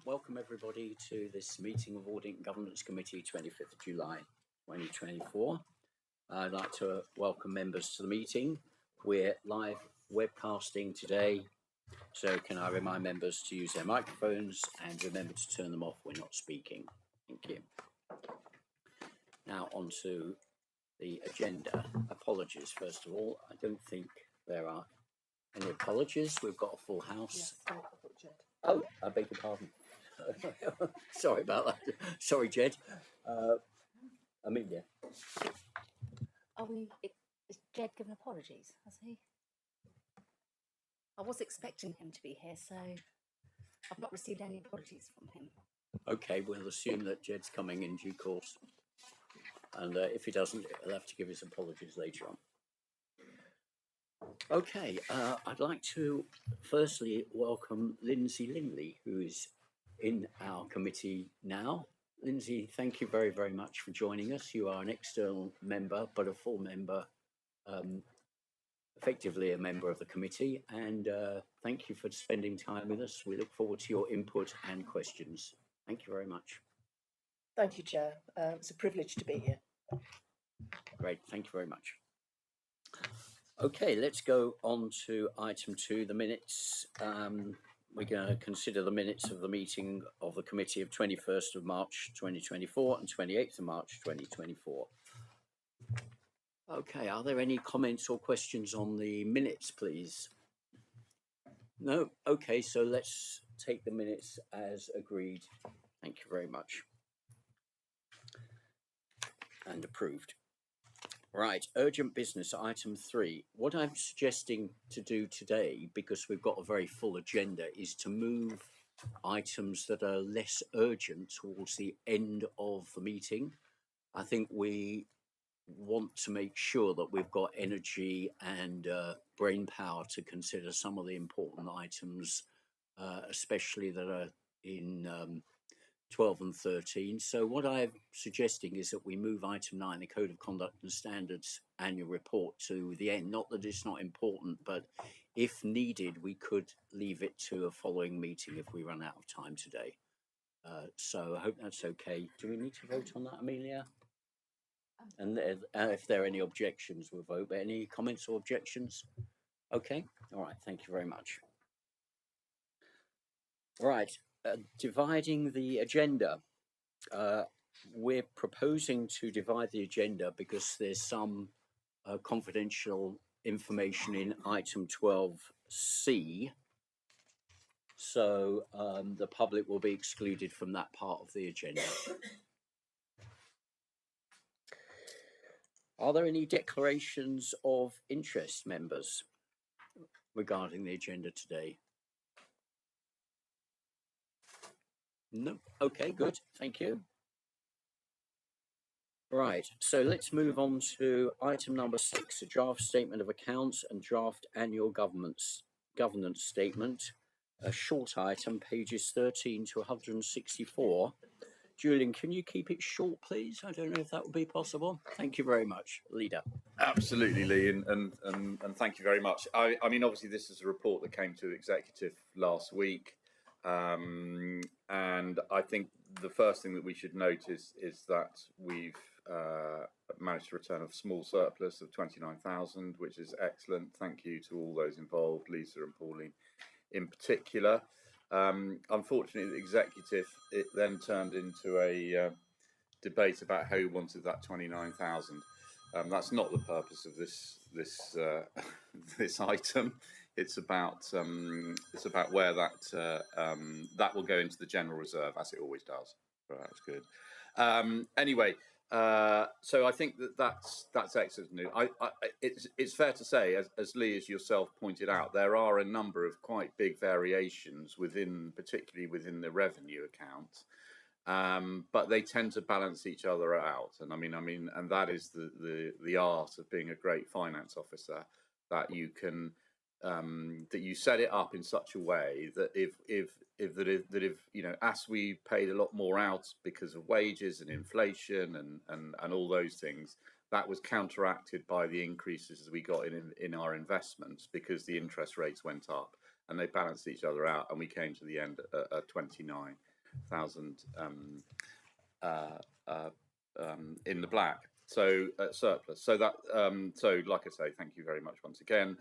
Welcome everybody to this meeting of Audit and Governance Committee, 25th of July 2024. I'd like to welcome members to the meeting. We're live webcasting today, so can I remind members to use their microphones and remember to turn them off when not speaking. Thank you. Now on to the agenda. Apologies, first of all. I don't think there are any apologies. We've got a full house. Yes, Oh, I beg your pardon. Sorry about that. Sorry, Jed. Amelia. Is Jed given apologies? Has he? I was expecting him to be here, so I've not received any apologies from him. Okay, we'll assume that Jed's coming in due course. And if he doesn't, he'll have to give his apologies later on. Okay, I'd like to firstly welcome Lindsay Linley, who is in our committee now. Lindsay, thank you very, very much for joining us. You are an external member, but a full member, effectively a member of the committee. And thank you for spending time with us. We look forward to your input and questions. Thank you very much. Thank you, Chair. It's a privilege to be here. Great, thank you very much. Okay, let's go on to item 2, the minutes. We're going to consider the minutes of the meeting of the committee of 21st of March 2024 and 28th of March 2024. Okay, are there any comments or questions on the minutes, please? No? Okay, so let's take the minutes as agreed. Thank you very much. And approved. Right, urgent business, item 3. What I'm suggesting to do today, because we've got a very full agenda, is to move items that are less urgent towards the end of the meeting. I think we want to make sure that we've got energy and brain power to consider some of the important items, especially that are in 12 and 13. So what I'm suggesting is that we move item 9, the Code of Conduct and Standards annual report, to the end. Not that it's not important, but if needed, we could leave it to a following meeting if we run out of time today. So I hope that's okay. Do we need to vote on that, Amelia? And if there are any objections, we'll vote. But any comments or objections? Okay. All right. Thank you very much. Right. Dividing the agenda. We're proposing to divide the agenda because there's some confidential information in item 12C. So the public will be excluded from that part of the agenda. Are there any declarations of interest, members, regarding the agenda today? No. Okay, good. Thank you. Right. So let's move on to item number 6, a draft statement of accounts and draft annual governance statement. A short item, pages 13 to 164. Julian, can you keep it short, please? I don't know if that would be possible. Thank you very much. Leader. Absolutely, Lee, and thank you very much. I mean, obviously, this is a report that came to executive last week. And I think the first thing that we should note is that we've managed to return a small surplus of 29,000, which is excellent. Thank you to all those involved, Lisa and Pauline in particular. Unfortunately, the executive, it then turned into a debate about who wanted that 29,000. That's not the purpose of this item. It's about where that will go into the general reserve, as it always does. Right, that's good. Anyway, so I think that's excellent news. It's fair to say, as Lee, as yourself pointed out, there are a number of quite big variations particularly within the revenue account. But they tend to balance each other out, and I mean, and that is the art of being a great finance officer, that you can that you set it up in such a way that if you know, as we paid a lot more out because of wages and inflation and all those things, that was counteracted by the increases we got in our investments because the interest rates went up. and they balanced each other out, and we came to the end at 29,000 in the black. So surplus. So that so like I say, thank you very much once again.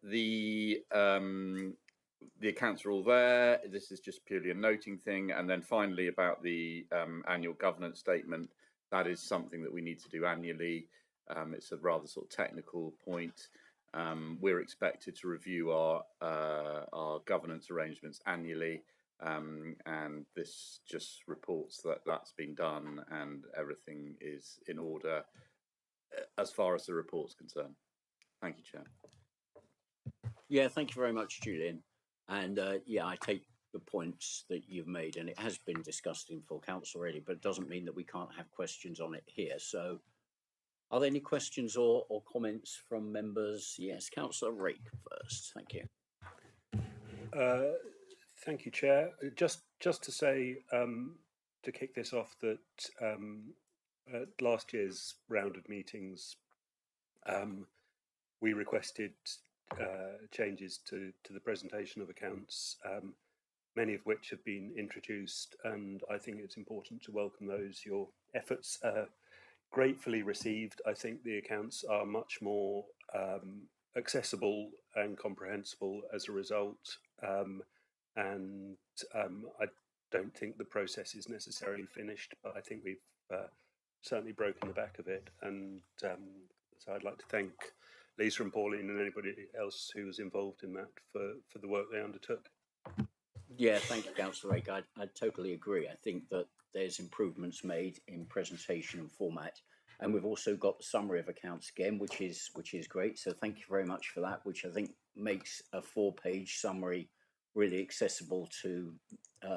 The accounts are all there. This is just purely a noting thing. And then finally, about the annual governance statement, that is something that we need to do annually. It's a rather sort of technical point. We're expected to review our governance arrangements annually, and this just reports that that's been done and everything is in order as far as the report's concerned. Thank you, Chair. Yeah, thank you very much, Julian. And yeah, I take the points that you've made, and it has been discussed in full council already, but it doesn't mean that we can't have questions on it here. So are there any questions or comments from members? Yes, Councillor Rake first. Thank you. Thank you, Chair. Just to say, to kick this off, that at last year's round of meetings, we requested changes to the presentation of accounts, many of which have been introduced, and I think it's important to welcome those. Your efforts are gratefully received. I think the accounts are much more accessible and comprehensible as a result, and I don't think the process is necessarily finished, but I think we've certainly broken the back of it, and so I'd like to thank Lisa and Pauline and anybody else who was involved in that for the work they undertook. Yeah, thank you, Councillor Rake. I totally agree. I think that there's improvements made in presentation and format, and we've also got the summary of accounts again, which is great. So thank you very much for that, which I think makes a 4-page summary really accessible to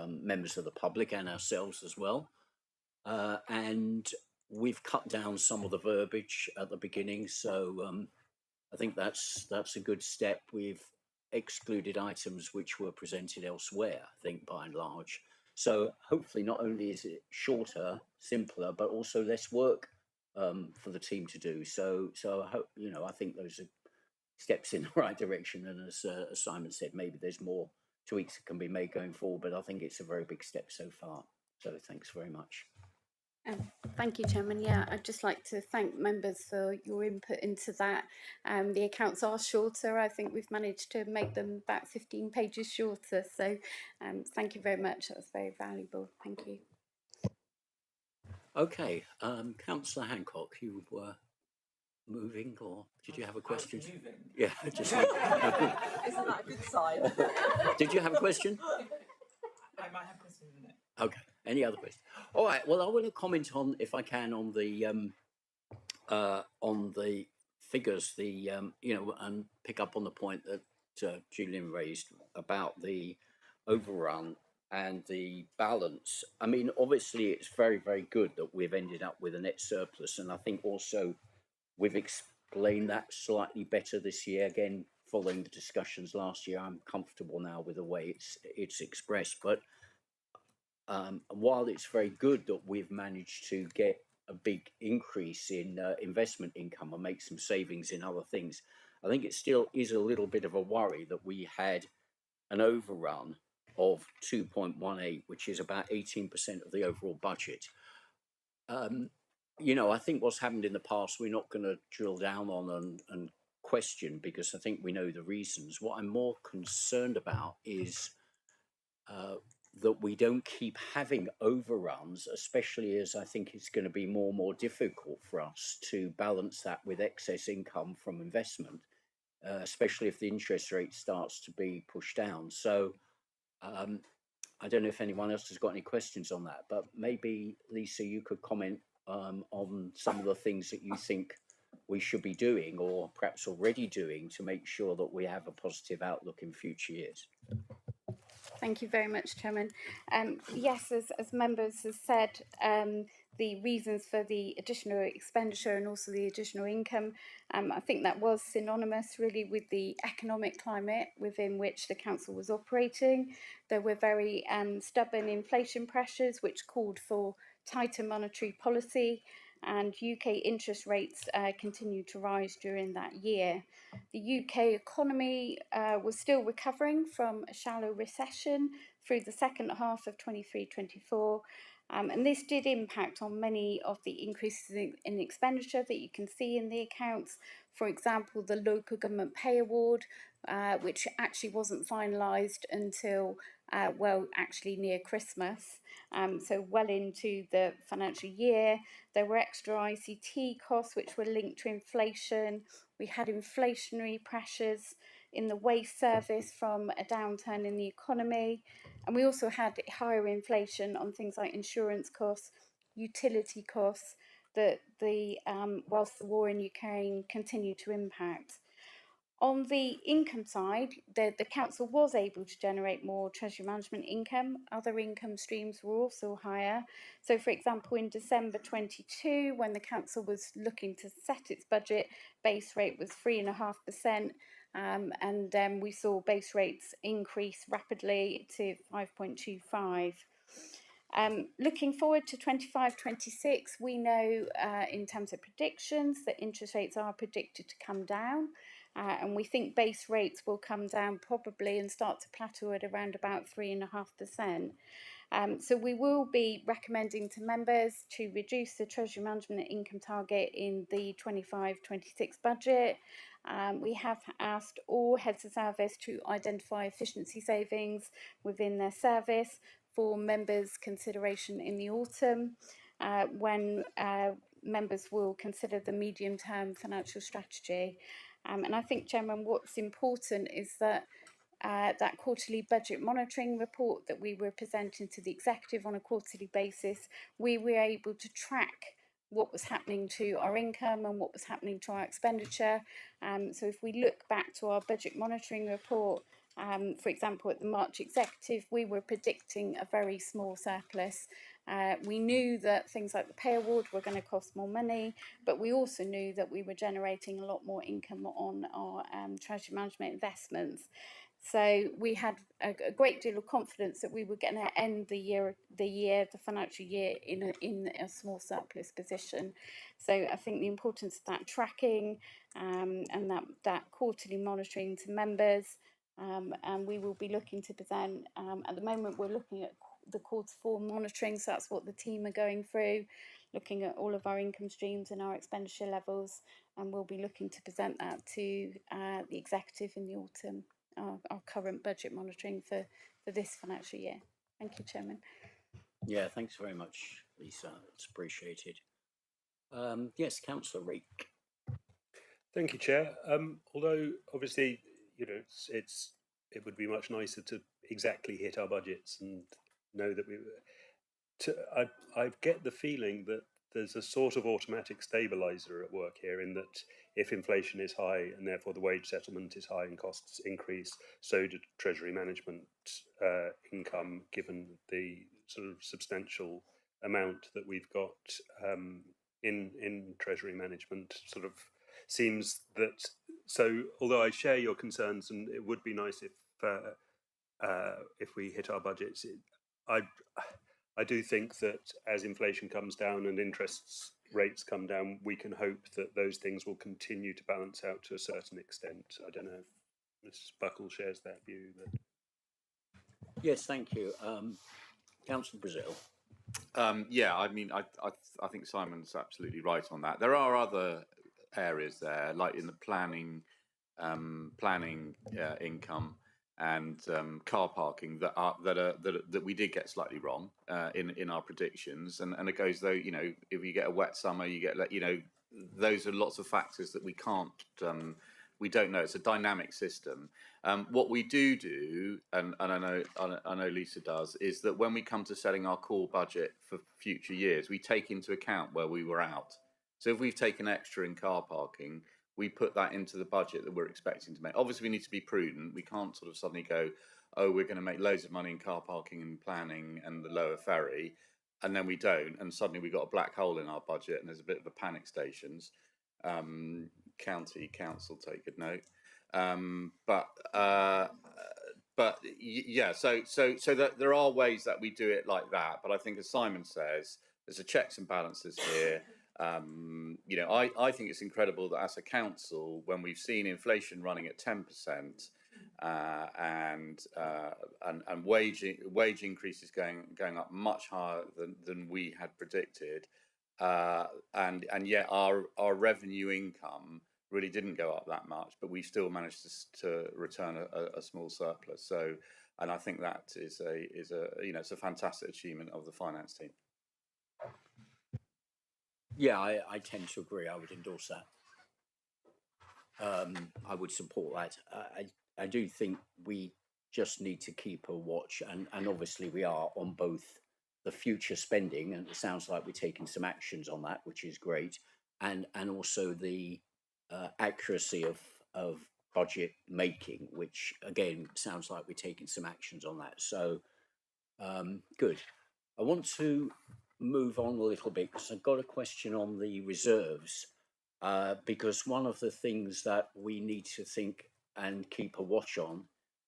members of the public and ourselves as well. And we've cut down some of the verbiage at the beginning, so I think that's a good step. We've excluded items which were presented elsewhere, I think, by and large. So hopefully not only is it shorter, simpler, but also less work for the team to do. So I hope, I think those are steps in the right direction. And as Simon said, maybe there's more tweaks that can be made going forward, but I think it's a very big step so far. So thanks very much. Thank you, Chairman. Yeah, I'd just like to thank members for your input into that. The accounts are shorter. I think we've managed to make them about 15 pages shorter. So thank you very much. That was very valuable. Thank you. Okay, Councillor Hancock, you were moving, or did you have a question? Yeah, just isn't that a good sign? Did you have a question? I might have questions in it. Okay. Any other questions? All right. Well, I want to comment on, if I can, on the figures, and pick up on the point that Julian raised about the overrun and the balance. I mean, obviously, it's very, very good that we've ended up with a net surplus, and I think also we've explained that slightly better this year. Again, following the discussions last year, I'm comfortable now with the way it's expressed, but. While it's very good that we've managed to get a big increase in investment income and make some savings in other things, I think it still is a little bit of a worry that we had an overrun of 2.18, which is about 18% of the overall budget. I think what's happened in the past, we're not going to drill down on and question, because I think we know the reasons. What I'm more concerned about is that we don't keep having overruns, especially as I think it's going to be more and more difficult for us to balance that with excess income from investment, especially if the interest rate starts to be pushed down. So I don't know if anyone else has got any questions on that, but maybe, Lisa, you could comment on some of the things that you think we should be doing, or perhaps already doing, to make sure that we have a positive outlook in future years. Thank you very much, Chairman. Yes, as members have said, the reasons for the additional expenditure and also the additional income, I think that was synonymous really with the economic climate within which the council was operating. There were very stubborn inflation pressures which called for tighter monetary policy, and UK interest rates continued to rise during that year. The UK economy was still recovering from a shallow recession through the second half of 23-24. And this did impact on many of the increases in expenditure that you can see in the accounts. For example, the local government pay award, which actually wasn't finalised until, actually near Christmas. So well into the financial year. There were extra ICT costs which were linked to inflation. We had inflationary pressures in the waste service from a downturn in the economy. And we also had higher inflation on things like insurance costs, utility costs, that whilst the war in Ukraine continued to impact. On the income side, the council was able to generate more treasury management income. Other income streams were also higher. So, for example, in December 22, when the council was looking to set its budget, base rate was 3.5%. And then we saw base rates increase rapidly to 5.25. Looking forward to 25-26, we know in terms of predictions that interest rates are predicted to come down. And we think base rates will come down probably and start to plateau at around about 3.5%. So we will be recommending to members to reduce the Treasury Management income target in the 25-26 budget. We have asked all heads of service to identify efficiency savings within their service for members' consideration in the autumn, when members will consider the medium-term financial strategy. And I think, Chairman, what's important is that that quarterly budget monitoring report that we were presenting to the executive on a quarterly basis, we were able to track what was happening to our income and what was happening to our expenditure. So if we look back to our budget monitoring report, for example, at the March executive, we were predicting a very small surplus. We knew that things like the pay award were going to cost more money, but we also knew that we were generating a lot more income on our treasury management investments. So we had a great deal of confidence that we were going to end the financial year in a small surplus position. So I think the importance of that tracking and that quarterly monitoring to members, and we will be looking to present. At the moment, we're looking at the Q4 monitoring, so that's what the team are going through, looking at all of our income streams and our expenditure levels, and we'll be looking to present that to the executive in the autumn. Our current budget monitoring for this financial year. Thank you, Chairman. Yeah, thanks very much, Lisa. It's appreciated. Yes, Councillor Reek. Thank you, Chair. Although obviously, you know, it would be much nicer to exactly hit our budgets and know that I get the feeling that there's a sort of automatic stabilizer at work here, in that if inflation is high and therefore the wage settlement is high and costs increase, so do treasury management income, given the sort of substantial amount that we've got in treasury management. Sort of seems that, so although I share your concerns and it would be nice if we hit our budgets, I do think that as inflation comes down and interest rates come down, we can hope that those things will continue to balance out to a certain extent. I don't know if Mrs. Buckle shares that view. But... Yes, thank you. Councillor Brazil. Yeah, I mean, I think Simon's absolutely right on that. There are other areas there, like in the planning income and car parking that we did get slightly wrong in our predictions, and it goes, though, you know, if you get a wet summer, you get, you know, those are lots of factors that we don't know. It's a dynamic system. What we do, and I know Lisa does, is that when we come to setting our core budget for future years, we take into account where we were out. So if we've taken extra in car parking, we put that into the budget that we're expecting to make. Obviously, we need to be prudent. We can't sort of suddenly go, oh, we're going to make loads of money in car parking and planning and the lower ferry, and then we don't, and suddenly we've got a black hole in our budget and there's a bit of a panic stations. County council, take a note. But yeah, so that there are ways that we do it like that. But I think, as Simon says, there's a checks and balances here. You know, I think it's incredible that as a council, when we've seen inflation running at 10%, and wage increases going up much higher than we had predicted, and yet our revenue income really didn't go up that much, but we still managed to return a small surplus. So, and I think that is a you know, it's a fantastic achievement of the finance team. Yeah, I tend to agree. I would endorse that. I would support that. I do think we just need to keep a watch, and obviously we are on both the future spending, and it sounds like we're taking some actions on that, which is great, and also the accuracy of budget making, which again sounds like we're taking some actions on that. So good. I want to move on a little bit because I've got a question on the reserves. Because one of the things that we need to think and keep a watch on,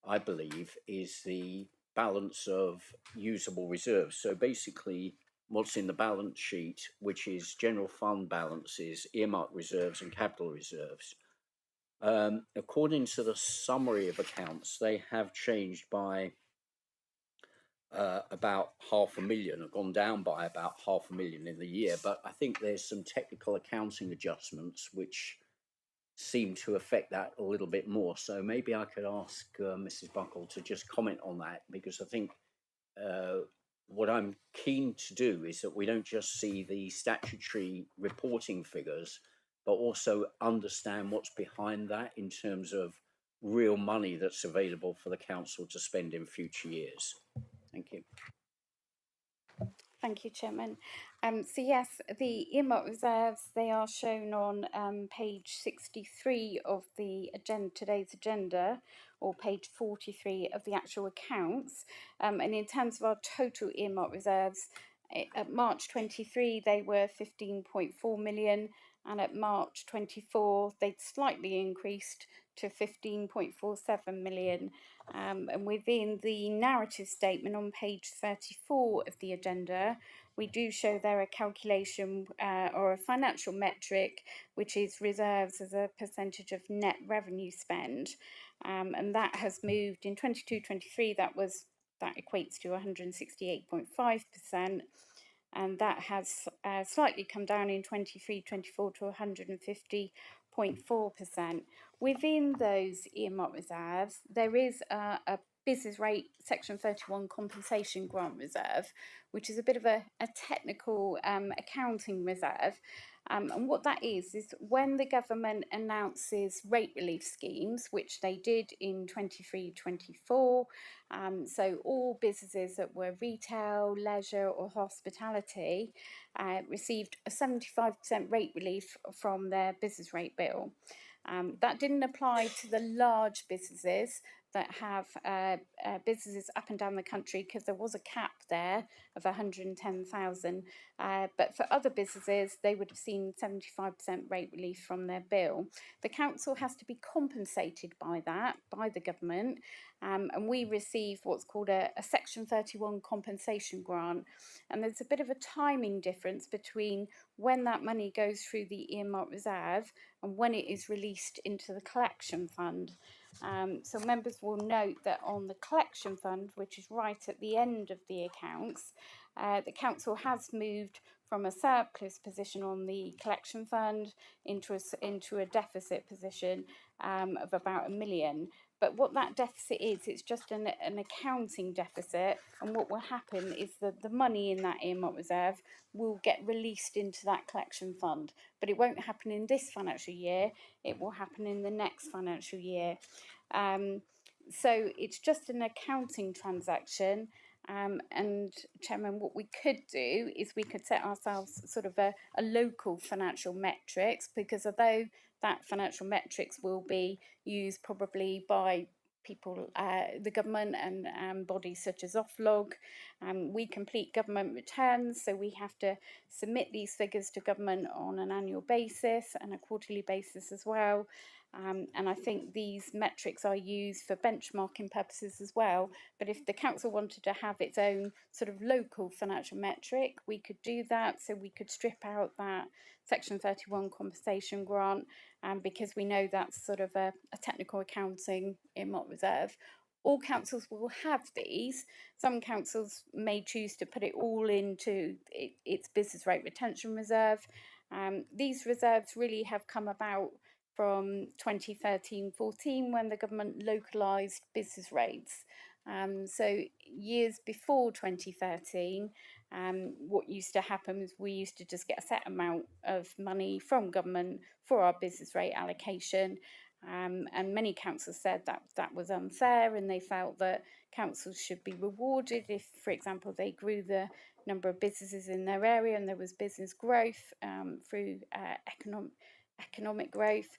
I believe, is the balance of usable reserves. So basically, what's in the balance sheet, which is general fund balances, earmarked reserves, and capital reserves. According to the summary of accounts, they have changed by about 500,000, have gone down by about 500,000 in the year, but I think there's some technical accounting adjustments which seem to affect that a little bit more. So maybe I could ask Mrs. Buckle to just comment on that, because I think what I'm keen to do is that we don't just see the statutory reporting figures, but also understand what's behind that in terms of real money that's available for the council to spend in future years. Thank you. Thank you, Chairman. So yes, the earmark reserves, they are shown on page 63 of the agenda, today's agenda, or page 43 of the actual accounts. And in terms of our total earmark reserves, at March 23, they were 15.4 million, and at March 24, they'd slightly increased to 15.47 million. And within the narrative statement on page 34 of the agenda, we do show there a calculation or a financial metric, which is reserves as a percentage of net revenue spend. And that has moved in 22-23, that equates to 168.5%. And that has slightly come down in 23-24 to 150.4%. Within those earmark reserves, there is a business rate section 31 compensation grant reserve, which is a bit of a technical accounting reserve. And what that is when the government announces rate relief schemes, which they did in 23-24, so all businesses that were retail, leisure or hospitality received a 75% rate relief from their business rate bill. That didn't apply to the large businesses that have businesses up and down the country, because there was a cap there of 110,000. But for other businesses, they would have seen 75% rate relief from their bill. The council has to be compensated by that, by the government, and we receive what's called a Section 31 compensation grant. And there's a bit of a timing difference between when that money goes through the earmark reserve and when it is released into the collection fund. So members will note that on the collection fund, which is right at the end of the accounts, the council has moved from a surplus position on the collection fund into a deficit position of about £1 million. But what that deficit is, it's just an accounting deficit, and what will happen is that the money in that earmark reserve will get released into that collection fund. But it won't happen in this financial year, it will happen in the next financial year. So it's just an accounting transaction. And Chairman, what we could do is we could set ourselves sort of a local financial metrics, because although that financial metrics will be used probably by people, the government and bodies such as Offlog, we complete government returns, so we have to submit these figures to government on an annual basis and a quarterly basis as well. And I think these metrics are used for benchmarking purposes as well. But if the council wanted to have its own sort of local financial metric, we could do that. So we could strip out that Section 31 compensation grant, because we know that's sort of a technical accounting earmark reserve. All councils will have these. Some councils may choose to put it all into its business rate retention reserve. These reserves really have come about from 2013-14 when the government localised business rates. So years before 2013, what used to happen was we used to just get a set amount of money from government for our business rate allocation. And many councils said that that was unfair, and they felt that councils should be rewarded if, for example, they grew the number of businesses in their area and there was business growth through economic growth.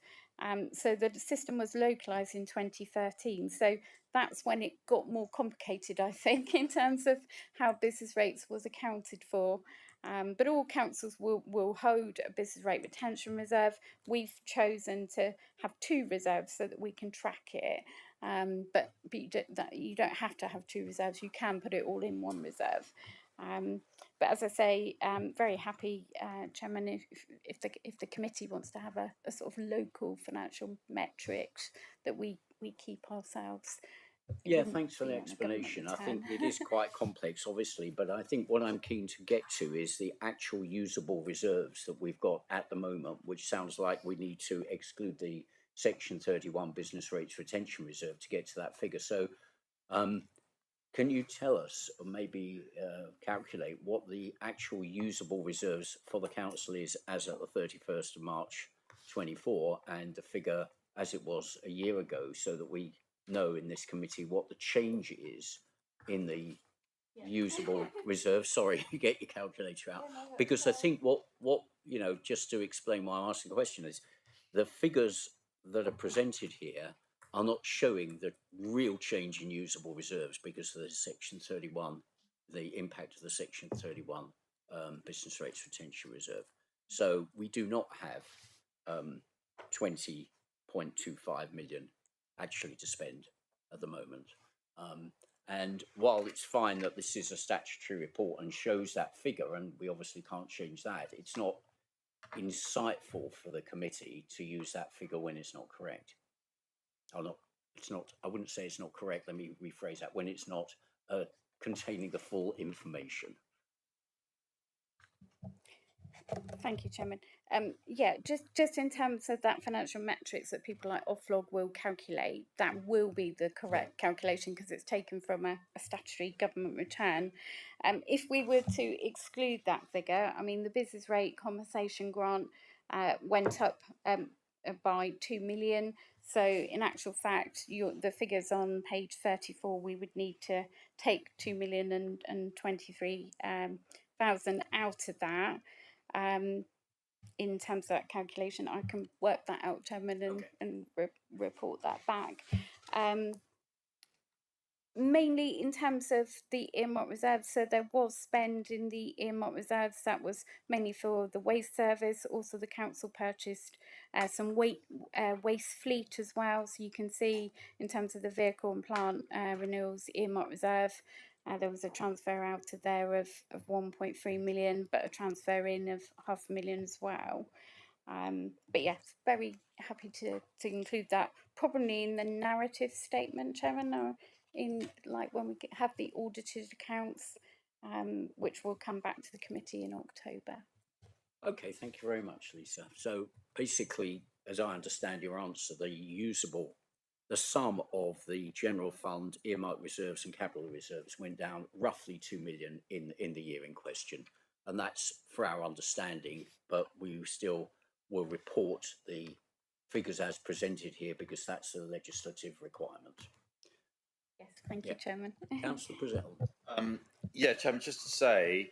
So the system was localised in 2013. So that's when it got more complicated, I think, in terms of how business rates was accounted for. But all councils will hold a business rate retention reserve. We've chosen to have 2 reserves so that we can track it. But you don't have to have 2 reserves. You can put it all in 1 reserve. But as I say, very happy, Chairman, if the committee wants to have a sort of local financial metrics that we keep ourselves. Yeah, thanks for the explanation. I think it is quite complex, obviously, but I think what I'm keen to get to is the actual usable reserves that we've got at the moment, which sounds like we need to exclude the Section 31 Business Rates Retention Reserve to get to that figure. So can you tell us, or maybe calculate, what the actual usable reserves for the council is as at the 31st of March 24 and the figure as it was a year ago, so that we know in this committee what the change is in the usable reserve? Sorry, you get your calculator out. Because I think what you know, just to explain why I'm asking the question, is the figures that are presented here are not showing the real change in usable reserves because of the Section 31, the impact of the Section 31 business rates retention reserve. So we do not have 20.25 million actually to spend at the moment. And while it's fine that this is a statutory report and shows that figure, and we obviously can't change that, it's not insightful for the committee to use that figure when it's not correct. Or not, it's not, I wouldn't say it's not correct, let me rephrase that, when it's not containing the full information. Thank you, Chairman. Yeah, just in terms of that financial metrics that people like Oflog will calculate, that will be the correct calculation because it's taken from a statutory government return. If we were to exclude that figure, I mean, the business rate compensation grant went up by 2 million. So in actual fact, the figures on page 34, we would need to take 2,023,000 out of that. In terms of that calculation, I can work that out, Chairman, and report that back. Mainly in terms of the earmark reserves, so there was spend in the earmark reserves that was mainly for the waste service. Also, the council purchased some waste fleet as well. So you can see in terms of the vehicle and plant renewals earmark reserve, there was a transfer out of there of 1.3 million, but a transfer in of £500,000 as well. But yes, very happy to include that, probably in the narrative statement, Chairman, or in like when we have the audited accounts, which will come back to the committee in October. Okay, thank you very much, Lisa. So basically, as I understand your answer, the sum of the general fund, earmark reserves and capital reserves went down roughly 2 million in the year in question. And that's for our understanding, but we still will report the figures as presented here because that's a legislative requirement. Yes, thank you, Chairman. Councillor Brazell. Yeah, Chairman, just to say,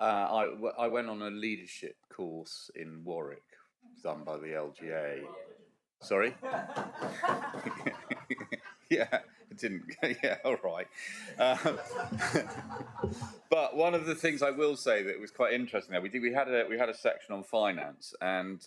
I went on a leadership course in Warwick, done by the LGA. Sorry? Yeah, didn't. Yeah, all right. But one of the things I will say that was quite interesting there, we had a section on finance, and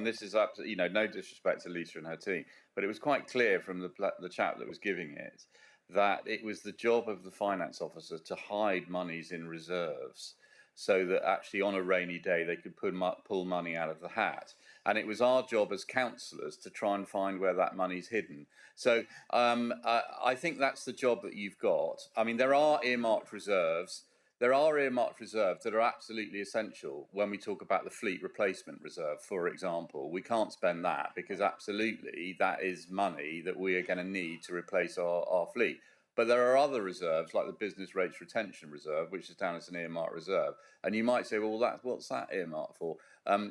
this is up to, no disrespect to Lisa and her team, but it was quite clear from the chap that was giving it that it was the job of the finance officer to hide monies in reserves, so that actually on a rainy day they could pull money out of the hat. And it was our job as councillors to try and find where that money's hidden. So I think that's the job that you've got. I mean, there are earmarked reserves. There are earmarked reserves that are absolutely essential when we talk about the fleet replacement reserve, for example. We can't spend that because absolutely that is money that we are going to need to replace our fleet. But there are other reserves, like the business rates retention reserve, which is down as an earmarked reserve. And you might say, well, what's that earmarked for?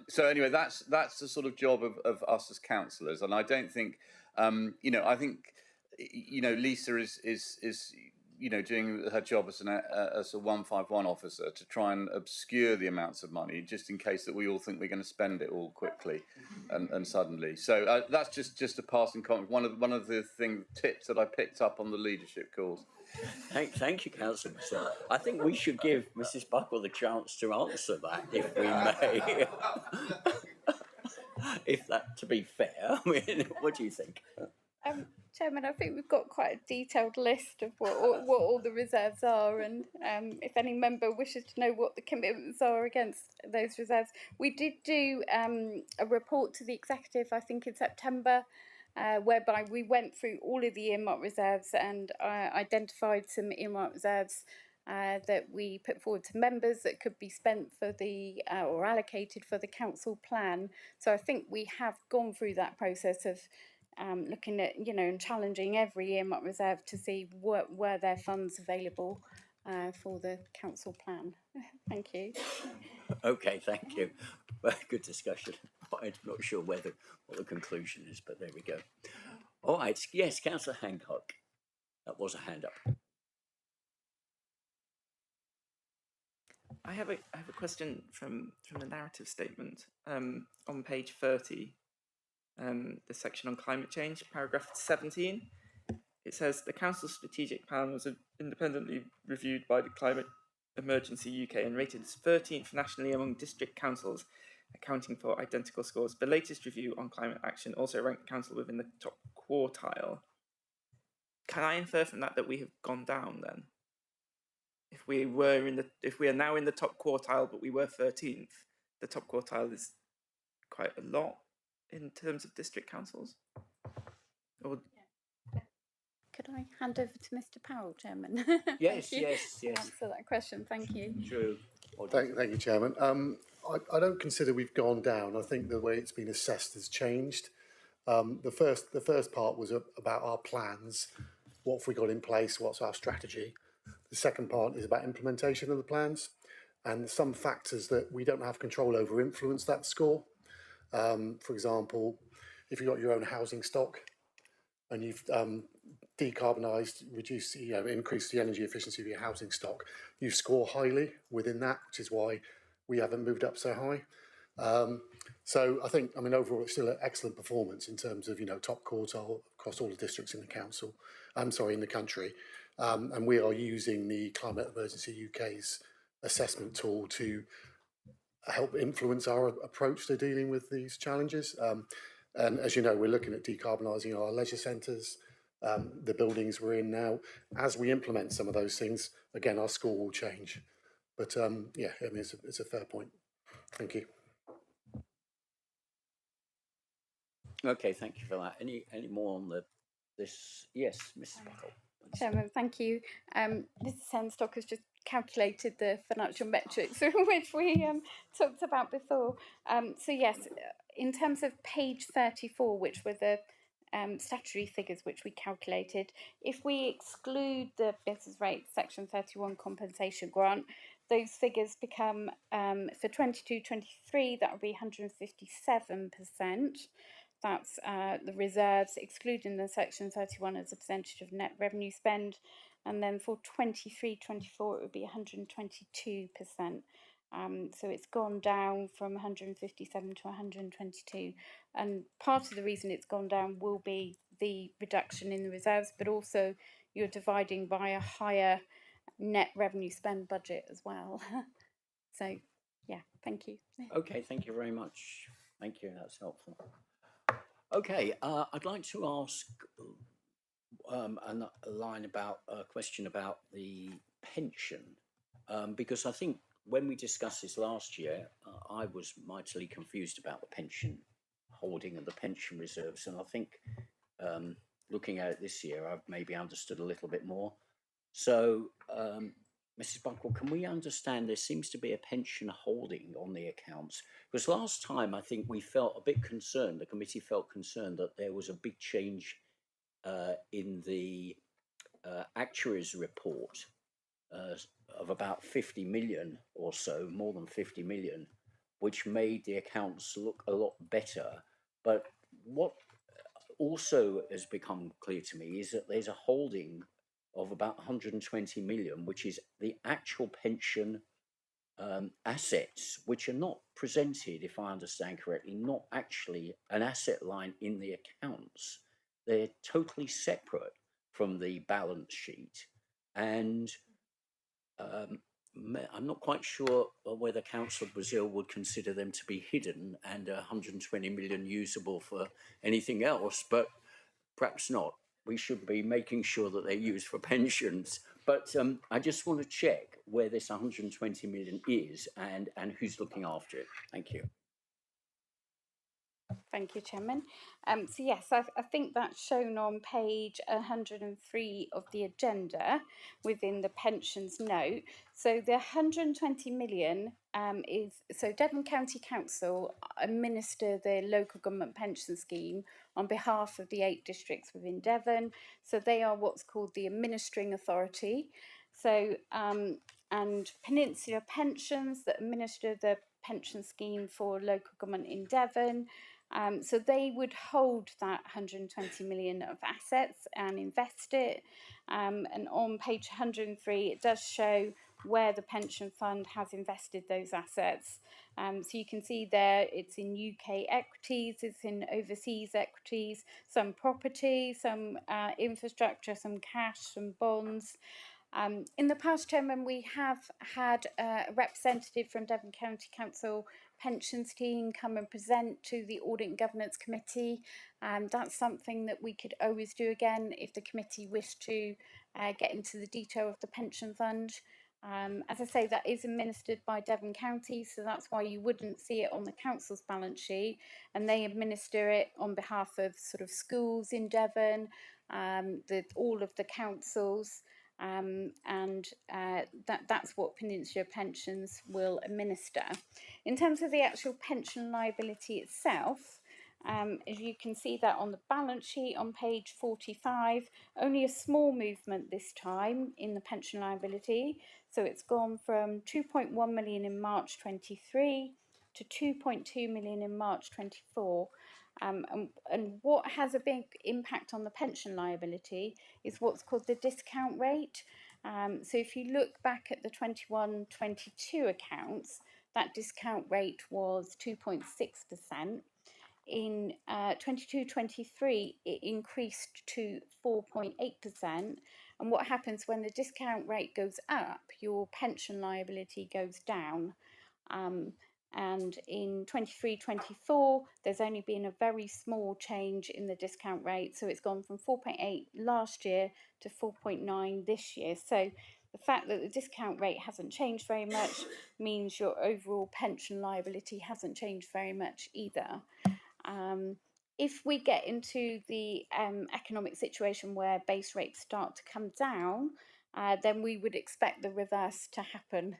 So anyway, that's the sort of job of us as councillors. And I don't think, I think, Lisa is doing her job as a 151 officer to try and obscure the amounts of money, just in case that we all think we're going to spend it all quickly and suddenly. So that's just a passing comment. One of the tips that I picked up on the leadership calls. Thank you, Councillor. I think we should give Mrs. Buckle the chance to answer that, if we may. If that, to be fair, I mean, what do you think? Chairman, I think we've got quite a detailed list of what all the reserves are, and if any member wishes to know what the commitments are against those reserves, we did do a report to the executive, I think in September, whereby we went through all of the earmarked reserves and identified some earmarked reserves that we put forward to members that could be spent for the or allocated for the council plan. So I think we have gone through that process of looking at, and challenging every earmarked reserve to see were there funds available for the council plan. Thank you. Okay, thank you. Well, good discussion. I'm not sure what the conclusion is, but there we go. All right, yes, Councillor Hancock. That was a hand up. I have a question from the narrative statement on page 30. The section on climate change, paragraph 17, it says the council's strategic plan was independently reviewed by the Climate Emergency UK and rated as 13th nationally among district councils, accounting for identical scores. The latest review on climate action also ranked the council within the top quartile. Can I infer from that we have gone down then? If we are now in the top quartile, but we were 13th, the top quartile is quite a lot in terms of district councils? Or could I hand over to Mr. Powell, Chairman? Yes, yes. yes. Answer that question. Thank you. True. Thank you, Chairman. I don't consider we've gone down. I think the way it's been assessed has changed. The first part was about our plans. What have we got in place? What's our strategy? The second part is about implementation of the plans, and some factors that we don't have control over influence that score. For example, if you've got your own housing stock and you've decarbonised, reduced, increased the energy efficiency of your housing stock, you score highly within that, which is why we haven't moved up so high. So I think, overall, it's still an excellent performance in terms of, top quartile across all the districts in the council. In the country. And we are using the Climate Emergency UK's assessment tool to help influence our approach to dealing with these challenges. And as you know, we're looking at decarbonising our leisure centres, the buildings we're in now. As we implement some of those things, again, our score will change. But it's a fair point. Thank you. Okay, thank you for that. Any more on this? Yes, Mrs. Buckle. Chairman, thank you. Mr. Senstock has just calculated the financial metrics which we talked about before. So yes, in terms of page 34, which were the statutory figures which we calculated, if we exclude the business rate section 31 compensation grant, those figures become for 22-23 that would be 157%. That's the reserves, excluding the section 31 as a percentage of net revenue spend. And then for 23-24, it would be 122%. So it's gone down from 157 to 122. And part of the reason it's gone down will be the reduction in the reserves, but also you're dividing by a higher net revenue spend budget as well. So, yeah, thank you. Okay, thank you very much. Thank you, that's helpful. Okay, I'd like to ask a question about the pension, because I think when we discussed this last year, I was mightily confused about the pension holding and the pension reserves, and I think looking at it this year, I've maybe understood a little bit more. So, Mrs. Buckle, can we understand there seems to be a pension holding on the accounts? Because last time I think we felt a bit concerned, the committee felt concerned that there was a big change in the actuaries report of about 50 million or so, more than 50 million, which made the accounts look a lot better. But what also has become clear to me is that there's a holding of about 120 million, which is the actual pension assets, which are not presented, if I understand correctly, not actually an asset line in the accounts. They're totally separate from the balance sheet. And I'm not quite sure whether Council Brazil would consider them to be hidden and 120 million usable for anything else, but perhaps not. We should be making sure that they're used for pensions. But I just want to check where this 120 million is and who's looking after it. Thank you. Thank you, Chairman. So yes, I think that's shown on page 103 of the agenda within the pensions note. So the 120 million is, so Devon County Council administer the local government pension scheme on behalf of the 8 districts within Devon. So they are what's called the administering authority. So, and Peninsula Pensions that administer the pension scheme for local government in Devon. So they would hold that 120 million of assets and invest it. And on page 103, it does show where the pension fund has invested those assets. So you can see there it's in UK equities, it's in overseas equities, some property, some infrastructure, some cash, some bonds. In the past, Chairman, we have had a representative from Devon County Council pensions team come and present to the Audit and Governance Committee. That's something that we could always do again if the committee wished to get into the detail of the pension fund. As I say, that is administered by Devon County, so that's why you wouldn't see it on the council's balance sheet, and they administer it on behalf of sort of schools in Devon, all of the councils. That's what Peninsula Pensions will administer. In terms of the actual pension liability itself, as you can see that on the balance sheet on page 45, only a small movement this time in the pension liability. So it's gone from 2.1 million in March 23 to 2.2 million in March 24. And what has a big impact on the pension liability is what's called the discount rate. So if you look back at the 21-22 accounts, that discount rate was 2.6%. In 22-23, it increased to 4.8%. And what happens when the discount rate goes up, your pension liability goes down. And in 23-24, there's only been a very small change in the discount rate. So it's gone from 4.8 last year to 4.9 this year. So the fact that the discount rate hasn't changed very much means your overall pension liability hasn't changed very much either. If we get into the economic situation where base rates start to come down, then we would expect the reverse to happen.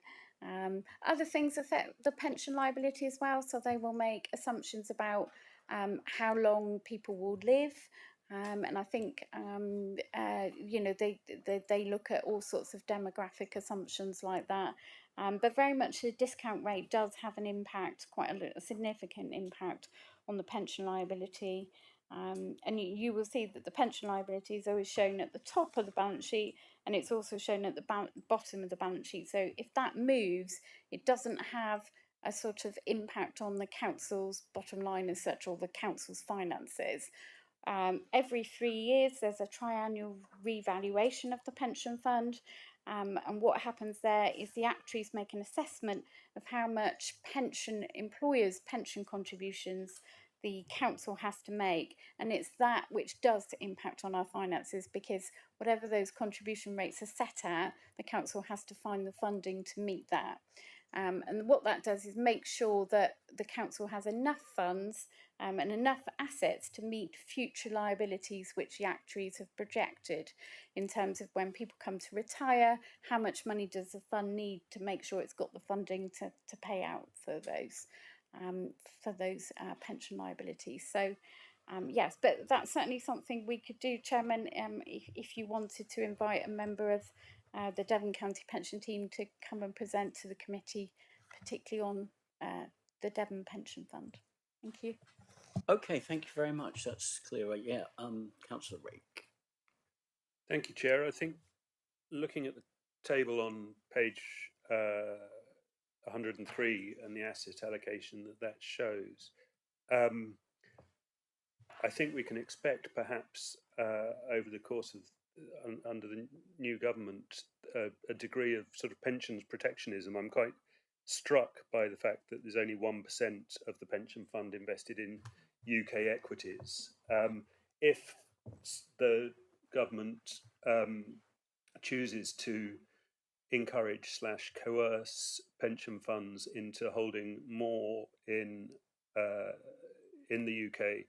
Other things affect the pension liability as well, so they will make assumptions about how long people will live, and I think you know they look at all sorts of demographic assumptions like that. But very much the discount rate does have an impact, quite a significant impact on the pension liability. And you will see that the pension liability is always shown at the top of the balance sheet, and it's also shown at the bottom of the balance sheet. So if that moves, it doesn't have a sort of impact on the council's bottom line as such, or the council's finances. Every 3 years, there's a triennial revaluation of the pension fund. And what happens there is the actuaries make an assessment of how much employers' pension contributions the council has to make. And it's that which does impact on our finances, because whatever those contribution rates are set at, the council has to find the funding to meet that. And what that does is make sure that the council has enough funds and enough assets to meet future liabilities which the actuaries have projected, in terms of when people come to retire, how much money does the fund need to make sure it's got the funding to pay out for those pension liabilities. So yes, but that's certainly something we could do, Chairman, if you wanted to invite a member of the Devon County Pension Team to come and present to the committee, particularly on the Devon Pension Fund. Thank you. Okay, thank you very much. That's clear. Yeah, Councillor Rake. Thank you, Chair. I think looking at the table on page 103 and the asset allocation that shows, I think we can expect perhaps over the course of under the new government a degree of sort of pensions protectionism. I'm quite struck by the fact that there's only 1% of the pension fund invested in UK equities. If the government chooses to encourage / coerce pension funds into holding more in the UK,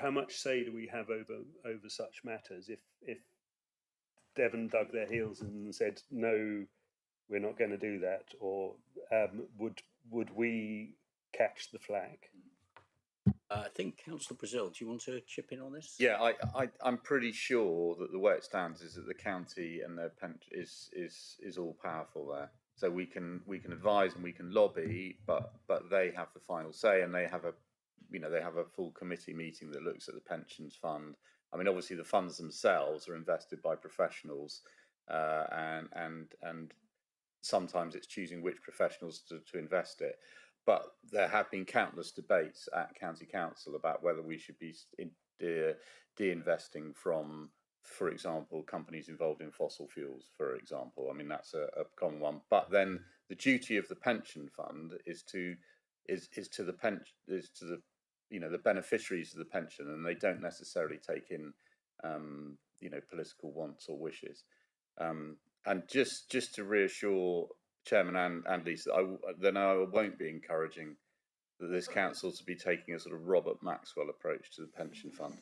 how much say do we have over such matters? If Devon dug their heels and said no, we're not going to do that, or would we catch the flag? I think Councillor Brazil, do you want to chip in on this? Yeah, I'm pretty sure that the way it stands is that the county and their pension is all powerful there. So we can advise and we can lobby, but they have the final say, and they have a full committee meeting that looks at the pensions fund. I mean, obviously the funds themselves are invested by professionals, and sometimes it's choosing which professionals to invest it. But there have been countless debates at County Council about whether we should be de-investing from, for example, companies involved in fossil fuels, for example. I mean, that's a common one. But then the duty of the pension fund is to the beneficiaries of the pension, and they don't necessarily take in political wants or wishes. And just to reassure Chairman and Lisa, I won't be encouraging this council to be taking a sort of Robert Maxwell approach to the pension fund.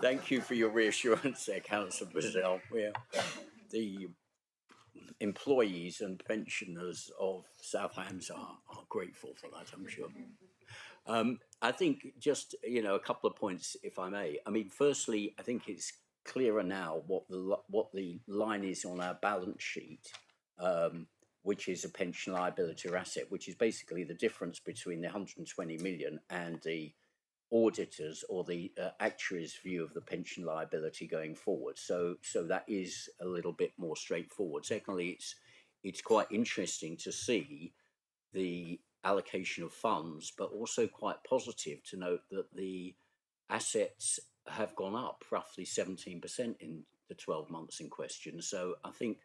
Thank you for your reassurance there, Councillor Brazil. The employees and pensioners of South Hams are grateful for that, I'm sure. I think just a couple of points, if I may. I mean, firstly, I think it's clearer now what the line is on our balance sheet, which is a pension liability or asset, which is basically the difference between the 120 million and the auditors or the actuaries' view of the pension liability going forward. So that is a little bit more straightforward. Secondly, it's quite interesting to see the allocation of funds, but also quite positive to note that the assets have gone up roughly 17% in the 12 months in question. So I think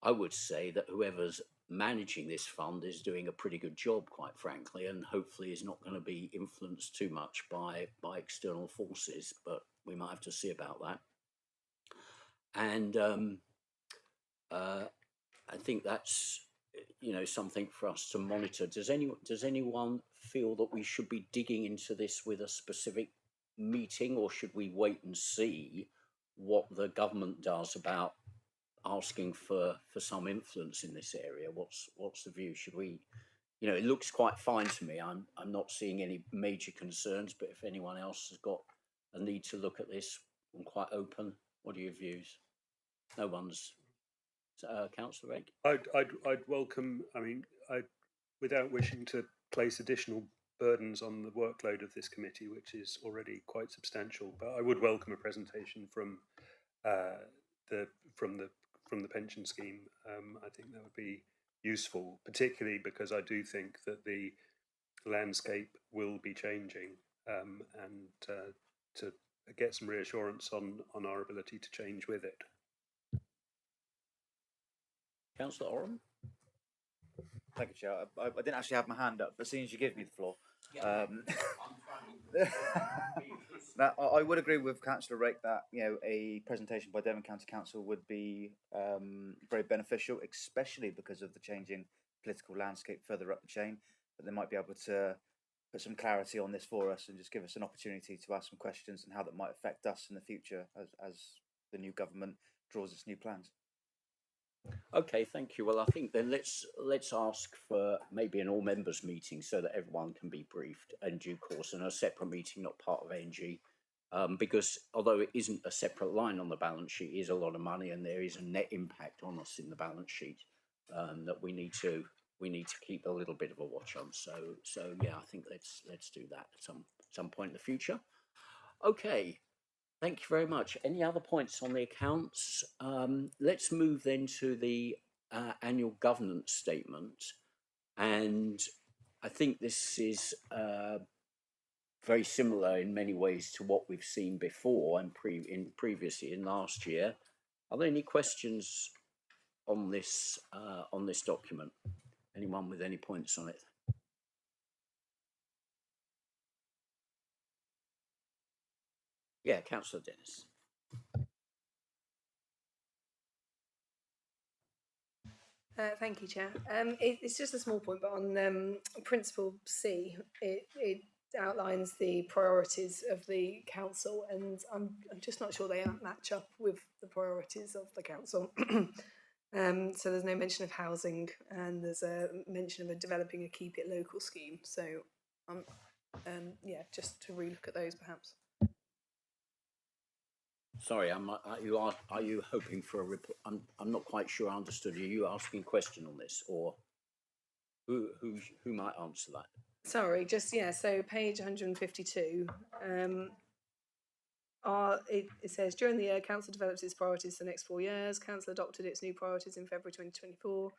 I would say that whoever's managing this fund is doing a pretty good job, quite frankly, and hopefully is not going to be influenced too much by external forces, but we might have to see about that. And I think that's something for us to monitor. Does anyone feel that we should be digging into this with a specific meeting, or should we wait and see what the government does about asking for some influence in this area? What's the view? Should we, it looks quite fine to me. I'm not seeing any major concerns, but if anyone else has got a need to look at this, I'm quite open. What are your views? No one's. Councillor Rake? I'd welcome. I mean, without wishing to place additional burdens on the workload of this committee, which is already quite substantial, but I would welcome a presentation from the pension scheme. I think that would be useful, particularly because I do think that the landscape will be changing, and to get some reassurance on our ability to change with it. Councillor Oram? Thank you, Chair. I didn't actually have my hand up, but as soon as you give me the floor. Now, I would agree with Councillor Rake that a presentation by Devon County Council would be very beneficial, especially because of the changing political landscape further up the chain. But they might be able to put some clarity on this for us and just give us an opportunity to ask some questions and how that might affect us in the future as the new government draws its new plans. Okay, thank you. Well, I think then let's ask for maybe an all members meeting so that everyone can be briefed in due course, and a separate meeting, not part of ANG, because although it isn't a separate line on the balance sheet, it is a lot of money, and there is a net impact on us in the balance sheet that we need to keep a little bit of a watch on. So yeah, I think let's do that at some point in the future. Okay. Thank you very much. Any other points on the accounts? Let's move then to the annual governance statement. And I think this is very similar in many ways to what we've seen before and previously in last year. Are there any questions on this document? Anyone with any points on it? Yeah, Councillor Dennis. Thank you, Chair. It's just a small point, but on Principle C, it outlines the priorities of the council, and I'm just not sure they match up with the priorities of the council. So there's no mention of housing, and there's a mention of developing a keep it local scheme. So, yeah, just to relook at those perhaps. Sorry, are you hoping for a report? I'm not quite sure I understood. Are you asking a question on this, or who might answer that? Sorry, just yeah. So page 152. It says during the year, council develops its priorities for the next 4 years. Council adopted its new priorities in February 2024.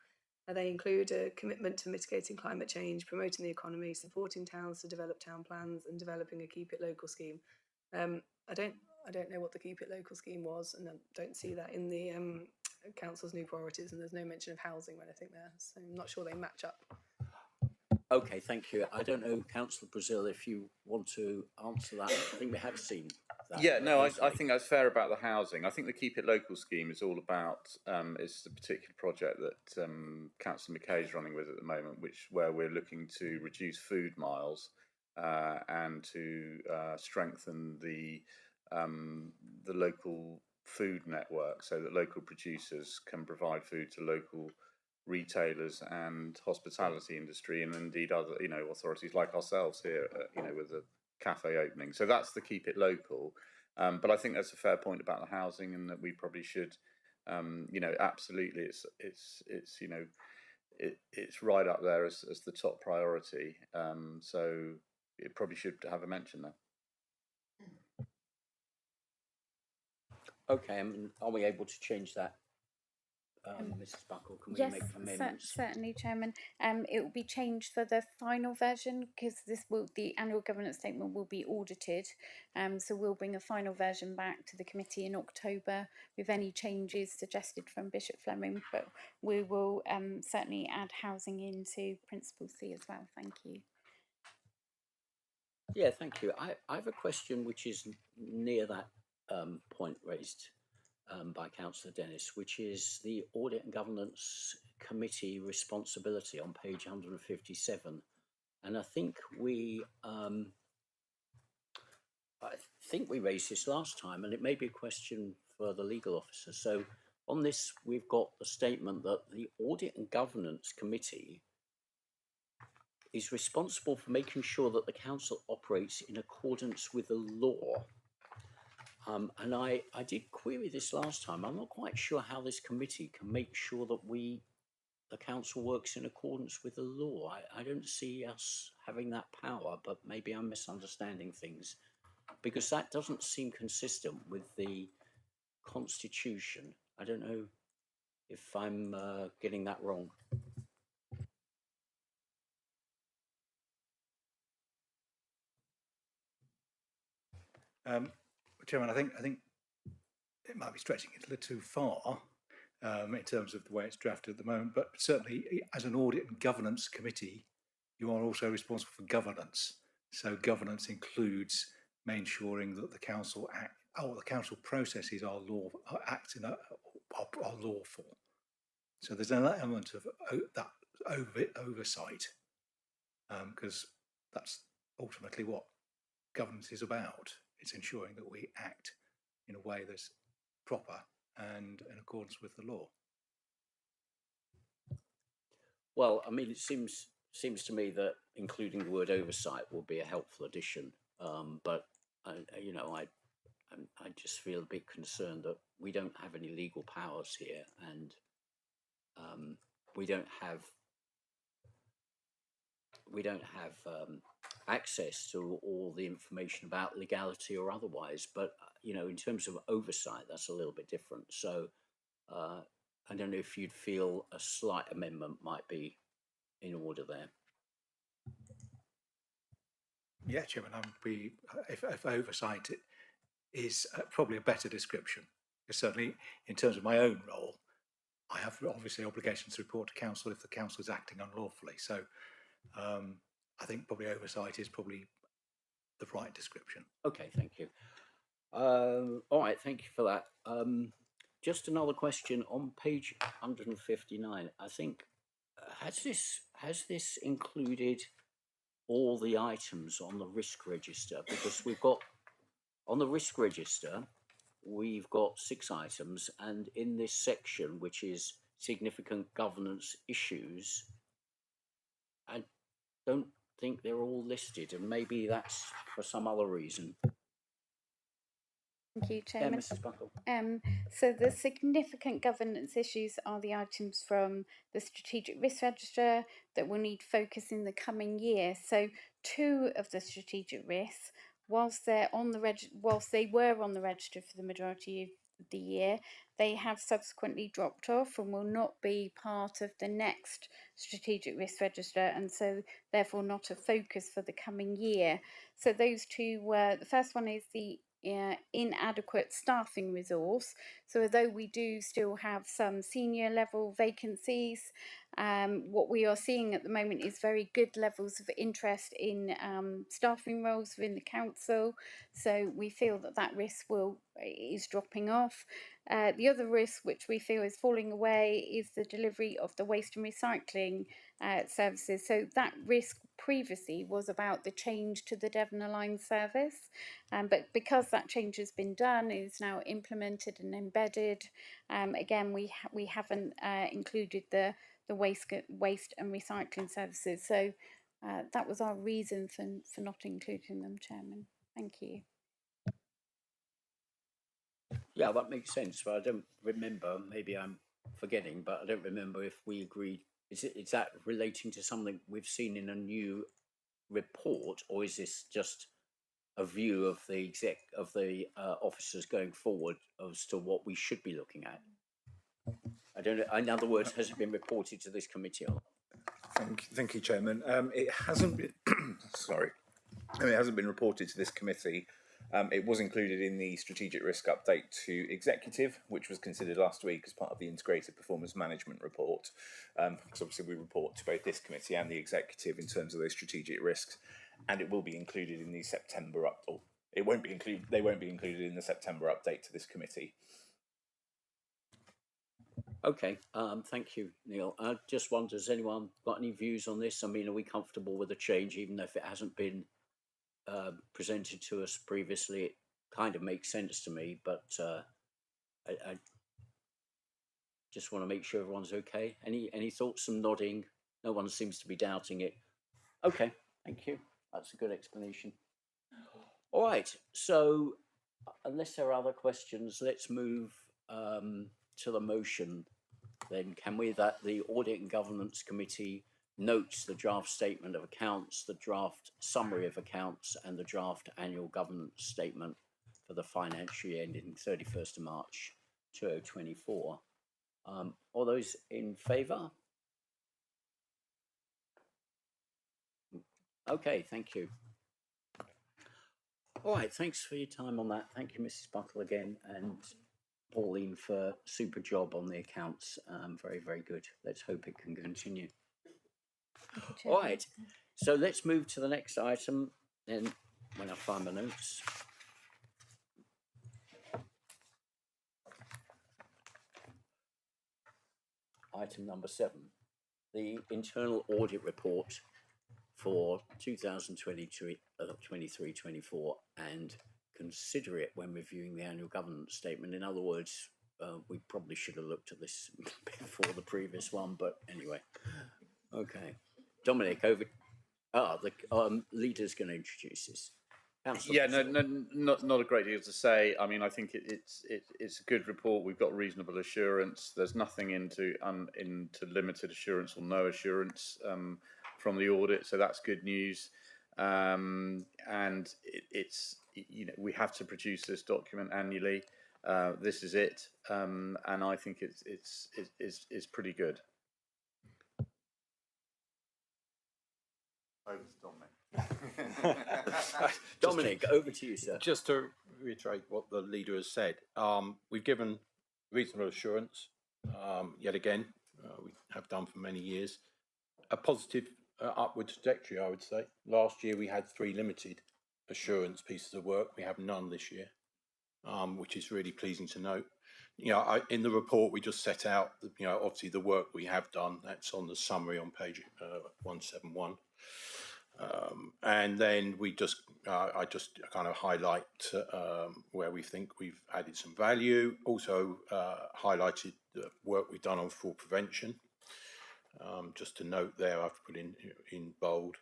They include a commitment to mitigating climate change, promoting the economy, supporting towns to develop town plans, and developing a keep it local scheme. I don't know what the keep it local scheme was, and I don't see that in the council's new priorities, and there's no mention of housing or anything there, so I'm not sure they match up. Okay, thank you. I don't know, Councillor Brazil, if you want to answer that. I think we have seen that. Yeah, no, I think that's fair about the housing. I think the Keep It Local scheme is all about, it's a particular project that Councillor McKay is running with at the moment, where we're looking to reduce food miles and to strengthen the local food network so that local producers can provide food to local retailers and hospitality industry, and indeed other authorities like ourselves here with the cafe opening. So that's the Keep It Local, but I think that's a fair point about the housing, and that we probably should absolutely it's right up there as the top priority, so it probably should have a mention there. Okay, are we able to change that, Mrs. Buckle? Can we make amendments? Certainly, Chairman. It will be changed for the final version because the annual governance statement will be audited. So we'll bring a final version back to the committee in October with any changes suggested from Bishop Fleming. But we will certainly add housing into Principle C as well. Thank you. Yeah, thank you. I have a question which is near that point raised by Councillor Dennis, which is the Audit and Governance Committee responsibility on page 157. And I think we raised this last time, and it may be a question for the legal officer. So on this, we've got the statement that the Audit and Governance Committee is responsible for making sure that the council operates in accordance with the law. And I did query this last time. I'm not quite sure how this committee can make sure that the council works in accordance with the law. I don't see us having that power, but maybe I'm misunderstanding things, because that doesn't seem consistent with the Constitution. I don't know if I'm getting that wrong. Chairman, I think it might be stretching it a little too far in terms of the way it's drafted at the moment, but certainly as an audit and governance committee, you are also responsible for governance. So governance includes ensuring that the council the council processes are lawful. So there's an element of that oversight, because that's ultimately what governance is about. It's ensuring that we act in a way that's proper and in accordance with the law. Well, I mean, it seems to me that including the word oversight will be a helpful addition. But you know, I just feel a bit concerned that we don't have any legal powers here, and we don't have access to all the information about legality or otherwise. But you know, in terms of oversight, that's a little bit different. So I don't know if you'd feel a slight amendment might be in order there. Yeah, Chairman, if oversight is probably a better description. Because certainly, in terms of my own role, I have obviously obligations to report to council if the council is acting unlawfully. So I think probably oversight is probably the right description. Okay, thank you. All right, thank you for that. Just another question on page 159. I think has this included all the items on the risk register? Because we've got on the risk register we've got 6 items, and in this section, which is significant governance issues, I don't think they're all listed, and maybe that's for some other reason. Thank you, Chairman. Yeah, Mrs. Buckle. So the significant governance issues are the items from the strategic risk register that will need focus in the coming year. So 2 of the strategic risks, whilst they were on the register for the majority of the year, they have subsequently dropped off and will not be part of the next strategic risk register, and so therefore not a focus for the coming year. So those 2 were, the first one is the inadequate staffing resource. So although we do still have some senior level vacancies, what we are seeing at the moment is very good levels of interest in staffing roles within the council. So we feel that risk is dropping off. The other risk which we feel is falling away is the delivery of the waste and recycling services. So that risk previously was about the change to the Devon Line service, but because that change has been done, it is now implemented and embedded. Again, we haven't included the waste and recycling services. So that was our reason for not including them, Chairman. Thank you. Yeah, that makes sense, but I don't remember, maybe I'm forgetting, but I don't remember if we agreed. Is that relating to something we've seen in a new report, or is this just a view of the officers going forward as to what we should be looking at? I don't know. In other words, has it been reported to this committee or not? Thank you, Chairman. It hasn't been. Sorry, it hasn't been reported to this committee. It was included in the strategic risk update to executive, which was considered last week as part of the integrated performance management report. Because obviously we report to both this committee and the executive in terms of those strategic risks, and it will be included in the September update. It won't be included. They won't be included in the September update to this committee. Okay, thank you, Neil. I just wonder, has anyone got any views on this? I mean, are we comfortable with the change, even if it hasn't been presented to us previously? It kind of makes sense to me, but I just want to make sure everyone's okay. Any thoughts? Some nodding. No one seems to be doubting it. Okay, thank you. That's a good explanation. All right, so unless there are other questions, let's move to the motion then, can we, that the Audit and Governance Committee notes the draft statement of accounts, the draft summary of accounts, and the draft annual governance statement for the financial year ending 31st of March 2024. All those in favour? Okay, thank you. All right, thanks for your time on that. Thank you, Mrs. Buckle, again, and Pauline for super job on the accounts. Very, very good. Let's hope it can continue. All right, so let's move to the next item. Then, when I find my notes. Item number 7, the internal audit report for 2023-24 and consider it when reviewing the annual governance statement. In other words, we probably should have looked at this before the previous one, but anyway. Okay. Dominic, over. The leader's going to introduce this. Yeah, not a great deal to say. I mean, I think it's a good report. We've got reasonable assurance. There's nothing into limited assurance or no assurance from the audit, so that's good news. And it's we have to produce this document annually. This is it, and I think it's pretty good. Over to Dominic. Dominic, over to you, sir. Just to reiterate what the leader has said, we've given reasonable assurance, yet again, we have done for many years, a positive upward trajectory, I would say. Last year we had 3 limited assurance pieces of work. We have none this year, which is really pleasing to note. In the report we just set out, obviously the work we have done. That's on the summary on page 171. And then I just kind of highlight where we think we've added some value. Also highlighted the work we've done on fraud prevention. Just to note there, I've put in bold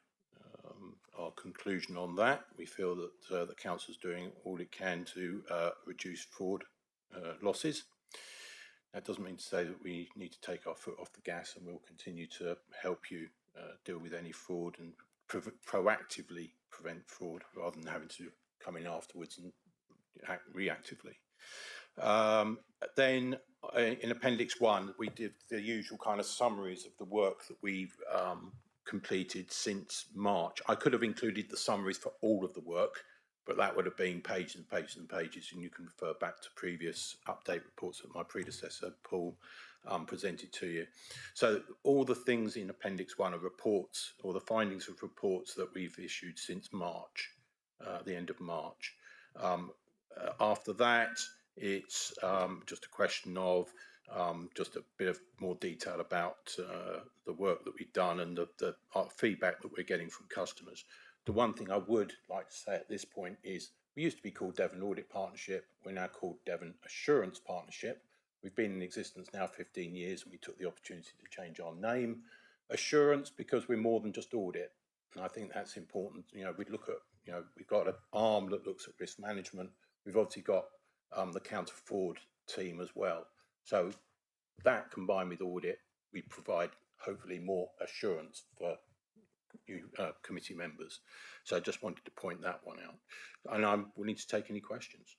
our conclusion on that. We feel that the council's doing all it can to reduce fraud losses. That doesn't mean to say that we need to take our foot off the gas, and we'll continue to help you deal with any fraud and proactively prevent fraud rather than having to come in afterwards and act reactively. Then in Appendix 1, we did the usual kind of summaries of the work that we've completed since March. I could have included the summaries for all of the work, but that would have been pages and pages and pages, and you can refer back to previous update reports that my predecessor, Paul, presented to you. So all the things in Appendix 1 are reports, or the findings of reports that we've issued since March, the end of March. After that, it's just a question of just a bit of more detail about the work that we've done and the feedback that we're getting from customers. The one thing I would like to say at this point is we used to be called Devon Audit Partnership. We're now called Devon Assurance Partnership. We've been in existence now 15 years, and we took the opportunity to change our name. Assurance, because we're more than just audit. And I think that's important. We look at, we've got an arm that looks at risk management. We've obviously got the counter fraud team as well. So that combined with audit, we provide hopefully more assurance for you committee members. So I just wanted to point that one out. And I'm willing to take any questions.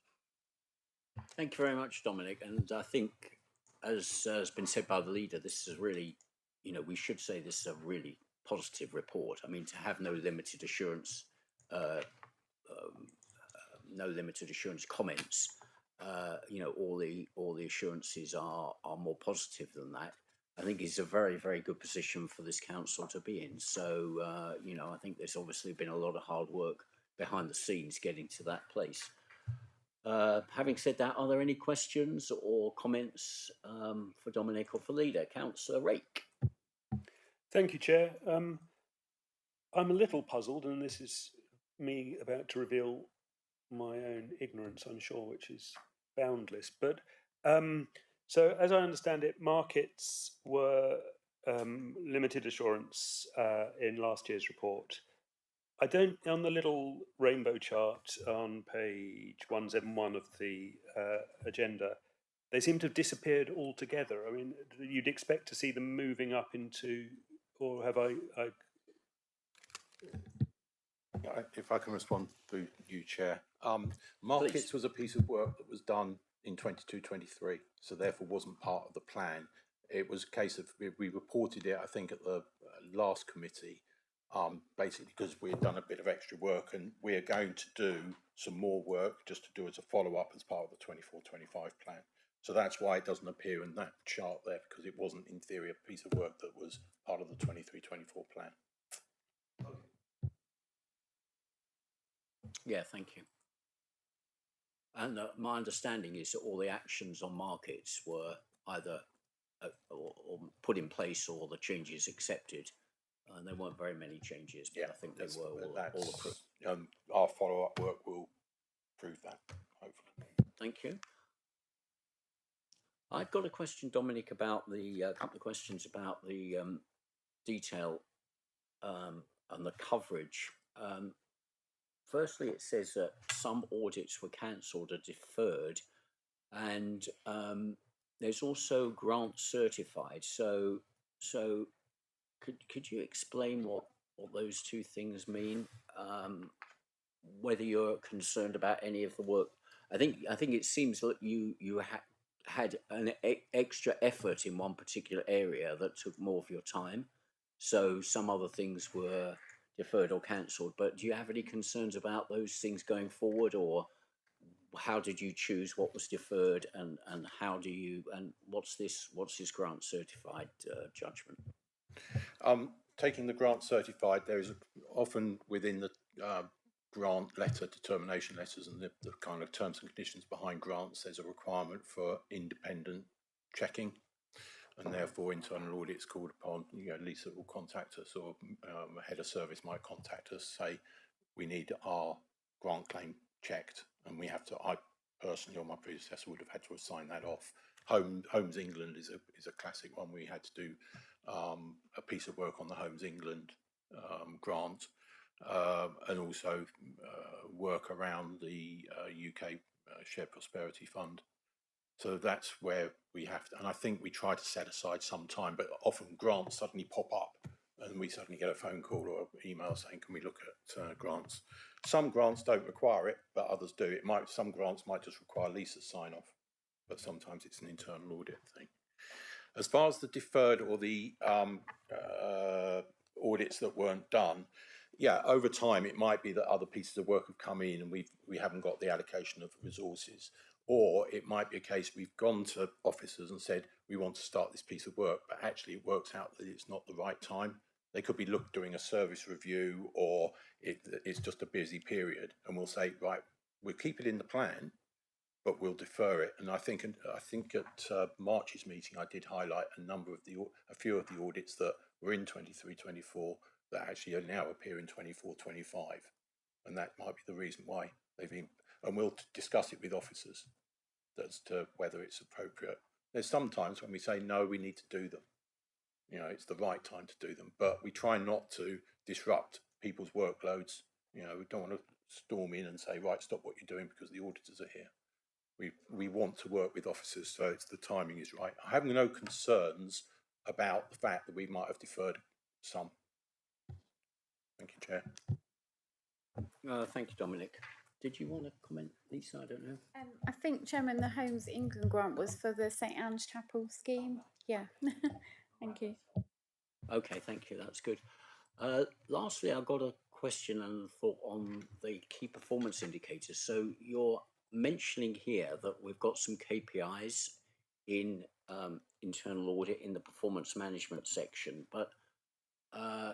Thank you very much, Dominic. And I think, as has been said by the leader, this is really, we should say this is a really positive report. I mean, to have no limited assurance comments, all the assurances are more positive than that. I think it's a very, very good position for this council to be in. So, I think there's obviously been a lot of hard work behind the scenes getting to that place. Having said that, are there any questions or comments for Dominic or for leader? Councillor Rake. Thank you, Chair. I'm a little puzzled, and this is me about to reveal my own ignorance, I'm sure, which is boundless. But so, as I understand it, markets were limited assurance in last year's report. I don't, on the little rainbow chart on page 171 of the agenda, they seem to have disappeared altogether. I mean, you'd expect to see them moving up into, or have I if I can respond through you, Chair. Markets Please. Was a piece of work that was done in 22-23, so therefore wasn't part of the plan. It was a case of, we reported it, I think, at the last committee, basically because we had done a bit of extra work, and we are going to do some more work just to do as a follow-up as part of the 24-25 plan. So that's why it doesn't appear in that chart there, because it wasn't in theory a piece of work that was part of the 23-24 plan. Yeah, thank you. And my understanding is that all the actions on markets were either or put in place, or the changes accepted. And there weren't very many changes, but I think they were all approved. Our follow-up work will prove that, hopefully. Thank you. I've got a question, Dominic, about the couple of questions about the detail and the coverage. Firstly, it says that some audits were cancelled or deferred, and there's also grant certified. So could you explain what those two things mean? Whether you're concerned about any of the work? I think it seems that you had an extra effort in one particular area that took more of your time. So some other things were deferred or cancelled. But do you have any concerns about those things going forward, or how did you choose what was deferred, and how do you, and what's this grant certified judgment? Taking the grant certified, there is often within the grant letter, determination letters, and the kind of terms and conditions behind grants, there's a requirement for independent checking, and therefore internal audit's called upon. Lisa will contact us, or a head of service might contact us, say we need our grant claim checked, and we have to. I personally, or my predecessor, would have had to have signed that off. Homes England is a classic one. We had to do a piece of work on the Homes England grant, and also work around the UK Shared Prosperity Fund. So that's where we have to, and I think we try to set aside some time, but often grants suddenly pop up and we suddenly get a phone call or an email saying, can we look at grants? Some grants don't require it, but others do. Some grants might just require Lisa's sign off, but sometimes it's an internal audit thing. As far as the deferred or the audits that weren't done, yeah, over time it might be that other pieces of work have come in and we haven't got the allocation of resources, or it might be a case we've gone to officers and said we want to start this piece of work, but actually it works out that it's not the right time. They could be doing a service review, or it's just a busy period, and we'll say, right, we'll keep it in the plan, but we'll defer it. And I think at March's meeting, I did highlight a few of the audits that were in 23-24 that actually now appear in 24-25, and that might be the reason why they've been. And we'll discuss it with officers as to whether it's appropriate. There's sometimes when we say no, we need to do them. It's the right time to do them, but we try not to disrupt people's workloads. We don't want to storm in and say, right, stop what you're doing because the auditors are here. We want to work with officers, so it's the timing is right. I have no concerns about the fact that we might have deferred some. Thank you, Chair. Thank you, Dominic. Did you want to comment, Lisa? I don't know. I think, Chairman, the Homes England grant was for the St Anne's Chapel scheme. Yeah. Thank you. Okay, thank you. That's good. Lastly, I've got a question and thought on the key performance indicators. So you're mentioning here that we've got some KPIs in internal audit in the performance management section, but I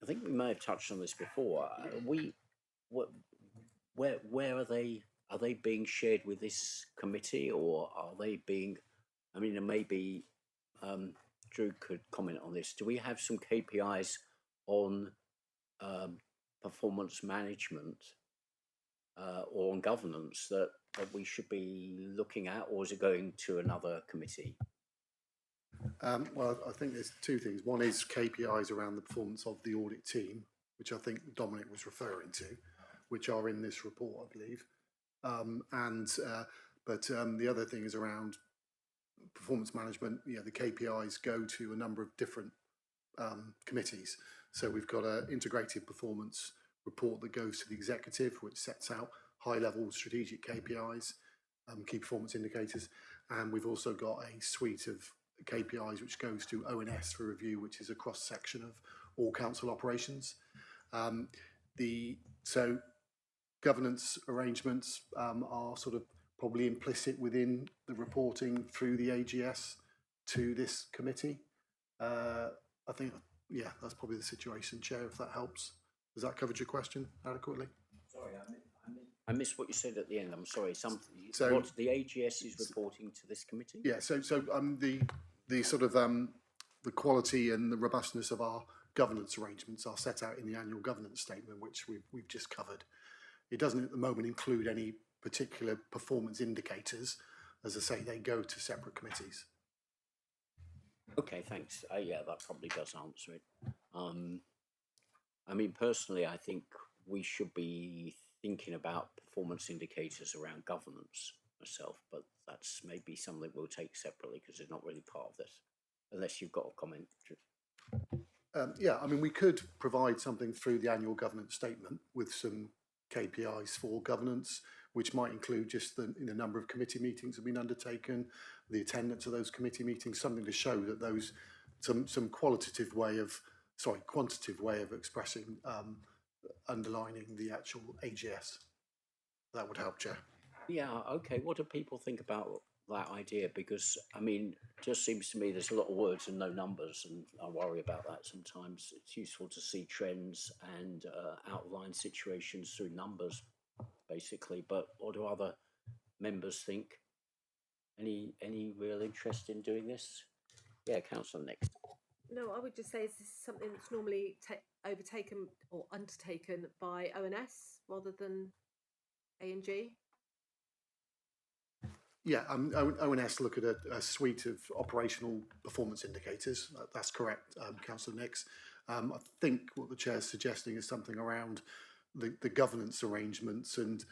think we may have touched on this before. Where are they? Are they being shared with this committee, or are they being? I mean, maybe Drew could comment on this. Do we have some KPIs on performance management or on governance that we should be looking at, or is it going to another committee? Well, I think there's two things. One is KPIs around the performance of the audit team, which I think Dominic was referring to, which are in this report, I believe. But the other thing is around performance management. The KPIs go to a number of different committees. So we've got an integrated performance report that goes to the executive, which sets out high-level strategic KPIs, key performance indicators, and we've also got a suite of KPIs which goes to ONS for review, which is a cross-section of all council operations. So governance arrangements are sort of probably implicit within the reporting through the AGS to this committee. I think, yeah, that's probably the situation, Chair, if that helps. Has that covered your question adequately? Sorry, I missed what you said at the end. I'm sorry. So what the AGS is reporting to this committee? Yeah. So the sort of the quality and the robustness of our governance arrangements are set out in the annual governance statement, which we've just covered. It doesn't at the moment include any particular performance indicators. As I say, they go to separate committees. Okay, thanks. Yeah, that probably does answer it. I mean, personally, I think we should be thinking about performance indicators around governance myself, but that's maybe something we'll take separately because it's not really part of this, unless you've got a comment. Yeah, I mean, we could provide something through the annual governance statement with some KPIs for governance, which might include just the number of committee meetings have been undertaken, the attendance of those committee meetings, something to show that those some quantitative way of expressing underlining the actual AGS. That would help, Chair. Yeah, okay. What do people think about that idea? Because, I mean, it just seems to me there's a lot of words and no numbers, and I worry about that sometimes. It's useful to see trends and outline situations through numbers, basically. But what do other members think? Any real interest in doing this? Yeah, Councillor next. No, I would just say is this something that's normally overtaken or undertaken by ONS rather than A&G? Yeah, ONS look at a suite of operational performance indicators. That's correct, Councillor Nix. I think what the Chair is suggesting is something around the governance arrangements and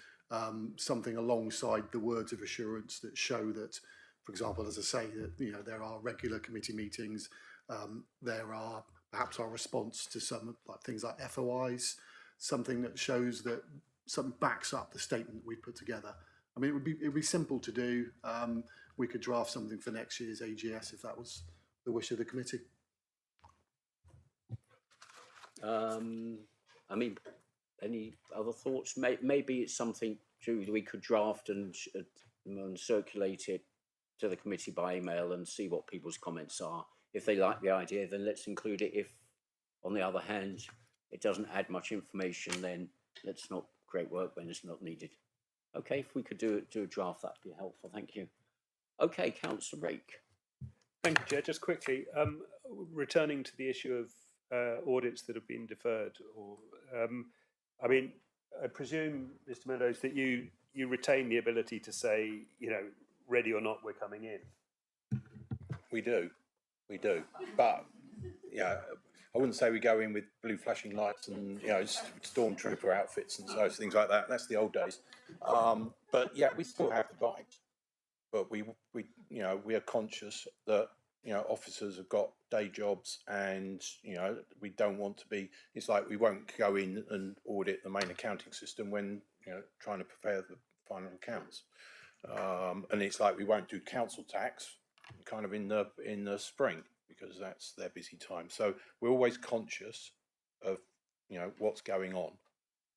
something alongside the words of assurance that show that, for example, as I say, that there are regular committee meetings. There are perhaps our response to some things like FOIs, something that shows that something backs up the statement we put together. I mean, it would be simple to do. We could draft something for next year's AGS if that was the wish of the committee. I mean, any other thoughts? Maybe it's something we could draft and circulate it to the committee by email and see what people's comments are. If they like the idea, then let's include it. If, on the other hand, it doesn't add much information, then let's not create work when it's not needed. Okay, if we could do a draft, that'd be helpful. Thank you. Okay, Councillor Rake. Thank you, Chair. Just quickly, returning to the issue of audits that have been deferred, or I mean, I presume, Mr. Meadows, that you retain the ability to say, ready or not, we're coming in. We do, but yeah, I wouldn't say we go in with blue flashing lights and stormtrooper outfits and those things like that. That's the old days. But yeah, we still have the bikes, but we are conscious that officers have got day jobs, and we don't want to be. It's like we won't go in and audit the main accounting system when trying to prepare the final accounts, and it's like we won't do council tax kind of in the spring because that's their busy time. So we're always conscious of what's going on.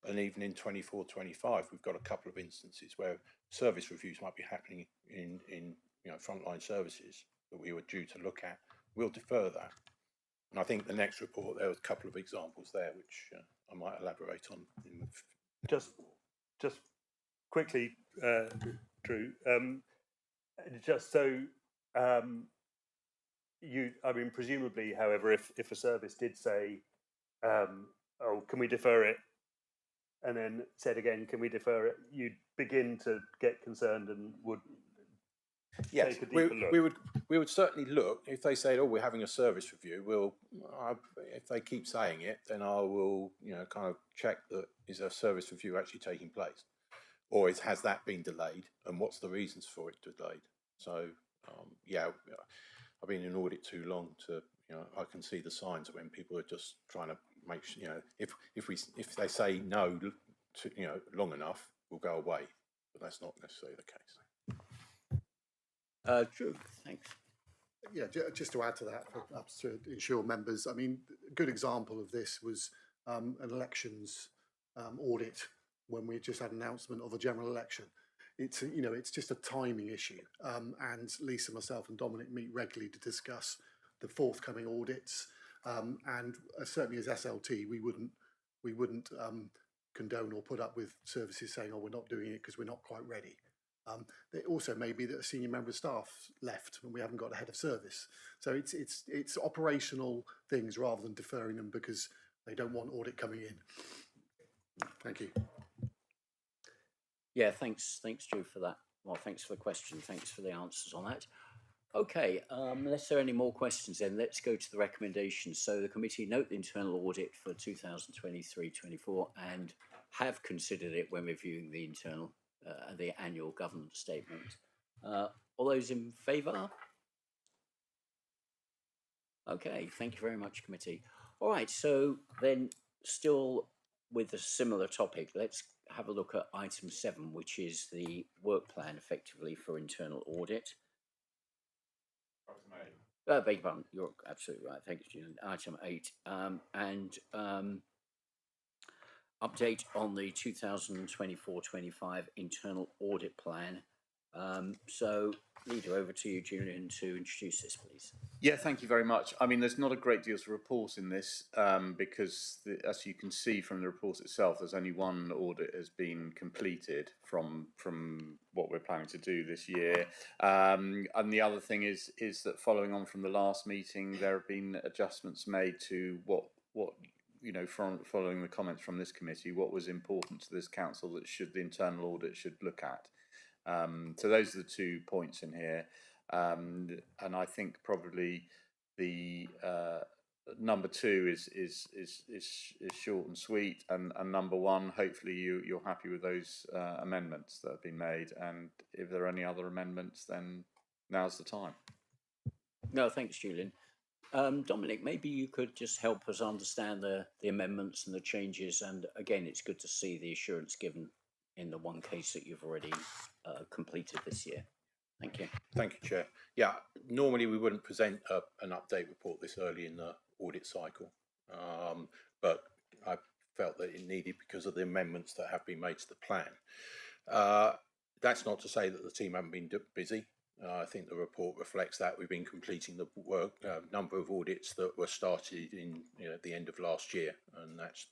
And even in 24-25, we've got a couple of instances where service reviews might be happening in frontline services that we were due to look at. We'll defer that. And I think the next report, there was a couple of examples there which I might elaborate on. Just quickly, Drew, just so I mean, presumably, however, if a service did say, oh, can we defer it? And then said again, can we defer it? You'd begin to get concerned and would take a deeper look. We would certainly look if they said, oh, we're having a service review. If they keep saying it, then I will kind of check that is a service review actually taking place, or has that been delayed, and what's the reasons for it delayed? So yeah, I've been in audit too long to I can see the signs when people are just trying to make if they say no to long enough, we'll go away, but that's not necessarily the case. Drew, thanks. Yeah, just to add to that, perhaps to ensure members, I mean, a good example of this was an elections audit when we just had an announcement of a general election. It's it's just a timing issue, and Lisa, myself, and Dominic meet regularly to discuss the forthcoming audits, and certainly as SLT, we wouldn't condone or put up with services saying, "Oh, we're not doing it because we're not quite ready." It also may be that a senior member of staff left and we haven't got a head of service. So it's operational things rather than deferring them because they don't want audit coming in. Thank you. Yeah, thanks, Drew, for that. Well, thanks for the question. Thanks for the answers on that. Okay, unless there are any more questions, then let's go to the recommendations. So the committee note the internal audit for 2023-24 and have considered it when reviewing the the annual governance statement. All those in favour? Okay, thank you very much, committee. All right, so then still with a similar topic, let's have a look at item 7, which is the work plan effectively for internal audit. Beg your pardon, you're absolutely right. Thank you, Julian. Item 8, update on the 2024-25 internal audit plan. So, Leader, over to you, Julian, to introduce this, please. Yeah, thank you very much. I mean, there's not a great deal to report in this because, as you can see from the report itself, there's only one audit has been completed from what we're planning to do this year. And the other thing is that following on from the last meeting, there have been adjustments made to what from following the comments from this committee, what was important to this council that the internal audit should look at. So those are the 2 points in here. And I think probably the number 2 is short and sweet, and number 1, hopefully you're happy with those amendments that have been made, and if there are any other amendments, then now's the time. No, thanks, Julian. Dominic, maybe you could just help us understand the amendments and the changes, and again, it's good to see the assurance given in the one case that you've already completed this year. Thank you. Thank you, Chair. Yeah, normally we wouldn't present an update report this early in the audit cycle, but I felt that it needed because of the amendments that have been made to the plan. That's not to say that the team haven't been busy. I think the report reflects that we've been completing the work, number of audits that were started in at the end of last year, and that's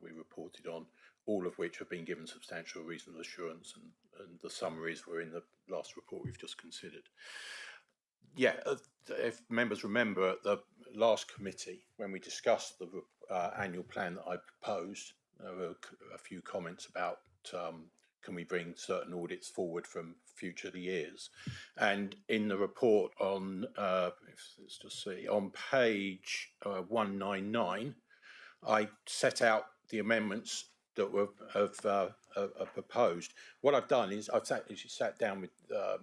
we reported on, all of which have been given substantial reasonable assurance, and the summaries were in the last report we've just considered. Yeah, if members remember at the last committee, when we discussed the annual plan that I proposed, there were a few comments about can we bring certain audits forward from future years. And in the report on, let's just see, on page 199, I set out the amendments that were proposed. What I've done is I've sat down with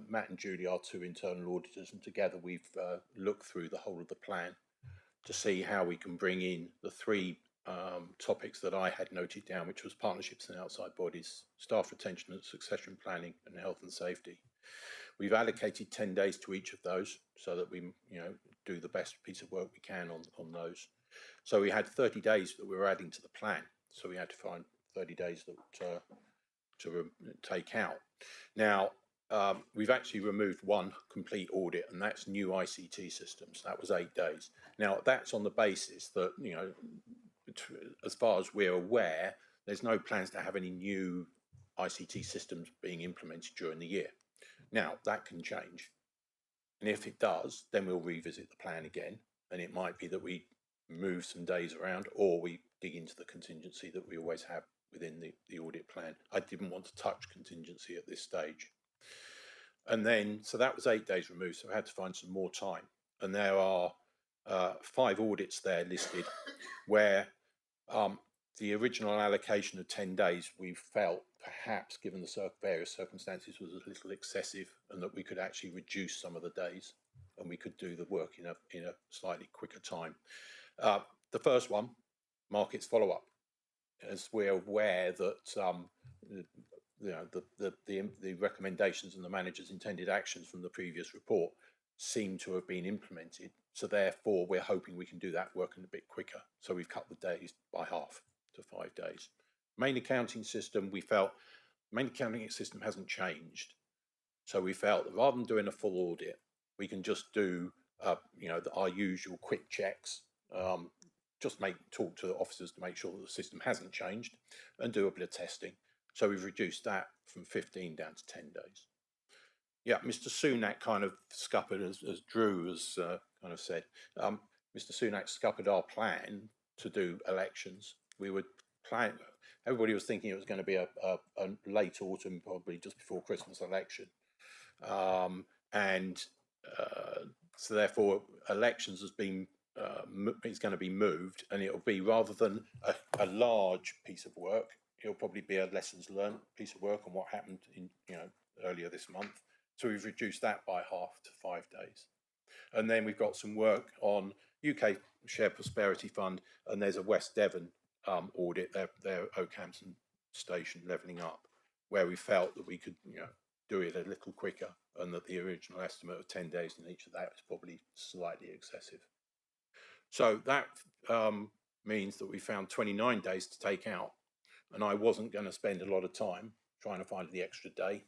Matt and Julie, our 2 internal auditors, and together we've looked through the whole of the plan to see how we can bring in the 3 topics that I had noted down, which was partnerships and outside bodies, staff retention and succession planning, and health and safety. We've allocated 10 days to each of those so that we do the best piece of work we can on those. So we had 30 days that we were adding to the plan. So we had to find 30 days that to take out. Now, we've actually removed 1 complete audit, and that's new ICT systems. That was 8 days. Now, that's on the basis that, as far as we're aware, there's no plans to have any new ICT systems being implemented during the year. Now, that can change. And if it does, then we'll revisit the plan again. And it might be that we move some days around, or we dig into the contingency that we always have within the audit plan. I didn't want to touch contingency at this stage. And then, so that was 8 days removed, so I had to find some more time. And there are 5 audits there listed where the original allocation of 10 days we felt perhaps, given the various circumstances, was a little excessive, and that we could actually reduce some of the days and we could do the work in a slightly quicker time. The first one, markets follow-up, as we're aware that the recommendations and the manager's intended actions from the previous report seem to have been implemented. So therefore, we're hoping we can do that working a bit quicker. So we've cut the days by half to 5 days. Main accounting system, we felt, main accounting system hasn't changed. So we felt that rather than doing a full audit, we can just do, our usual quick checks, just talk to the officers to make sure that the system hasn't changed, and do a bit of testing. So we've reduced that from 15 down to 10 days. Yeah, Mr. Sunak kind of scuppered, as Drew has kind of said. Mr. Sunak scuppered our plan to do elections. We would plan. Everybody was thinking it was going to be a late autumn, probably just before Christmas election, and so therefore elections has been is going to be moved, and it'll be, rather than a large piece of work, it'll probably be a lessons learned piece of work on what happened in earlier this month. So we've reduced that by half to 5 days. And then we've got some work on UK Shared Prosperity Fund, and there's a West Devon audit, their Oakhampton station levelling up, where we felt that we could do it a little quicker, and that the original estimate of 10 days in each of that is probably slightly excessive. So that means that we found 29 days to take out, and I wasn't going to spend a lot of time trying to find the extra day.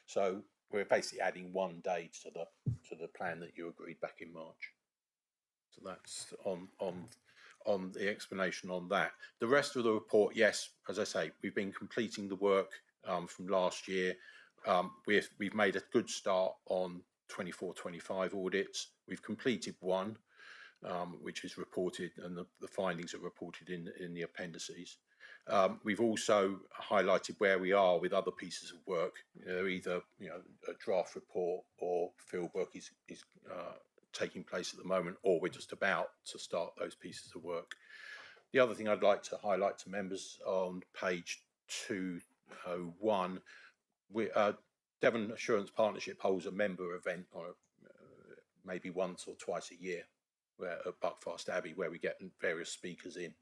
So we're basically adding 1 day to the plan that you agreed back in March. So that's on the explanation on that. The rest of the report, yes, as I say, we've been completing the work from last year. We've made a good start on 24-25 audits. We've completed one, which is reported, and the findings are reported in the appendices. We've also highlighted where we are with other pieces of work. Either a draft report or field work is taking place at the moment, or we're just about to start those pieces of work. The other thing I'd like to highlight to members on page 201, Devon Assurance Partnership holds a member event, or maybe once or twice a year, at Buckfast Abbey, where we get various speakers in.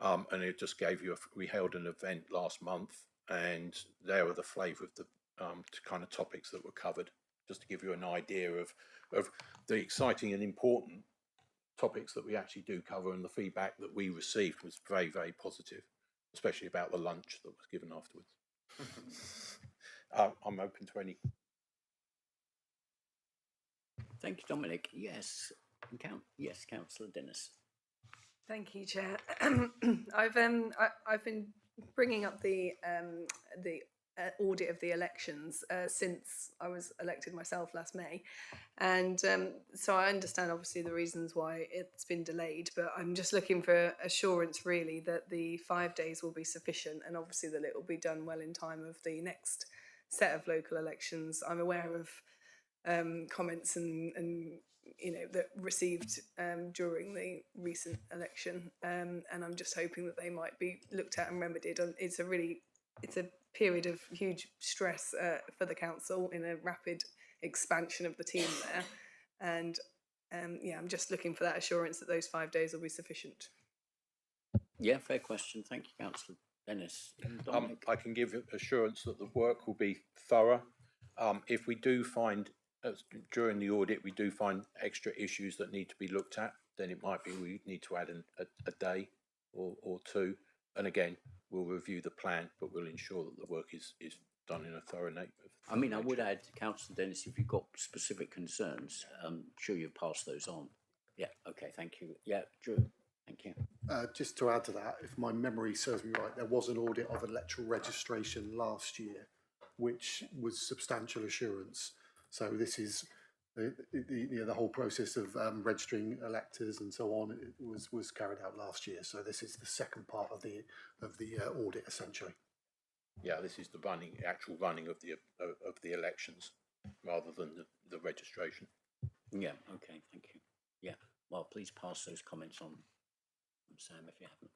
And it just gave you we held an event last month, and there were the flavour of the kind of topics that were covered, just to give you an idea of the exciting and important topics that we actually do cover. And the feedback that we received was very, very positive, especially about the lunch that was given afterwards. I'm open to any. Thank you, Dominic. Yes, Councillor Dennis. Thank you, Chair. I've been bringing up the audit of the elections since I was elected myself last May, and so I understand obviously the reasons why it's been delayed, but I'm just looking for assurance really that the 5 days will be sufficient, and obviously that it will be done well in time of the next set of local elections. I'm aware of comments and that received during the recent election, and I'm just hoping that they might be looked at and remedied. It's a period of huge stress for the council in a rapid expansion of the team there, and I'm just looking for that assurance that those 5 days will be sufficient. Yeah, fair question. Thank you, Councillor Dennis. I can give assurance that the work will be thorough. If we do find during the audit we do find extra issues that need to be looked at, then it might be we need to add a day or two, and again we'll review the plan, but we'll ensure that the work is done in a thorough nature. I mean, I would add, Councillor Dennis, if you've got specific concerns, I'm sure you've passed those on. Yeah, okay, thank you. Yeah, Drew, thank you. Just to add to that, if my memory serves me right, there was an audit of electoral registration last year, which was substantial assurance. So this is the whole process of registering electors and so on. It was carried out last year. So this is the second part of the audit essentially. Yeah, this is the actual running of the elections rather than the registration. Yeah, okay, thank you. Yeah, well, please pass those comments on, Sam, if you haven't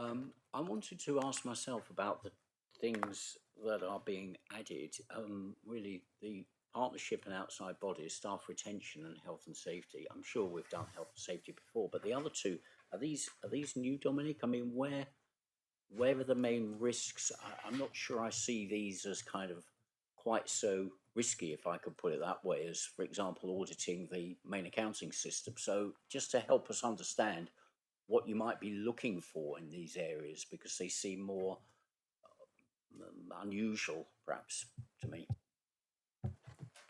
already. I wanted to ask myself about the things that are being added. Really, the partnership and outside bodies, staff retention and health and safety. I'm sure we've done health and safety before, but the other two, are these new, Dominic? I mean, where are the main risks? I'm not sure I see these as kind of quite so risky, if I could put it that way, as, for example, auditing the main accounting system. So just to help us understand what you might be looking for in these areas, because they seem more unusual, perhaps, to me.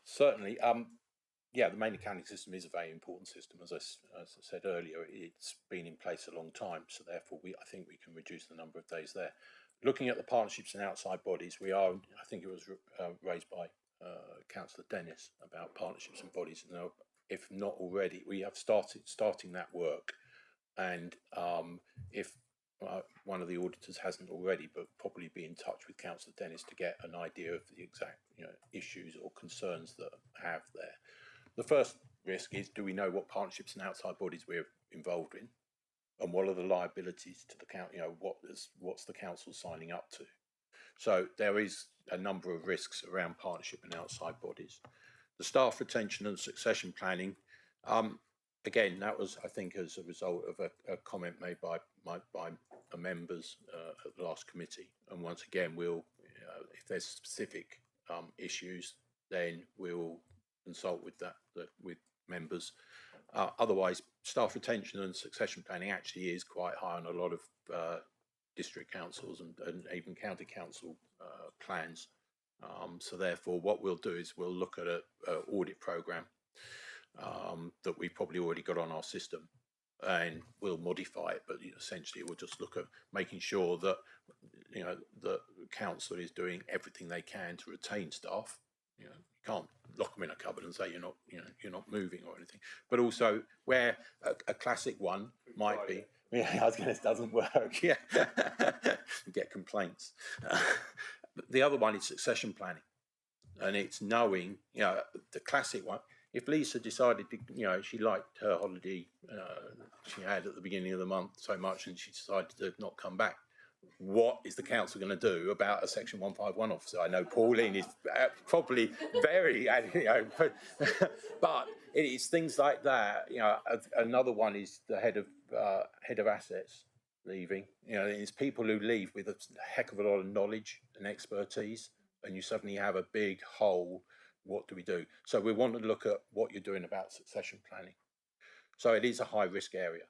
Certainly. Yeah, the main accounting system is a very important system. As I said earlier, it's been in place a long time, so therefore I think we can reduce the number of days there. Looking at the partnerships and outside bodies, I think it was raised by Councillor Dennis about partnerships and bodies. Now, if not already, we have starting that work, and if one of the auditors hasn't already, but probably be in touch with Councillor Dennis to get an idea of the exact issues or concerns that I have there. The first risk is, do we know what partnerships and outside bodies we're involved in, and what are the liabilities to the council? What's the council signing up to? So there is a number of risks around partnership and outside bodies. The staff retention and succession planning, again, that was, I think, as a result of a comment made by members at the last committee. And once again, if there's specific issues, then we'll consult with with members. Otherwise, staff retention and succession planning actually is quite high on a lot of district councils and even county council plans. So therefore, what we'll do is we'll look at an audit programme that we've probably already got on our system, and we'll modify it. But essentially, we'll just look at making sure that the council is doing everything they can to retain staff. You can't lock them in a cupboard and say you're not moving or anything. But also, where a classic one might be, I was going to, doesn't work. Yeah, get complaints. The other one is succession planning, and it's knowing, the classic one. If Lisa decided to, she liked her holiday she had at the beginning of the month so much, and she decided to not come back, what is the council going to do about a Section 151 officer? I know Pauline is probably very, but it is things like that. Another one is the head of assets leaving. It's people who leave with a heck of a lot of knowledge and expertise, and you suddenly have a big hole. What do we do? So we want to look at what you're doing about succession planning. So it is a high risk area.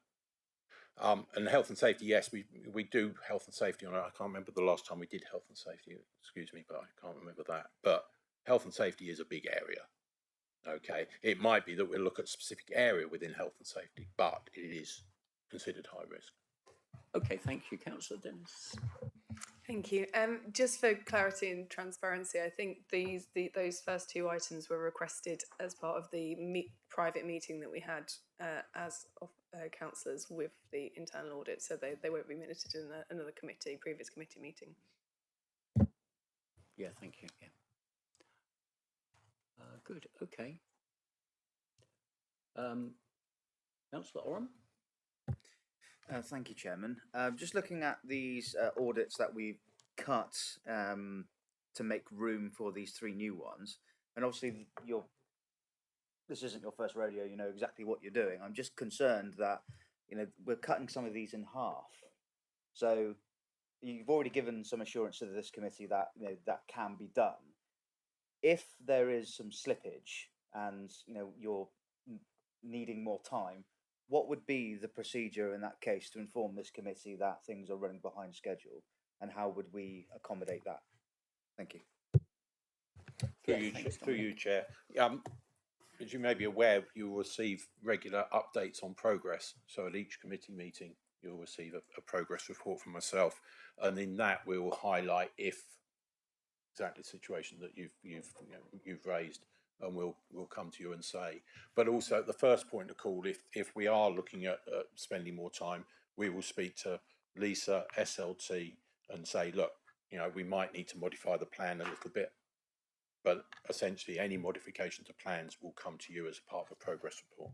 And health and safety, yes, we do health and safety on it. I can't remember the last time we did health and safety, excuse me, but I can't remember that. But health and safety is a big area. Okay, it might be that we'll look at a specific area within health and safety, but it is considered high risk. Okay, thank you, Councillor Dennis. Thank you. Just for clarity and transparency, I think those first two items were requested as part of the private meeting that we had as councillors with the internal audit, so they won't be minuted in another previous committee meeting. Yeah, thank you. Yeah. Good. Okay. Councillor Oram. Thank you, Chairman. Just looking at these audits that we've cut to make room for these three new ones, and obviously this isn't your first rodeo, you know exactly what you're doing. I'm just concerned that we're cutting some of these in half. So you've already given some assurance to this committee that that can be done. If there is some slippage and you're needing more time, what would be the procedure in that case to inform this committee that things are running behind schedule, and how would we accommodate that? Thank you. Through you, Chair. As you may be aware, you will receive regular updates on progress. So at each committee meeting, you'll receive a progress report from myself, and in that we will highlight exactly the situation that you've raised, and we'll come to you and say. But also at the first point of call, if we are looking at spending more time, we will speak to Lisa, SLT, and say, look, we might need to modify the plan a little bit. But essentially, any modification to plans will come to you as a part of a progress report.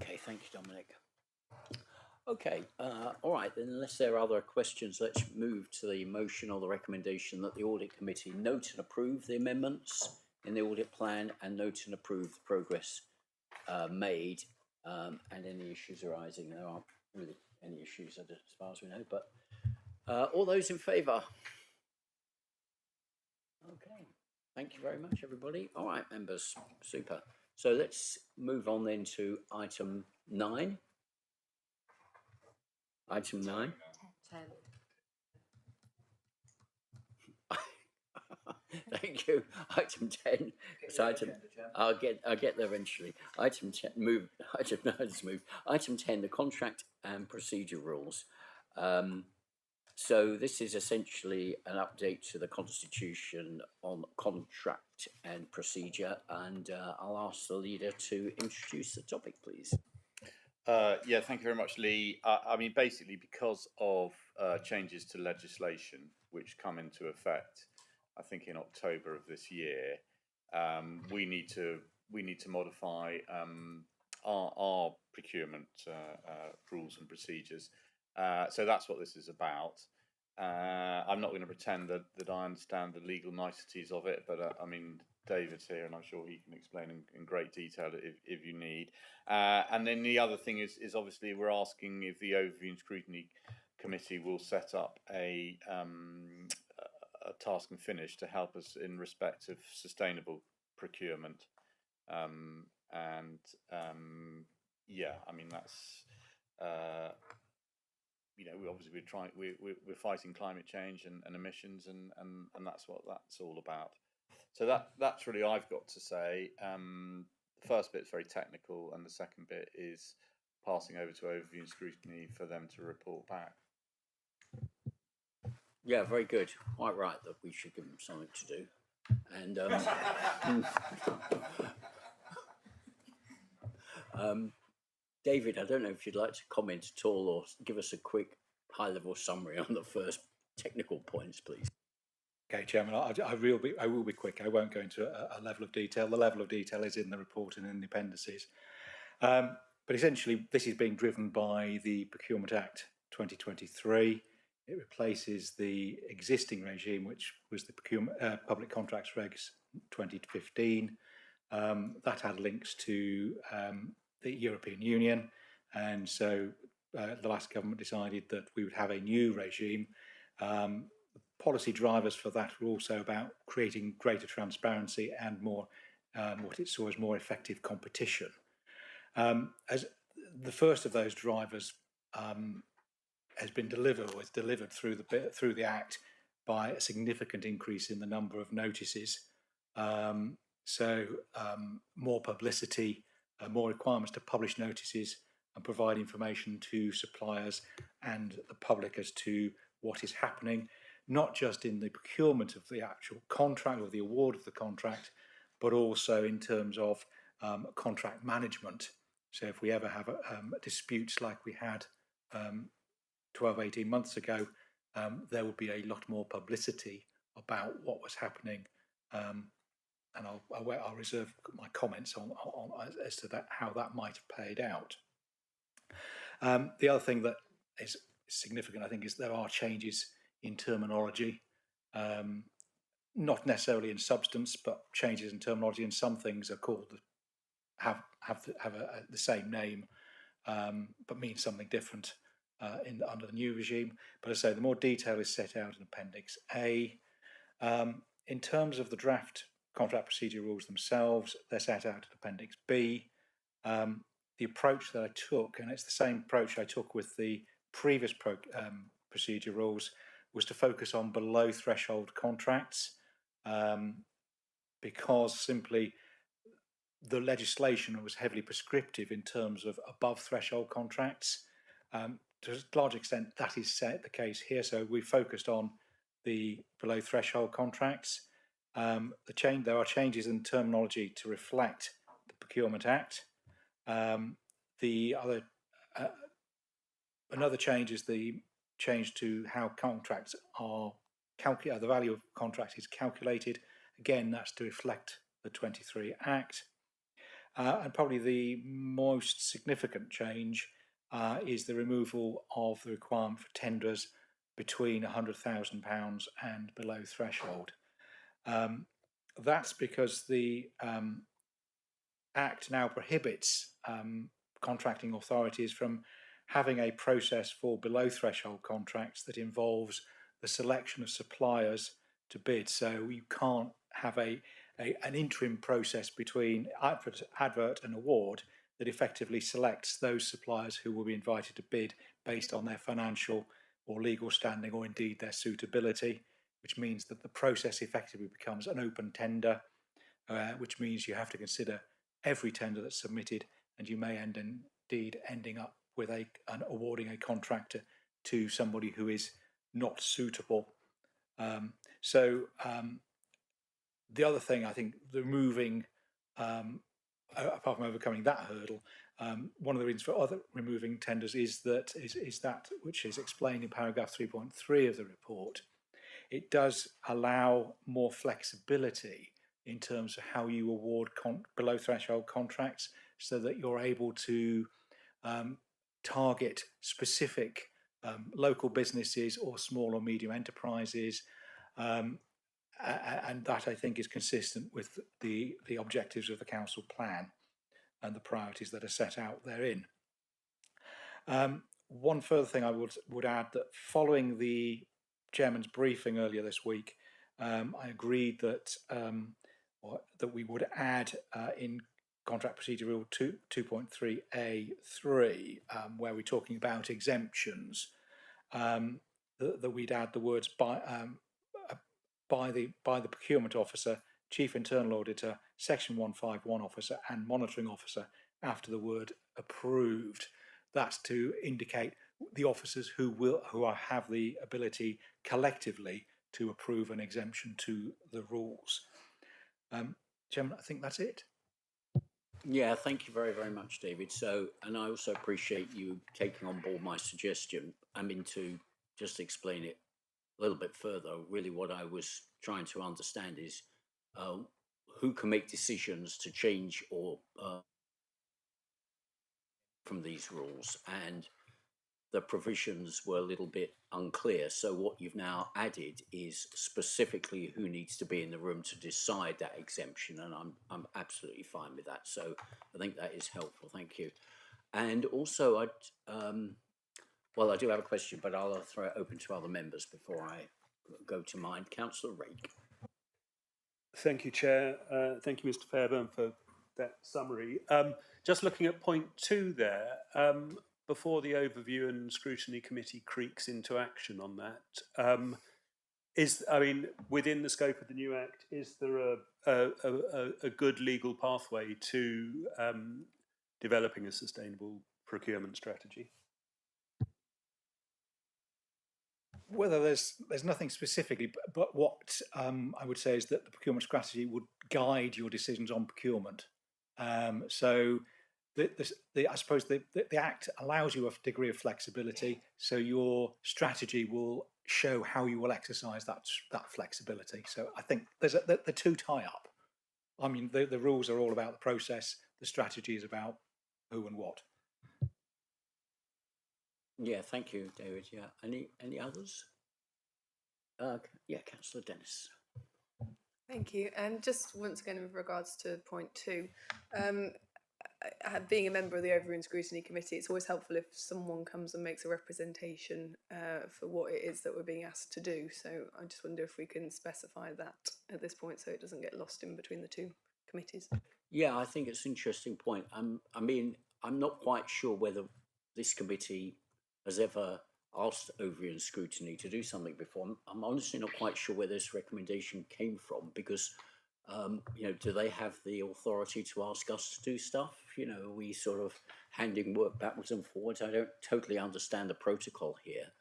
Okay, thank you, Dominic. Okay, all right, then unless there are other questions, let's move to the motion or the recommendation that the Audit Committee note and approve the amendments in the audit plan, and note and approve the progress made, and any issues arising. There aren't really any issues as far as we know, but all those in favour? Okay. Thank you very much, everybody. All right, members. Super. So let's move on then to item 9. Item 9. 10. Thank you. Item 10. So I'll get there eventually. Item 10. Move. Item 9 is moved. Item 10. The contract and procedure rules. So this is essentially an update to the Constitution on contract and procedure, and I'll ask the leader to introduce the topic, please. Yeah, thank you very much, Lee. I mean, basically, because of changes to legislation which come into effect, I think in October of this year, we need to modify our procurement rules and procedures. So that's what this is about. I'm not going to pretend that I understand the legal niceties of it, but I mean, David's here, and I'm sure he can explain in great detail if you need. And then the other thing is obviously we're asking if the Overview and Scrutiny Committee will set up a task and finish to help us in respect of sustainable procurement. Yeah, I mean that's. You know, we're fighting climate change and emissions, and that's what that's all about. So that's really I've got to say. The first bit's very technical, and the second bit is passing over to Overview and Scrutiny for them to report back. Yeah, very good. Quite right that we should give them something to do. And David, I don't know if you'd like to comment at all or give us a quick high-level summary on the first technical points, please. Okay, Chairman, I will be quick. I won't go into a level of detail. The level of detail is in the report and in the appendices. But essentially, this is being driven by the Procurement Act 2023. It replaces the existing regime, which was the Public Contracts Regs 2015. That had links to the European Union, and so the last government decided that we would have a new regime. Policy drivers for that were also about creating greater transparency and more what it saw as more effective competition. As the first of those drivers has been delivered, or is delivered through the Act by a significant increase in the number of notices. More publicity, more requirements to publish notices and provide information to suppliers and the public as to what is happening, not just in the procurement of the actual contract or the award of the contract, but also in terms of contract management. So if we ever have disputes like we had 12, 18 months ago, there will be a lot more publicity about what was happening. And I'll reserve my comments on as to that, how that might have played out. The other thing that is significant, I think, is there are changes in terminology, not necessarily in substance, but changes in terminology. And some things are called have the same name, but mean something different under the new regime. But as I say, the more detail is set out in Appendix A. In terms of the draft contract procedure rules themselves, they're set out in Appendix B. The approach that I took, and it's the same approach I took with the previous procedure rules, was to focus on below threshold contracts, because simply the legislation was heavily prescriptive in terms of above threshold contracts. To a large extent, that is the case here. So we focused on the below threshold contracts. There are changes in terminology to reflect the Procurement Act. Another change is the change to how contracts are calculated. The value of contract is calculated. Again, that's to reflect the 23 Act. And probably the most significant change is the removal of the requirement for tenders between £100,000 and below threshold. That's because the Act now prohibits contracting authorities from having a process for below threshold contracts that involves the selection of suppliers to bid. So you can't have an interim process between advert and award that effectively selects those suppliers who will be invited to bid based on their financial or legal standing, or indeed their suitability, which means that the process effectively becomes an open tender, which means you have to consider every tender that's submitted, and you may indeed ending up with awarding a contractor to somebody who is not suitable. The other thing, I think, removing, apart from overcoming that hurdle, one of the reasons for removing tenders is that which is explained in paragraph 3.3 of the report. It does allow more flexibility in terms of how you award below threshold contracts, so that you're able to target specific local businesses or small or medium enterprises, and that, I think, is consistent with the objectives of the council plan and the priorities that are set out therein. One further thing I would add, that following the chairman's briefing earlier this week, I agreed that that we would add in Contract Procedure Rule 2.3A3, where we're talking about exemptions, that we'd add the words by the procurement officer, chief internal auditor, section 151 officer, and monitoring officer after the word approved. That's to indicate the officers who have the ability collectively to approve an exemption to the rules. Chairman, I think that's it. Yeah, thank you very, very much, David. So, and I also appreciate you taking on board my suggestion. I mean, to just explain it a little bit further, really what I was trying to understand is who can make decisions to change or from these rules, and the provisions were a little bit unclear. So what you've now added is specifically who needs to be in the room to decide that exemption, and I'm absolutely fine with that. So I think that is helpful. Thank you. And also, I do have a question, but I'll throw it open to other members before I go to mine. Councillor Rake. Thank you, Chair. Thank you, Mr. Fairburn, for that summary. Just looking at point 2 there, before the overview and scrutiny committee creaks into action on that, within the scope of the new Act, is there a good legal pathway to developing a sustainable procurement strategy? Whether there's nothing specifically, but what I would say is that the procurement strategy would guide your decisions on procurement. So I suppose the Act allows you a degree of flexibility, so your strategy will show how you will exercise that flexibility. So I think the two tie up. I mean, the rules are all about the process. The strategy is about who and what. Yeah, thank you, David. Yeah, any others? Yeah, Councillor Dennis. Thank you. And just once again, with regards to point 2, being a member of the Overview and Scrutiny Committee, it's always helpful if someone comes and makes a representation for what it is that we're being asked to do. So I just wonder if we can specify that at this point so it doesn't get lost in between the two committees. Yeah, I think it's an interesting point. I mean, I'm not quite sure whether this committee has ever asked Overview and Scrutiny to do something before. I'm honestly not quite sure where this recommendation came from, because do they have the authority to ask us to do stuff? Are we sort of handing work backwards and forwards? I don't totally understand the protocol here.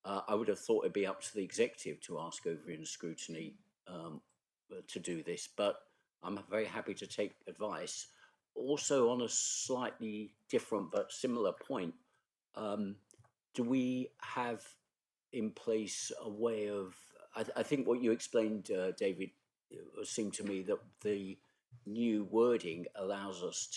I would have thought it'd be up to the executive to ask Overview and Scrutiny to do this, but I'm very happy to take advice. Also, on a slightly different but similar point, do we have in place a way of, I think what you explained, David, it seemed to me that the new wording allows us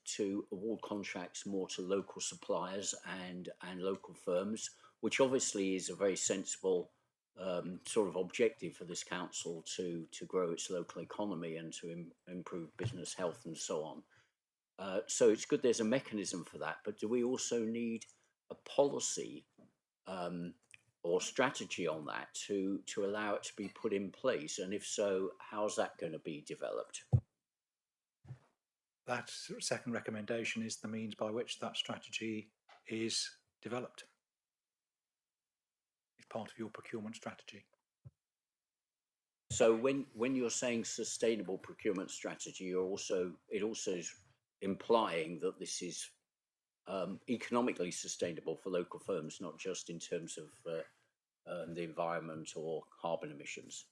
to award contracts more to local suppliers and local firms, which obviously is a very sensible sort of objective for this council to grow its local economy and to improve business health and so on. So it's good there's a mechanism for that, but do we also need a policy or strategy on that to allow it to be put in place? And if so, how's that going to be developed? That second recommendation is the means by which that strategy is developed. It's part of your procurement strategy. So when you're saying sustainable procurement strategy, it also is implying that this is economically sustainable for local firms, not just in terms of the environment or carbon emissions.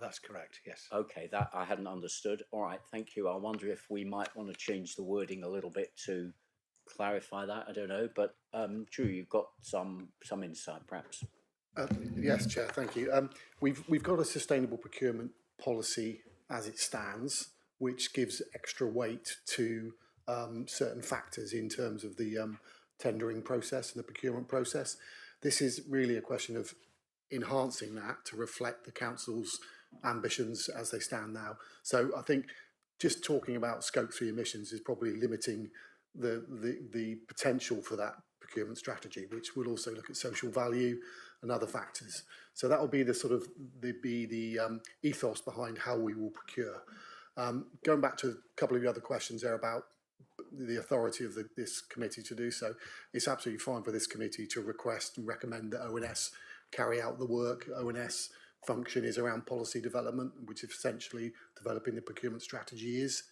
That's correct, yes. Okay, that I hadn't understood. All right, thank you. I wonder if we might want to change the wording a little bit to clarify that. I don't know, but Drew, you've got some insight, perhaps. Yes, Chair, thank you. We've got a sustainable procurement policy as it stands, which gives extra weight to certain factors in terms of the tendering process and the procurement process. This is really a question of enhancing that to reflect the council's ambitions as they stand now. So I think just talking about Scope 3 emissions is probably limiting the potential for that procurement strategy, which will also look at social value and other factors. So that will be the sort of the ethos behind how we will procure. Going back to a couple of the other questions there about the authority of this committee to do so, it's absolutely fine for this committee to request and recommend that ONS carry out the work. ONS function is around policy development, which is essentially developing the procurement strategy is.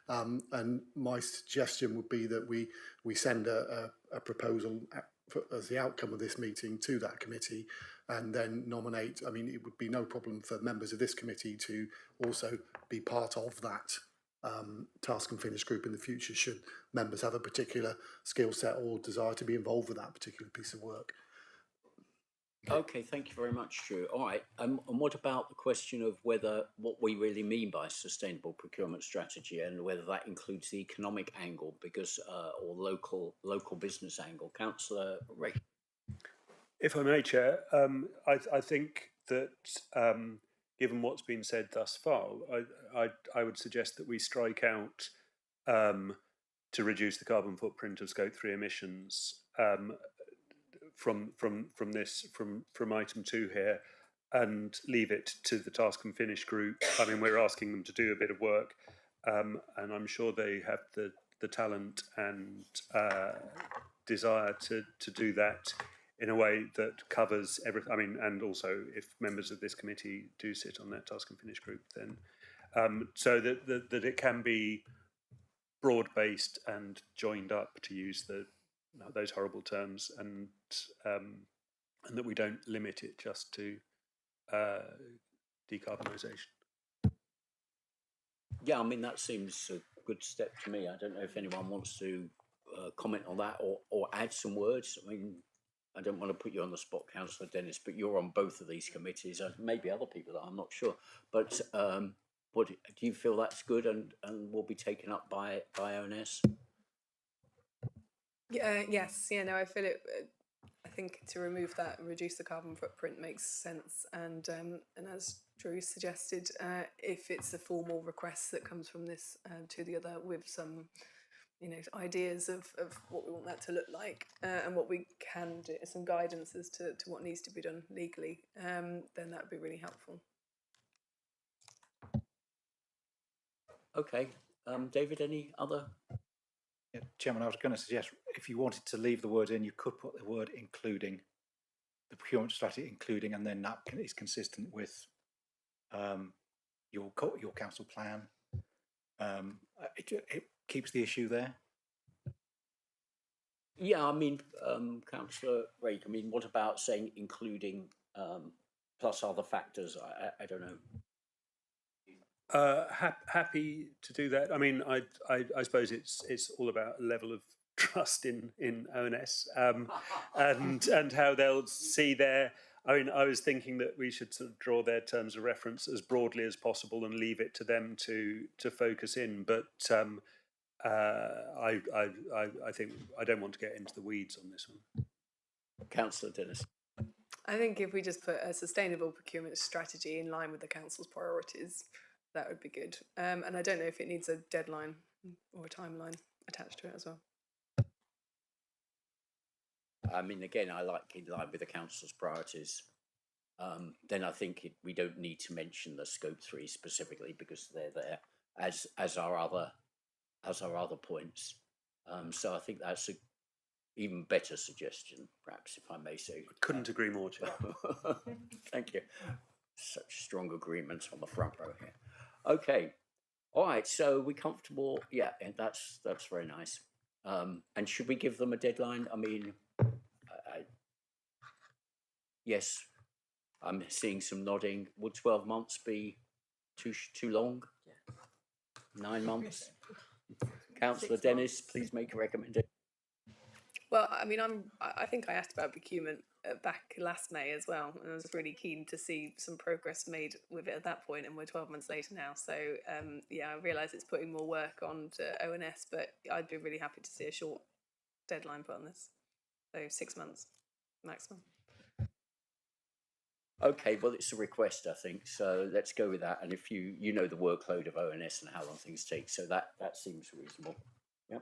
And my suggestion would be that we send a proposal as the outcome of this meeting to that committee, and then nominate. I mean, it would be no problem for members of this committee to also be part of that task and finish group in the future, should members have a particular skill set or desire to be involved with that particular piece of work. Okay, thank you very much, Drew. All right, and what about the question of what we really mean by sustainable procurement strategy, and whether that includes the economic angle, because or local business angle? Councillor Ray. If I may, Chair, I think that given what's been said thus far, I would suggest that we strike out to reduce the carbon footprint of Scope 3 emissions from item 2 here, and leave it to the task and finish group. I mean, we're asking them to do a bit of work, and I'm sure they have the talent and desire to do that in a way that covers everything. I mean, and also if members of this committee do sit on that task and finish group, then so that it can be broad-based and joined up, to use those horrible terms, and that we don't limit it just to decarbonisation. Yeah, I mean, that seems a good step to me. I don't know if anyone wants to comment on that or add some words. I mean, I don't want to put you on the spot, Councillor Dennis, but you're on both of these committees, and maybe other people that I'm not sure. But what do you feel that's good and will be taken up by ONS? Yes, yeah, no, I feel it. I think to remove that and reduce the carbon footprint makes sense, and as Drew suggested, if it's a formal request that comes from this to the other with some, ideas of what we want that to look like, and what we can do, some guidance as to what needs to be done legally, then that would be really helpful. Okay, David, any other? Yeah, Chairman, I was going to suggest if you wanted to leave the word in, you could put the word including, the procurement strategy including, and then that is consistent with your council plan. It keeps the issue there. Yeah, I mean, Councillor Rake, I mean, what about saying including plus other factors? I don't know. Happy to do that. I mean, I suppose it's all about a level of trust in ONS and how they'll see their. I mean, I was thinking that we should sort of draw their terms of reference as broadly as possible and leave it to them to focus in. But I think I don't want to get into the weeds on this one. Councillor Dennis. I think if we just put a sustainable procurement strategy in line with the council's priorities, that would be good. And I don't know if it needs a deadline or a timeline attached to it as well. I mean, again, I like in line with the council's priorities. Then I think we don't need to mention the scope 3 specifically because they're there as our other points. So I think that's a even better suggestion, perhaps, if I may say. Couldn't agree more, Chair. Thank you. Such strong agreement on the front row here. Okay. All right. So we're comfortable. Yeah, and that's very nice. And should we give them a deadline? I mean, yes. I'm seeing some nodding. Would 12 months be too long? Yeah. 9 months. Councillor Dennis, please make a recommendation. Well, I mean, I think I asked about procurement back last May as well, and I was really keen to see some progress made with it at that point, and we're 12 months later now. So, yeah, I realise it's putting more work on to ONS, but I'd be really happy to see a short deadline put on this. So 6 months maximum. Okay, well, it's a request, I think, so let's go with that. And if you know the workload of ONS and how long things take, so that seems reasonable. Yeah.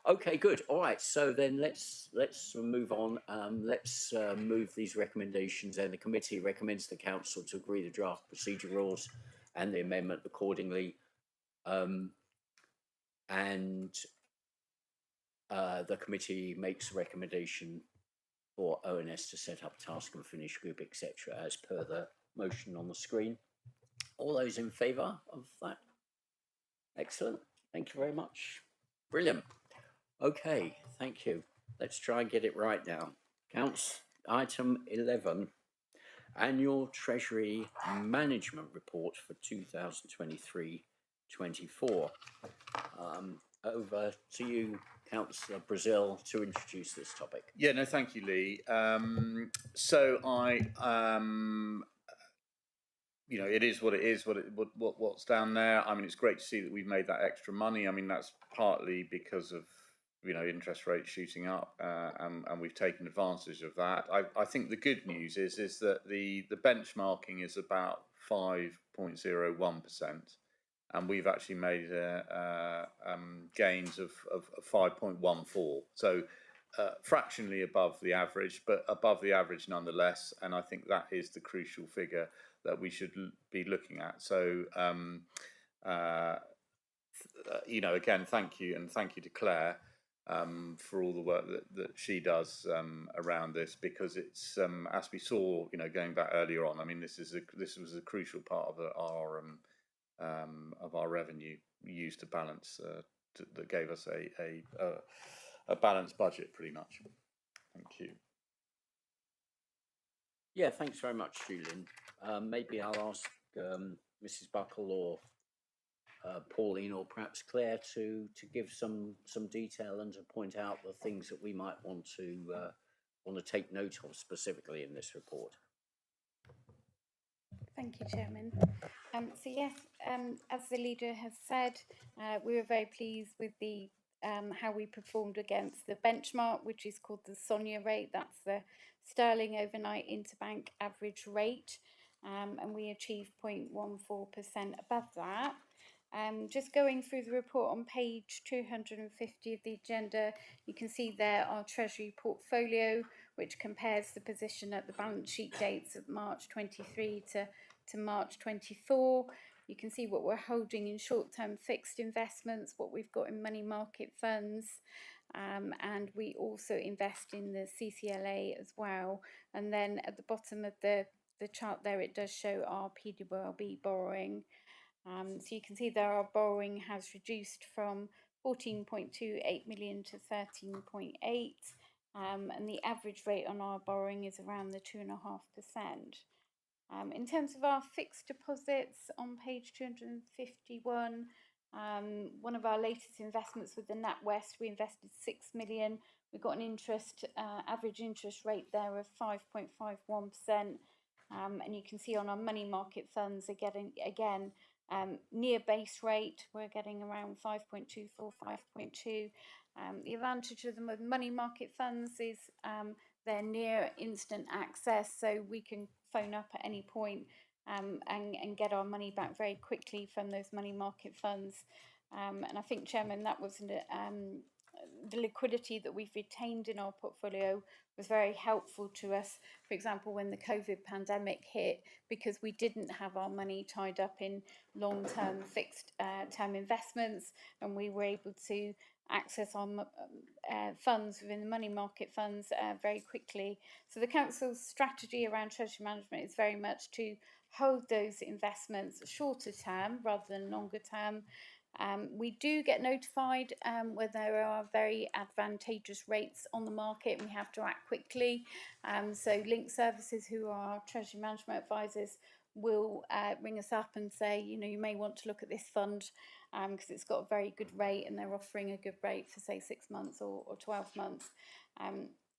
Okay, good. All right, so then let's move on. Let's move these recommendations, and the committee recommends the council to agree the draft procedure rules and the amendment accordingly. And the committee makes a recommendation for ONS to set up task and finish group, etc., as per the motion on the screen. All those in favour of that? Excellent. Thank you very much. Brilliant. Okay, thank you. Let's try and get it right now. Counts item 11, Annual Treasury Management Report for 2023-24. Over to you, Councillor Brazil, to introduce this topic. Yeah, no, thank you, Lee. So you know, it is what it is. What's down there. I mean, it's great to see that we've made that extra money. I mean, that's partly because of interest rates shooting up, and we've taken advantage of that. I think the good news is that the benchmarking is about 5.01%. And we've actually made gains of 5.14. So fractionally above the average, but above the average nonetheless. And I think that is the crucial figure that we should be looking at. So, again, thank you. And thank you to Claire for all the work that she does around this, because it's, as we saw, going back earlier on, I mean, this was a crucial part of our revenue used to balance that gave us a balanced budget, pretty much. Thank you. Yeah, thanks very much, Julian. Maybe I'll ask Mrs. Buckle or Pauline or perhaps Claire to give some detail and to point out the things that we might want to take note of specifically in this report. Thank you, Chairman. So yes, as the leader has said, we were very pleased with the how we performed against the benchmark, which is called the SONIA rate. That's the Sterling Overnight Interbank Average Rate, and we achieved 0.14% above that. Just going through the report on page 250 of the agenda, you can see there our Treasury portfolio, which compares the position at the balance sheet dates of March 23 to March 24. You can see what we're holding in short-term fixed investments, what we've got in money market funds, and we also invest in the CCLA as well. And then at the bottom of the chart there, it does show our PWLB borrowing. So you can see there our borrowing has reduced from 14.28 million to 13.8, and the average rate on our borrowing is around the 2.5%. In terms of our fixed deposits on page 251, one of our latest investments with the NatWest, we invested 6 million. We got an average interest rate there of 5.51%, and you can see on our money market funds are getting again near base rate. We're getting around 5.24, 5.2. The advantage of the money market funds is they're near instant access, so we can phone up at any point and get our money back very quickly from those money market funds. And I think, Chairman, that was the liquidity that we've retained in our portfolio was very helpful to us. For example, when the COVID pandemic hit, because we didn't have our money tied up in long-term fixed term investments, and we were able to access our funds within the money market funds very quickly. So the council's strategy around treasury management is very much to hold those investments shorter term rather than longer term. We do get notified when there are very advantageous rates on the market and we have to act quickly. So Link Services, who are our treasury management advisors, will ring us up and say, you know, you may want to look at this fund because it's got a very good rate and they're offering a good rate for say 6 months or 12 months.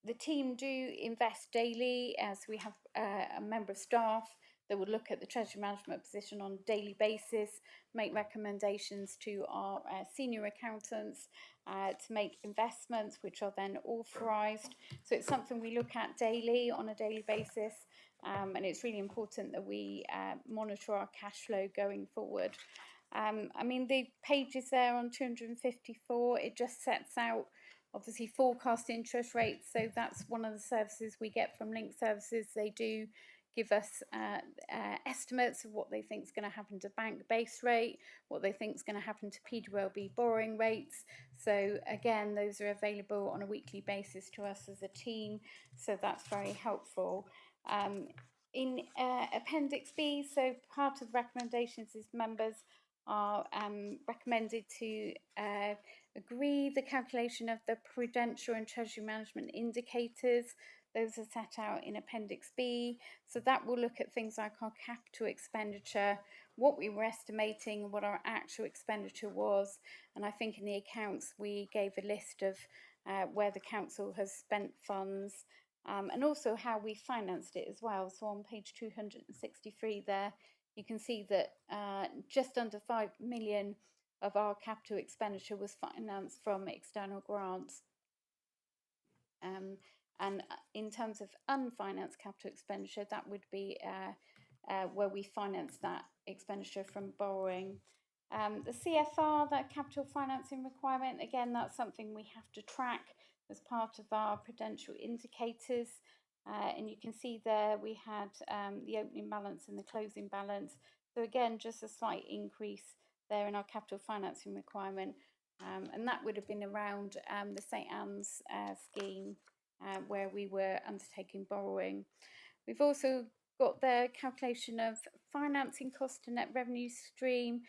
The team do invest daily, as we have a member of staff that would look at the treasury management position on a daily basis, make recommendations to our senior accountants to make investments which are then authorised. So it's something we look at daily on a daily basis, and it's really important that we monitor our cash flow going forward. I mean, the pages there on 254, it just sets out obviously forecast interest rates. So that's one of the services we get from Link Services. They do give us estimates of what they think is going to happen to bank base rate, what they think is going to happen to PWLB borrowing rates. So again, those are available on a weekly basis to us as a team. So that's very helpful. In Appendix B, so part of the recommendations is members are recommended to agree the calculation of the prudential and treasury management indicators. Those are set out in Appendix B. So that will look at things like our capital expenditure, what we were estimating, what our actual expenditure was. And I think in the accounts we gave a list of where the council has spent funds and also how we financed it as well. So on page 263 there, you can see that just under 5 million of our capital expenditure was financed from external grants. And in terms of unfinanced capital expenditure, that would be where we finance that expenditure from borrowing. The CFR, that capital financing requirement, again, that's something we have to track as part of our prudential indicators. And you can see there we had the opening balance and the closing balance. So again, just a slight increase there in our capital financing requirement. And that would have been around the St Anne's scheme where we were undertaking borrowing. We've also got the calculation of financing cost to net revenue stream,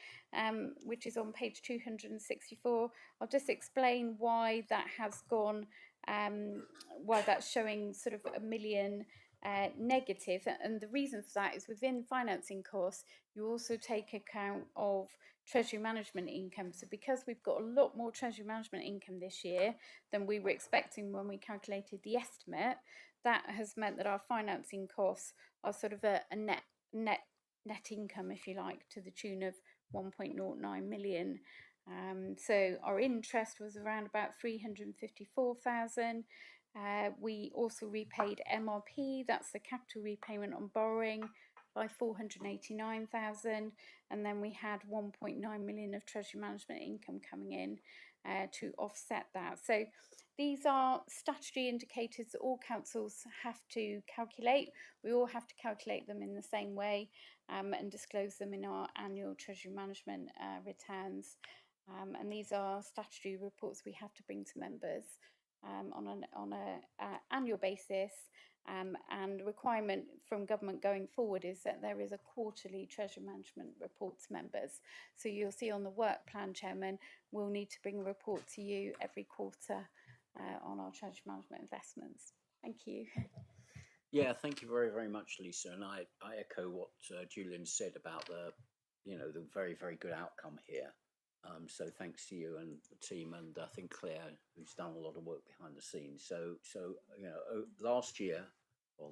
which is on page 264. I'll just explain why that has gone, why that's showing sort of $1 million negative. And the reason for that is within financing costs, you also take account of treasury management income. So because we've got a lot more treasury management income this year than we were expecting when we calculated the estimate, that has meant that our financing costs are sort of a net income, if you like, to the tune of 1.09 million. So our interest was around about 354,000. We also repaid MRP, that's the capital repayment on borrowing, by 489,000, and then we had 1.9 million of treasury management income coming in to offset that. So these are statutory indicators that all councils have to calculate. We all have to calculate them in the same way and disclose them in our annual treasury management returns. And these are statutory reports we have to bring to members on an annual basis. And the requirement from government going forward is that there is a quarterly treasury management report to members. So you'll see on the work plan, Chairman, we'll need to bring a report to you every quarter on our treasury management investments. Thank you. Yeah, thank you very, very much, Lisa. And I echo what Julian said about the very, very good outcome here. So thanks to you and the team, and I think Claire, who's done a lot of work behind the scenes. So you know, last year or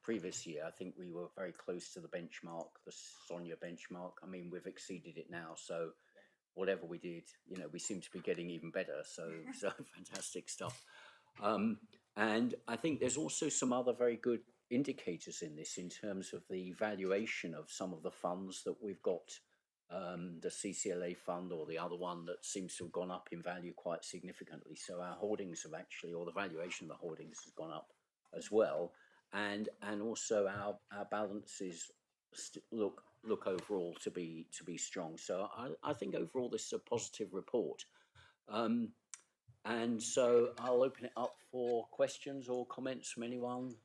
previous year, I think we were very close to the benchmark, the Sonia benchmark. I mean, we've exceeded it now. So whatever we did, you know, we seem to be getting even better. So fantastic stuff. And I think there's also some other very good indicators in this in terms of the valuation of some of the funds that we've got the CCLA fund or the other one that seems to have gone up in value quite significantly. So our holdings have actually, or the valuation of the holdings has gone up as well, and also our balances look overall to be strong. So I think overall this is a positive report. And so I'll open it up for questions or comments from anyone,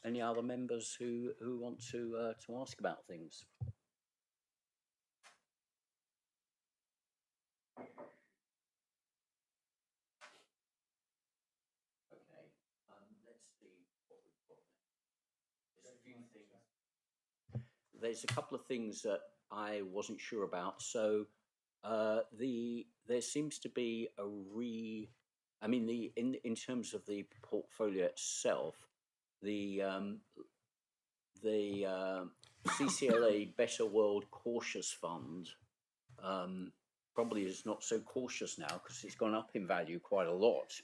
any other members who want to ask about things. Okay, let's see what we've got. There's a few things. There's a couple of things that I wasn't sure about. So there seems to be in terms of the portfolio itself, the CCLA Better World Cautious Fund probably is not so cautious now because it's gone up in value quite a lot.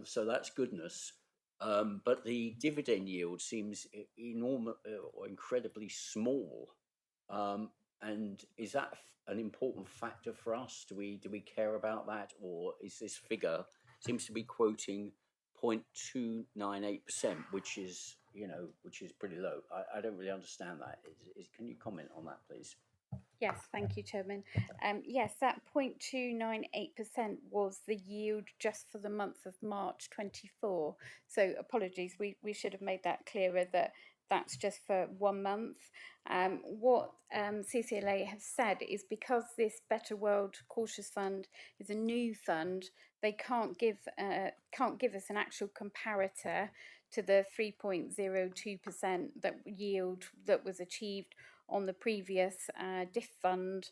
So that's goodness. But the dividend yield seems enormous or incredibly small. And is that an important factor for us? Do we care about that, or is this figure seems to be quoting 0.298%, which is pretty low? I don't really understand that. Can you comment on that, please? Yes, thank you, Chairman. Yes, that 0.298% was the yield just for the month of March 24. So apologies, we should have made that clearer that that's just for 1 month. What CCLA have said is because this Better World Cautious Fund is a new fund, they can't give us an actual comparator to the 3.02% that yield that was achieved on the previous diff fund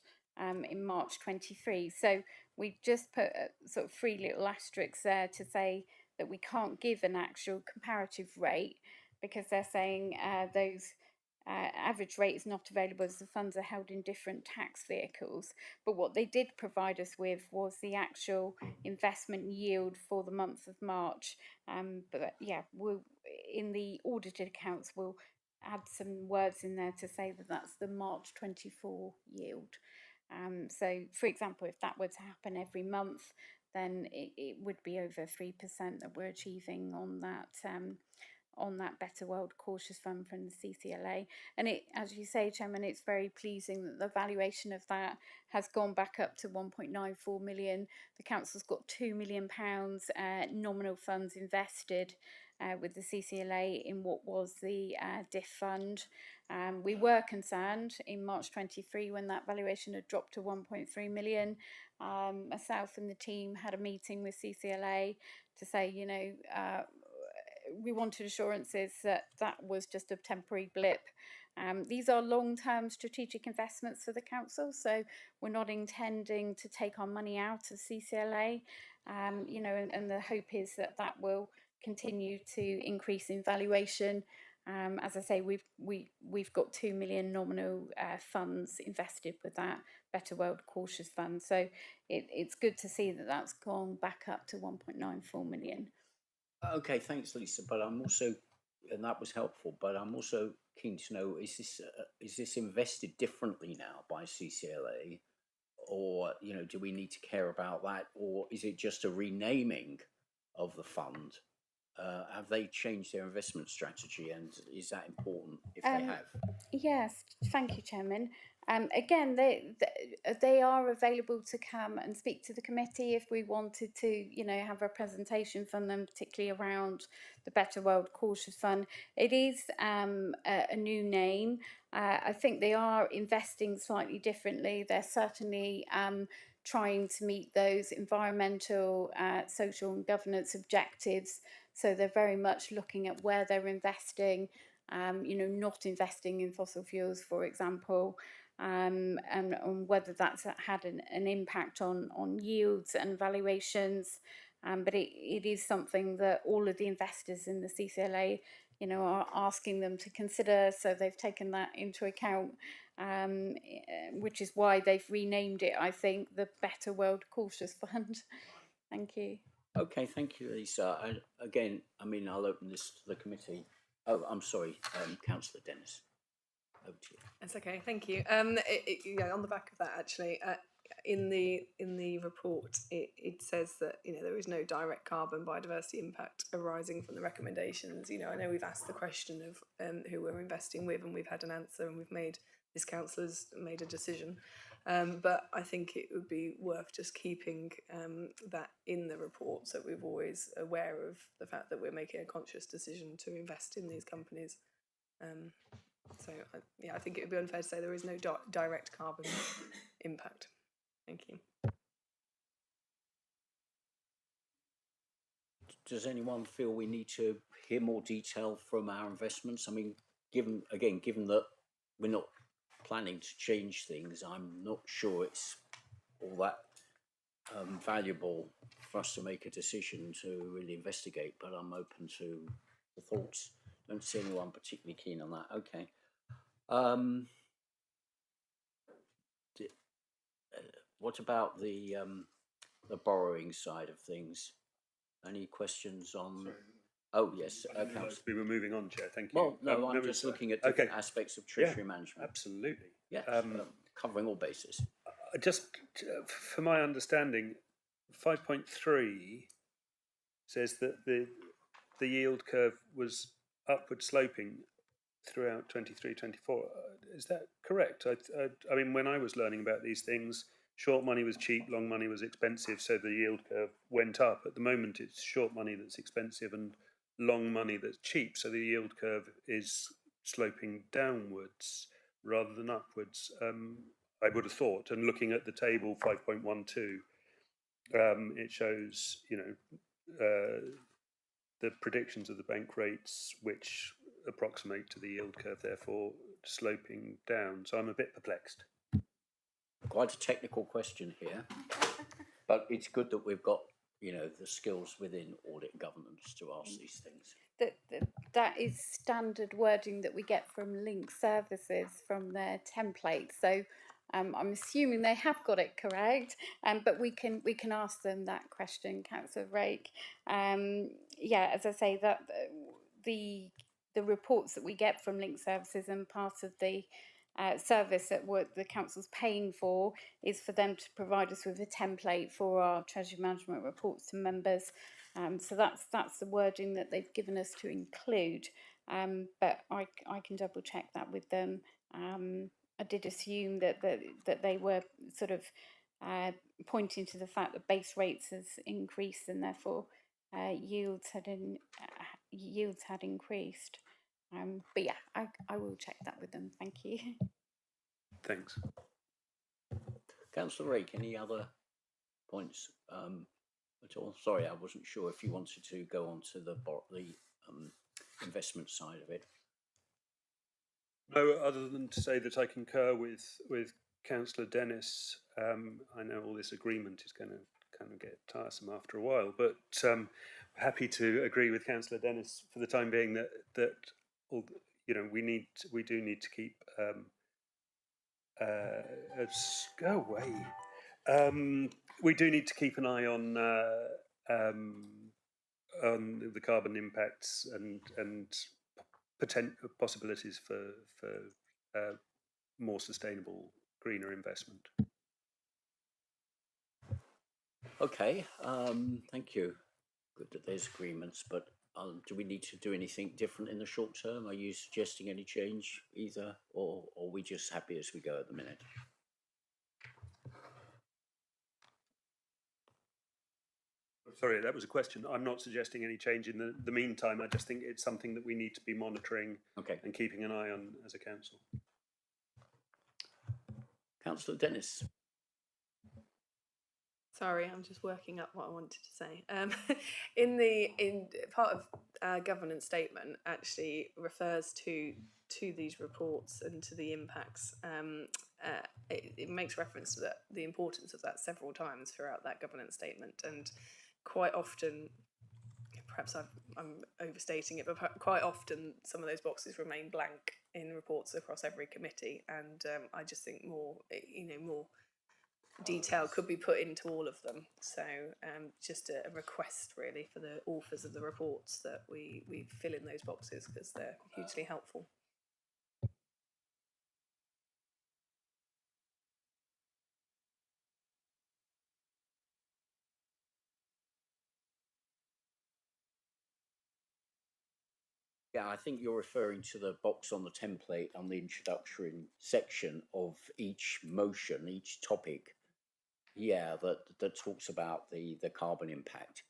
in March 23. So we just put sort of 3 little asterisks there to say that we can't give an actual comparative rate because they're saying those average rate is not available as the funds are held in different tax vehicles. But what they did provide us with was the actual investment yield for the month of March. But yeah, in the audited accounts, we'll add some words in there to say that that's the March 24 yield. So, for example, if that were to happen every month, then it would be over 3% that we're achieving on that Better World Cautious Fund from the CCLA. And it, as you say, Chairman, it's very pleasing that the valuation of that has gone back up to 1.94 million. The council's got £2 million nominal funds invested with the CCLA in what was the diff fund. We were concerned in March 23 when that valuation had dropped to 1.3 million. Myself and the team had a meeting with CCLA to say, we wanted assurances that that was just a temporary blip. These are long-term strategic investments for the council, so we're not intending to take our money out of CCLA, and the hope is that that will continue to increase in valuation. As I say, we've got 2 million nominal funds invested with that Better World Cautious Fund, so it's good to see that that's gone back up to 1.94 million. Okay, thanks, Lisa. But I'm also, and that was helpful. But I'm also keen to know: is this invested differently now by CCLA, or do we need to care about that, or is it just a renaming of the fund? Have they changed their investment strategy, and is that important if they have? Yes, thank you, Chairman. Again, they are available to come and speak to the committee if we wanted to, have a presentation from them, particularly around the Better World Cautious Fund. It is a new name. I think they are investing slightly differently. They're certainly trying to meet those environmental, social and governance objectives. So they're very much looking at where they're investing, not investing in fossil fuels, for example, and whether that's had an impact on yields and valuations. But it is something that all of the investors in the CCLA, are asking them to consider. So they've taken that into account, which is why they've renamed it, I think, the Better World Cautious Fund. Thank you. Okay, thank you, Lisa. And again, I'll open this to the committee. Oh, I'm sorry, Councillor Dennis. over to you. That's okay, thank you. Yeah, on the back of that, actually, in the report, it says that there is no direct carbon biodiversity impact arising from the recommendations. I know we've asked the question of who we're investing with, and we've had an answer, and this councillor's made a decision. But I think it would be worth just keeping that in the report, so we're always aware of the fact that we're making a conscious decision to invest in these companies. So I think it would be unfair to say there is no direct carbon impact. Thank you. Does anyone feel we need to hear more detail from our investments? I mean, given that we're not planning to change things, I'm not sure it's all that valuable for us to make a decision to really investigate, but I'm open to the thoughts. Don't see anyone particularly keen on that. Okay. What about the borrowing side of things? Any questions on? Sorry. Oh yes, we were moving on, Chair. Thank you. Well, no, I'm just looking at different aspects of treasury management. Absolutely. Yes, covering all bases. Just for my understanding, 5.3 says that the yield curve was upward sloping throughout 23-24. Is that correct? I mean, when I was learning about these things, short money was cheap, long money was expensive, so the yield curve went up. At the moment, it's short money that's expensive and long money that's cheap, so the yield curve is sloping downwards rather than upwards. I would have thought, and looking at the table 5.12, it shows, the predictions of the bank rates, which approximate to the yield curve, therefore sloping down. So I'm a bit perplexed. Quite a technical question here, but it's good that we've got the skills within audit governance to ask these things. That is standard wording that we get from link services from their template. So I'm assuming they have got it correct, but we can ask them that question, Councillor Rake. Yeah, as I say, that the reports that we get from link services and part of the service that the council's paying for is for them to provide us with a template for our treasury management reports to members. So that's the wording that they've given us to include. But I can double check that with them. I did assume that they were sort of pointing to the fact that base rates has increased and therefore yields had increased. But yeah, I will check that with them. Thank you. Thanks. Councillor Rake, any other points at all? Sorry, I wasn't sure if you wanted to go on to the investment side of it. No, other than to say that I concur with Councillor Dennis. I know all this agreement is going to kind of get tiresome after a while, but happy to agree with Councillor Dennis for the time being that we do need to keep go away. We do need to keep an eye on the carbon impacts and possibilities for more sustainable, greener investment. Okay, thank you. Good that there's agreements, but do we need to do anything different in the short term? Are you suggesting any change either, or are we just happy as we go at the minute? Sorry, that was a question. I'm not suggesting any change in the meantime. I just think it's something that we need to be monitoring and keeping an eye on as a council. Councillor Dennis. Sorry, I'm just working up what I wanted to say. In part of our governance statement actually refers to these reports and to the impacts. It makes reference to the importance of that several times throughout that governance statement, and quite often, perhaps I'm overstating it, but quite often some of those boxes remain blank in reports across every committee, and I just think more detail could be put into all of them. So just a request really for the authors of the reports that we fill in those boxes because they're hugely helpful. Yeah, I think you're referring to the box on the template on the introductory section of each motion, each topic. Yeah, that talks about the carbon impact.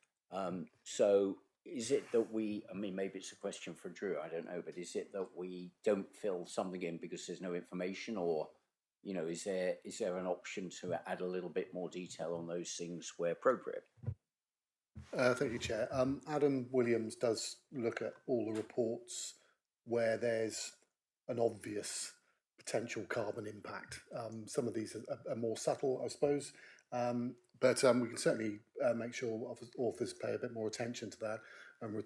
So is it that we? I mean, maybe it's a question for Drew. I don't know, but is it that we don't fill something in because there's no information, or is there an option to add a little bit more detail on those things where appropriate? Thank you, Chair. Adam Williams does look at all the reports where there's an obvious potential carbon impact. Some of these are more subtle, I suppose, but we can certainly make sure authors pay a bit more attention to that and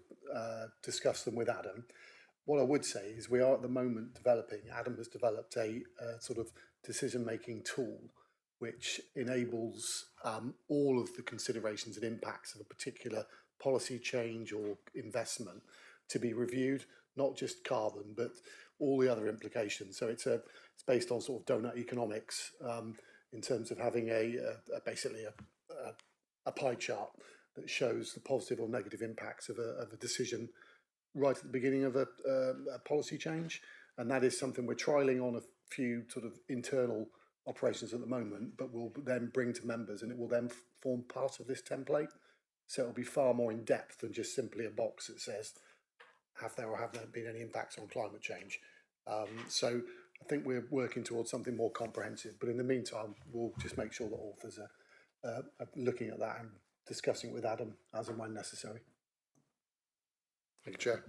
discuss them with Adam. What I would say is we are at the moment Adam has developed a sort of decision-making tool which enables all of the considerations and impacts of a particular policy change or investment to be reviewed, not just carbon, but all the other implications. So it's based on sort of donut economics in terms of having basically a pie chart that shows the positive or negative impacts of a decision right at the beginning of a policy change. And that is something we're trialling on a few sort of internal operations at the moment, but we'll then bring to members, and it will then form part of this template. So it'll be far more in depth than just simply a box that says, have there or have there been any impacts on climate change? So I think we're working towards something more comprehensive, but in the meantime, we'll just make sure that authors are looking at that and discussing it with Adam as and when necessary. Thank you, Chair.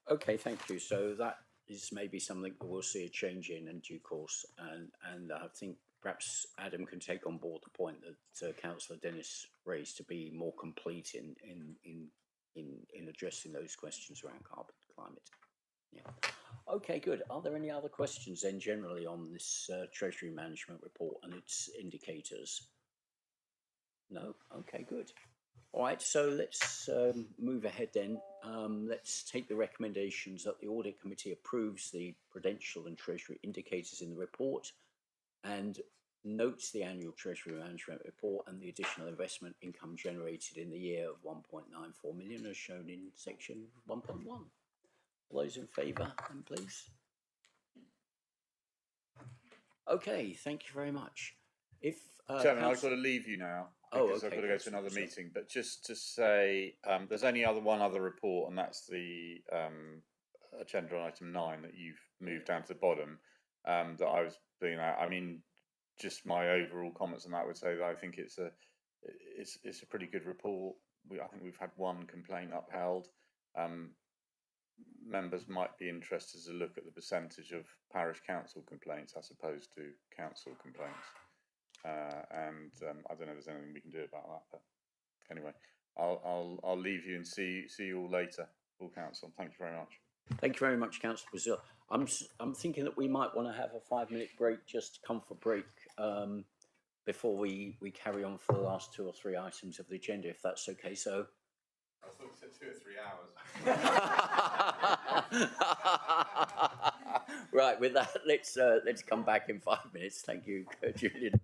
Okay, thank you. So that is maybe something that we'll see a change in due course, and I think perhaps Adam can take on board the point that Councillor Dennis raised to be more complete in addressing those questions around carbon climate. Yeah. Okay, good. Are there any other questions then generally on this Treasury Management Report and its indicators? No? Okay, good. All right, so let's move ahead then. Let's take the recommendations that the Audit Committee approves the prudential and Treasury indicators in the report and notes the annual Treasury Management Report and the additional investment income generated in the year of 1.94 million as shown in section 1.1. All those in favour, then please. Okay, thank you very much. If Chairman, I've got to leave you now because I've got to go to another meeting. But just to say, there's only one other report, and that's the agenda item 9 that you've moved down to the bottom. That I was doing that. I mean, just my overall comments on that would say that I think it's a pretty good report. I think we've had one complaint upheld. Members might be interested to look at the percentage of parish council complaints as opposed to council complaints. And I don't know if there's anything we can do about that, but anyway, I'll leave you and see you all later, full council. Thank you very much. Thank you very much, Councillor Brazil. I'm thinking that we might want to have a 5-minute break, just comfort break, before we carry on for the last 2 or 3 items of the agenda, if that's okay. So. I thought you said 2 or 3 hours. Right, with that, let's come back in 5 minutes. Thank you, Julian.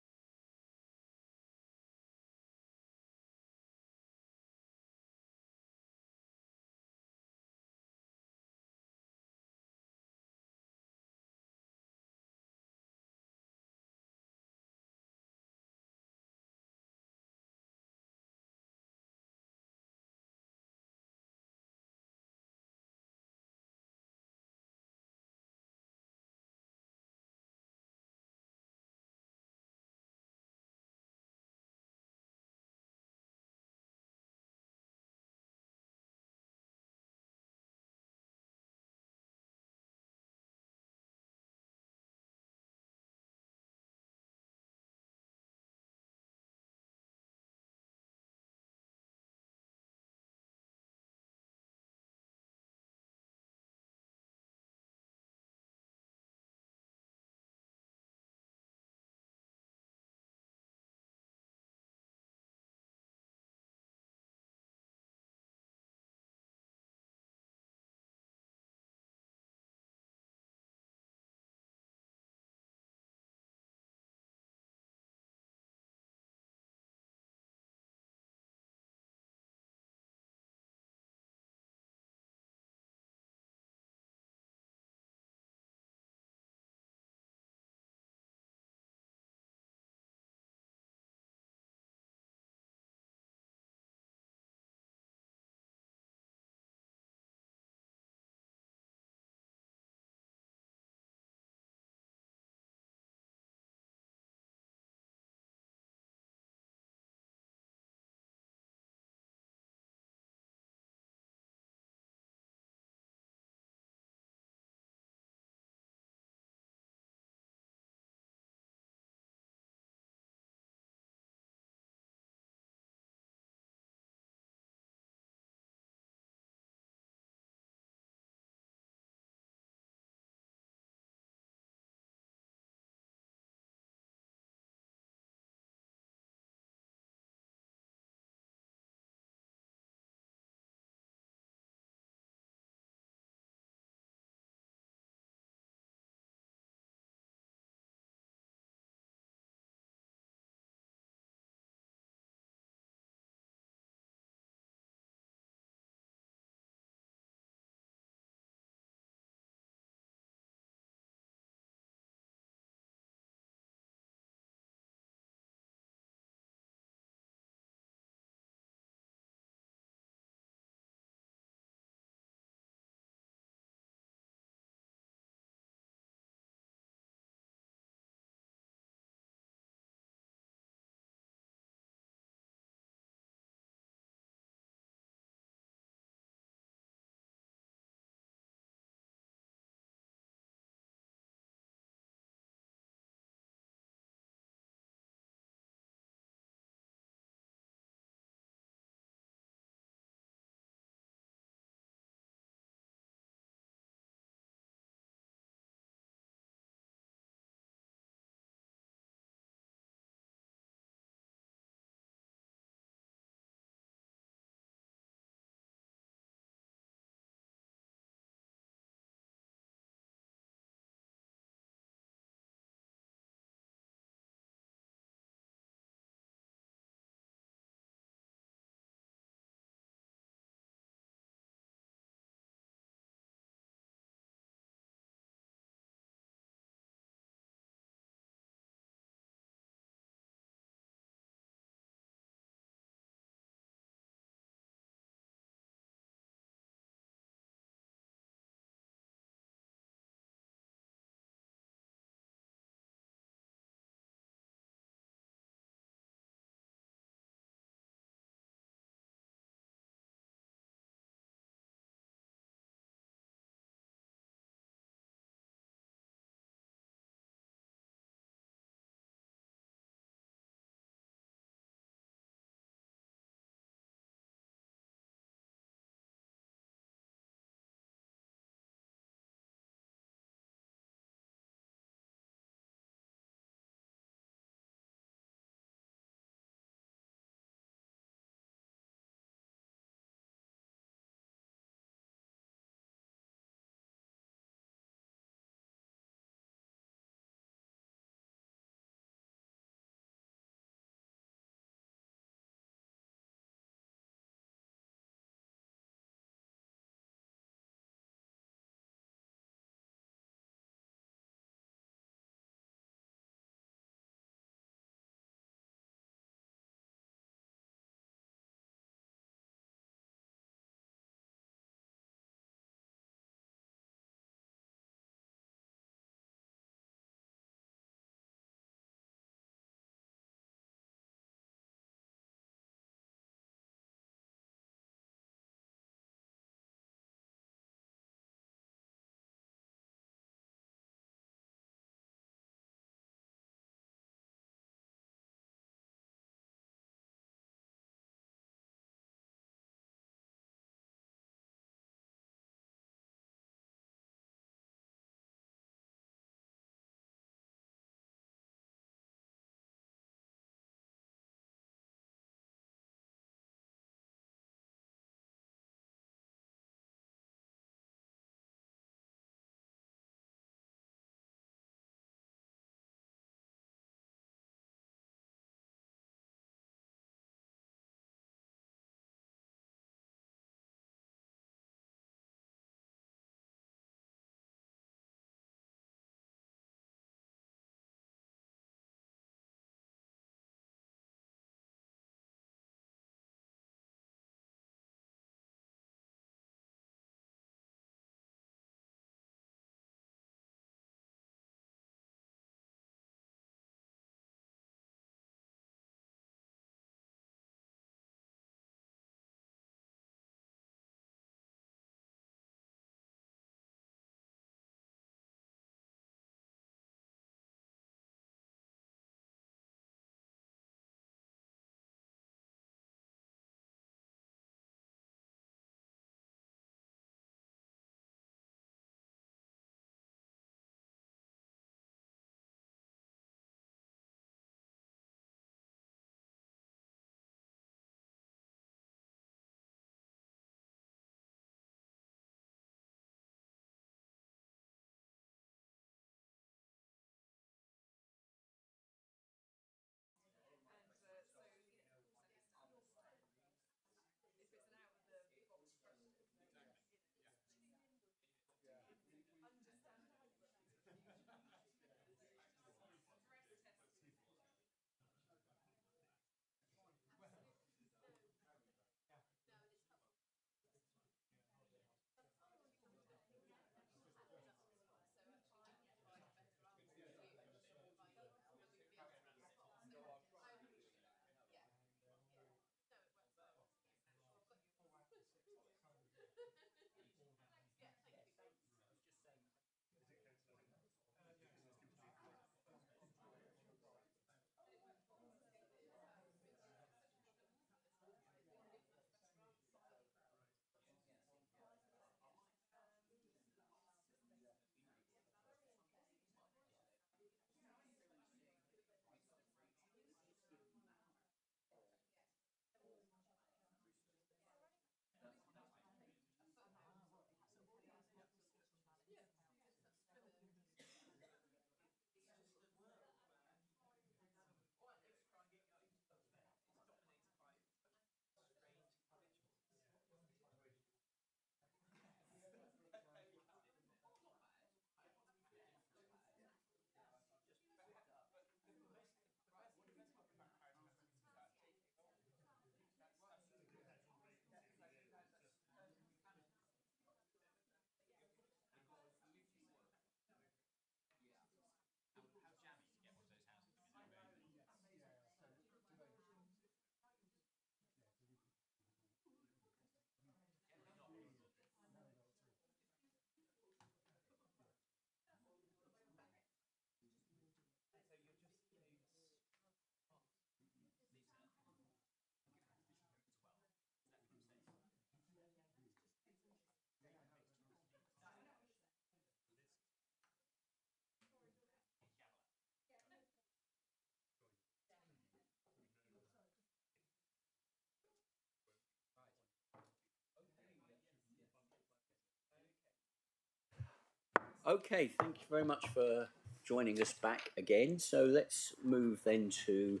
Okay, thank you very much for joining us back again. So let's move then to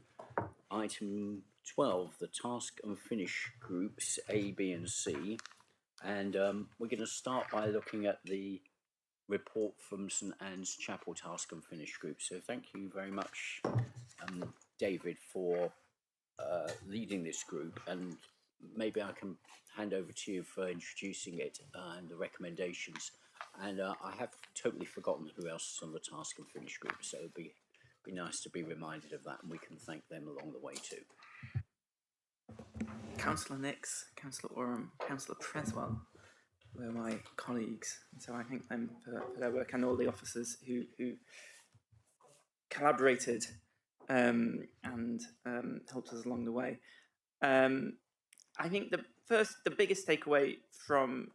item 12, the task and finish groups A, B, and C. And we're going to start by looking at the report from St Anne's Chapel task and finish group. So thank you very much, David, for leading this group. And maybe I can hand over to you for introducing it and the recommendations. And I have totally forgotten who else is on the task and finish group, so it'd be nice to be reminded of that, and we can thank them along the way too. Councillor Nix, Councillor Oram, Councillor Preswell were my colleagues, so I thank them for their work, and all the officers who collaborated and helped us along the way. I think the biggest takeaway from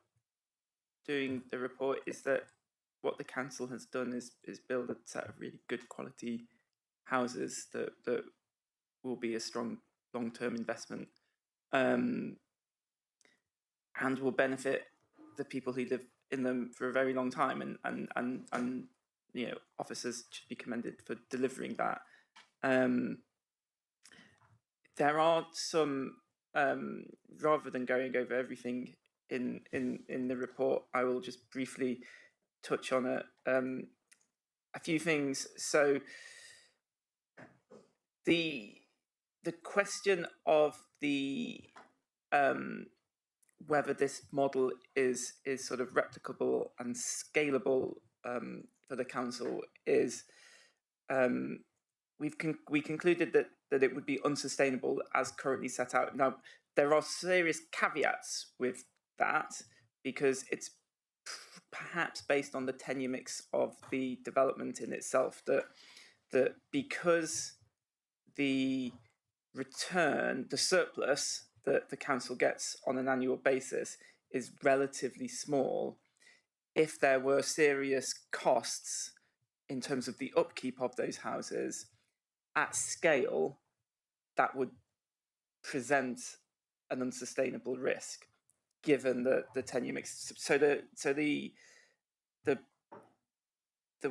doing the report is that what the council has done is build a set of really good quality houses that will be a strong long-term investment, and will benefit the people who live in them for a very long time, and you know, officers should be commended for delivering that. There are some, rather than going over everything in the report, I will just briefly touch on a few things. So the question of the whether this model is sort of replicable and scalable for the council is we concluded that it would be unsustainable as currently set out. Now, there are serious caveats with that, because it's perhaps based on the tenure mix of the development in itself, that because the return, the surplus that the council gets on an annual basis is relatively small, if there were serious costs in terms of the upkeep of those houses at scale, that would present an unsustainable risk, given the tenure mix. So the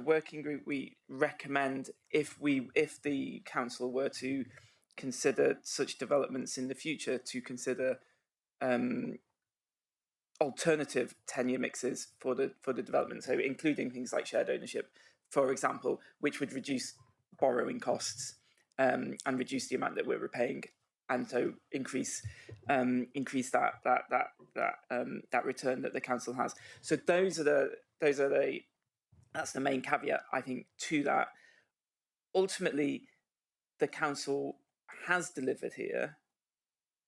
working group, we recommend, if the council were to consider such developments in the future, to consider alternative tenure mixes for the development. So including things like shared ownership, for example, which would reduce borrowing costs and reduce the amount that we're repaying, and so increase that return that the council has. So that's the main caveat, I think, to that. Ultimately, the council has delivered here,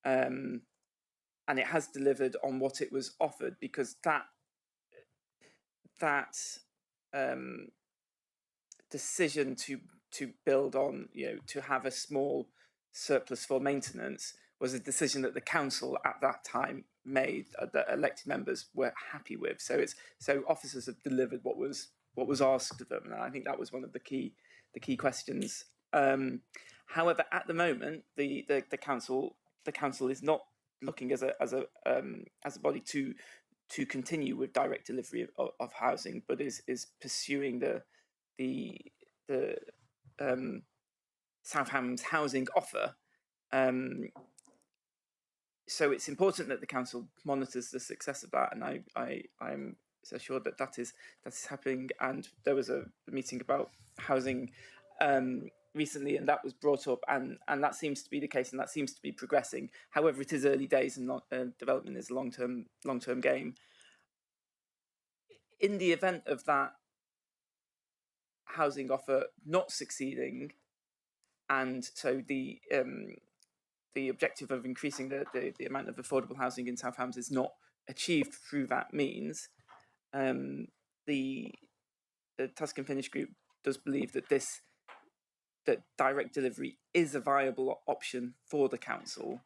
and it has delivered on what it was offered, because that decision to build on, to have a small surplus for maintenance, was a decision that the council at that time made, that elected members were happy with. So officers have delivered what was asked of them, and I think that was one of the key questions. However, at the moment, the council is not looking as a body to continue with direct delivery of housing, but is pursuing the Southam's housing offer. So it's important that the council monitors the success of that, and I'm assured that is happening. And there was a meeting about housing recently, and that was brought up, and that seems to be the case, and that seems to be progressing. However, it is early days, and development is a long-term game. In the event of that housing offer not succeeding, and so the objective of increasing the amount of affordable housing in Southampton is not achieved through that means, the Task and Finish group does believe that direct delivery is a viable option for the council,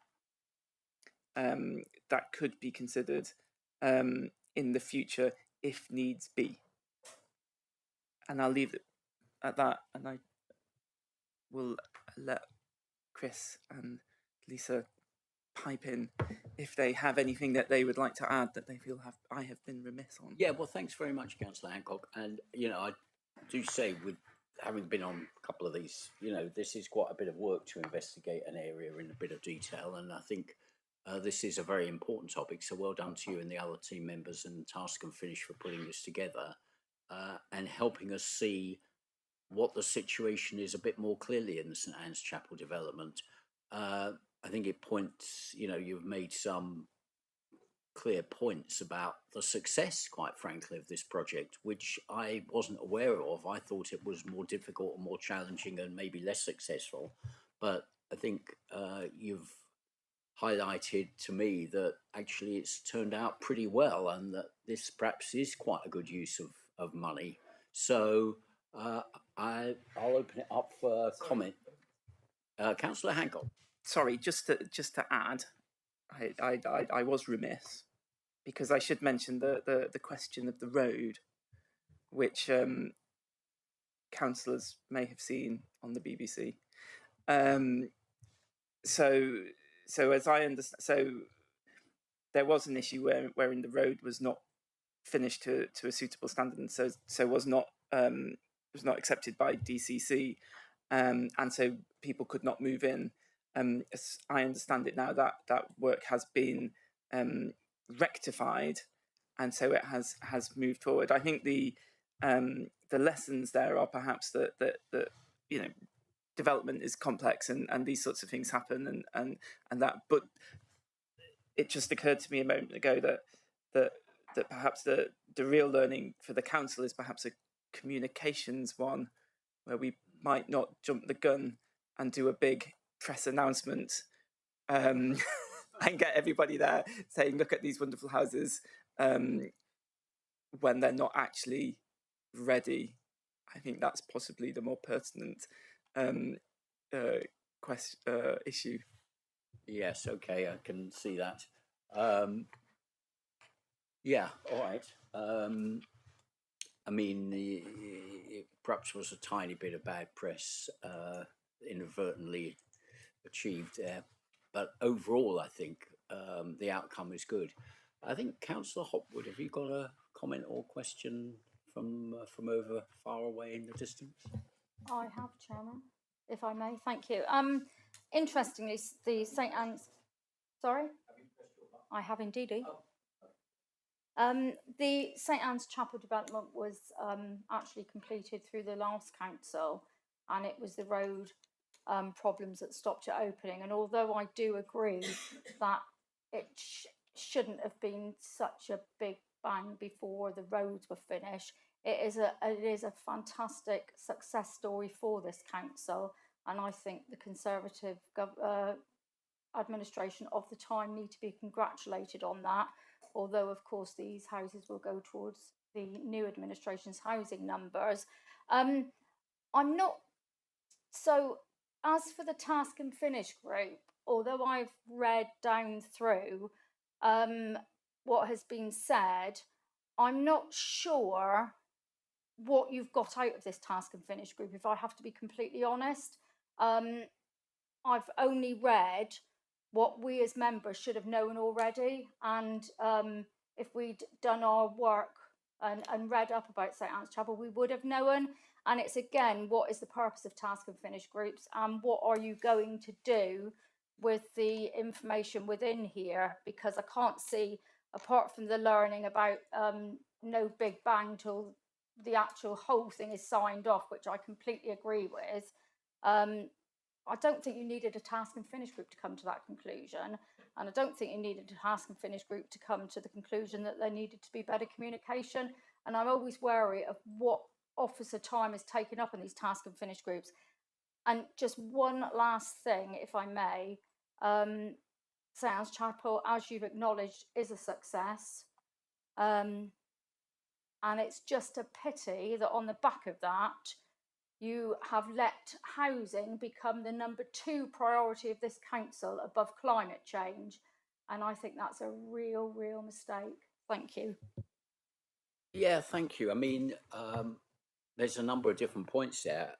that could be considered in the future if needs be. And I'll leave it at that, and I will let Chris and Lisa pipe in if they have anything that they would like to add that they feel I have been remiss on. Yeah, well, thanks very much, Councillor Hancock. And, you know, I do say, with having been on a couple of these, you know, this is quite a bit of work to investigate an area in a bit of detail. And I think this is a very important topic. So well done to you and the other team members and Task and Finish for putting this together and helping us see what the situation is a bit more clearly in the St Anne's Chapel development. I think it points, you know, you've made some clear points about the success, quite frankly, of this project, which I wasn't aware of. I thought it was more difficult and more challenging and maybe less successful. But I think you've highlighted to me that actually it's turned out pretty well and that this perhaps is quite a good use of money. So I'll open it up for comment. Councillor Hancock. Sorry, just to add, I was remiss because I should mention the question of the road, which councillors may have seen on the BBC. So as I understand, so there was an issue wherein the road was not finished to a suitable standard, and so was not accepted by DCC, and so people could not move in. As I understand it now, that work has been rectified, and so it has moved forward. I think the lessons there are perhaps that you know, development is complex and these sorts of things happen and that. But it just occurred to me a moment ago that perhaps the real learning for the council is perhaps a communications one, where we might not jump the gun and do a big press announcement and get everybody there saying, look at these wonderful houses, when they're not actually ready. I think that's possibly the more pertinent issue. Yes, okay, I can see that. Yeah, all right. I mean, it perhaps was a tiny bit of bad press inadvertently achieved there, but overall, I think the outcome is good. I think Councillor Hopwood, have you got a comment or question from over far away in the distance? I have, Chairman, if I may. Thank you. Interestingly, the St Anne's. Sorry, I have indeed. The St Anne's Chapel development was actually completed through the last council, and it was the road problems that stopped it opening. And although I do agree that it shouldn't have been such a big bang before the roads were finished, it is a fantastic success story for this council, and I think the Conservative administration of the time need to be congratulated on that. Although, of course, these houses will go towards the new administration's housing numbers. I'm not. So, as for the Task and Finish group, although I've read down through what has been said, I'm not sure what you've got out of this Task and Finish group, if I have to be completely honest. I've only read what we as members should have known already, and if we'd done our work and read up about St Anne's Chapel, we would have known. And it's again, what is the purpose of Task and Finish groups, and what are you going to do with the information within here? Because I can't see, apart from the learning about no big bang till the actual whole thing is signed off, which I completely agree with. I don't think you needed a Task and Finish group to come to that conclusion, and I don't think you needed a Task and Finish group to come to the conclusion that there needed to be better communication. And I'm always wary of what officer time is taken up in these Task and Finish groups. And just one last thing, if I may, St Anne's Chapel, as you've acknowledged, is a success. And it's just a pity that on the back of that, you have let housing become the #2 priority of this council above climate change. And I think that's a real, real mistake. Thank you. Yeah, thank you. I mean, there's a number of different points there.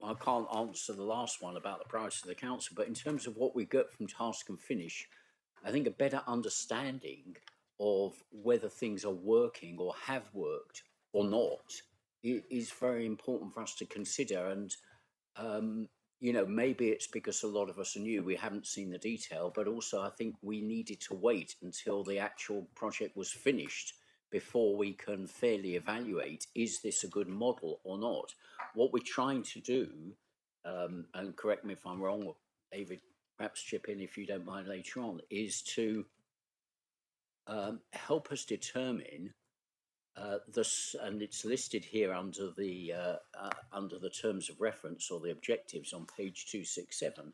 I can't answer the last one about the priority of the council, but in terms of what we get from Task and Finish, I think a better understanding of whether things are working or have worked or not is very important for us to consider. And you know, maybe it's because a lot of us are new, we haven't seen the detail, but also I think we needed to wait until the actual project was finished before we can fairly evaluate, is this a good model or not? What we're trying to do, and correct me if I'm wrong, David, perhaps chip in if you don't mind later on, is to help us determine this, and it's listed here under the terms of reference or the objectives on page 267,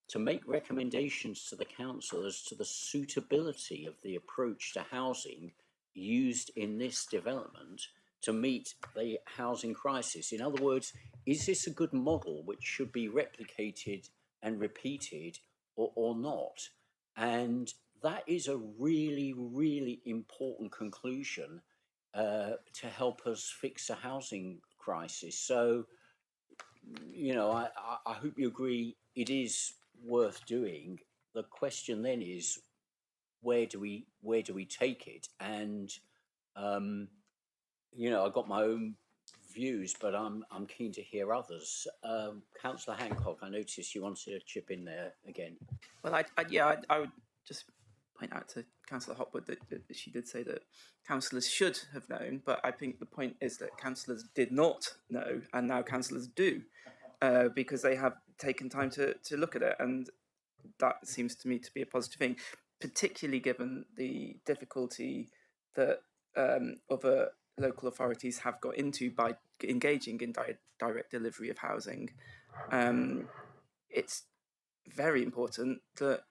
to make recommendations to the council as to the suitability of the approach to housing used in this development to meet the housing crisis. In other words, is this a good model which should be replicated and repeated or not? And that is a really, really important conclusion to help us fix a housing crisis. So, you know, I hope you agree it is worth doing. The question then is, where do we take it? And you know, I've got my own views, but I'm keen to hear others. Councillor Hancock, I noticed you wanted to chip in there again. Well, I would just point out to Councillor Hopwood that she did say that councillors should have known, but I think the point is that councillors did not know, and now councillors do, because they have taken time to look at it, and that seems to me to be a positive thing, particularly given the difficulty that other local authorities have got into by engaging in direct delivery of housing. It's very important that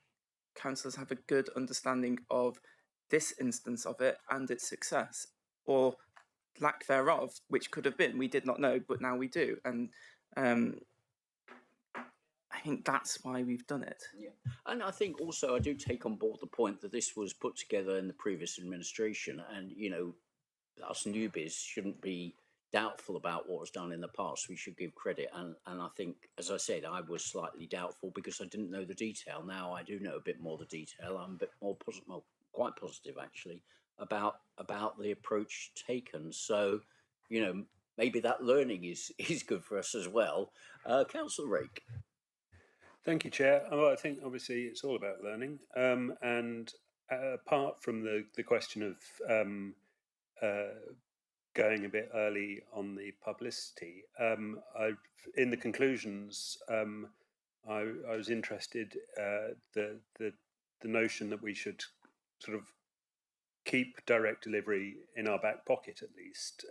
councillors have a good understanding of this instance of it and its success, or lack thereof, which could have been. We did not know, but now we do. And I think that's why we've done it. Yeah. And I think also I do take on board the point that this was put together in the previous administration, and, you know, us newbies shouldn't be doubtful about what was done in the past. We should give credit. And I think, as I said, I was slightly doubtful because I didn't know the detail. Now I do know a bit more of the detail. I'm a bit more positive, well, quite positive actually, about the approach taken. So, you know, maybe that learning is good for us as well. Councillor Rake. Thank you, Chair. Well, I think obviously it's all about learning. And apart from the question of going a bit early on the publicity, in the conclusions, I was interested the notion that we should sort of keep direct delivery in our back pocket, at least,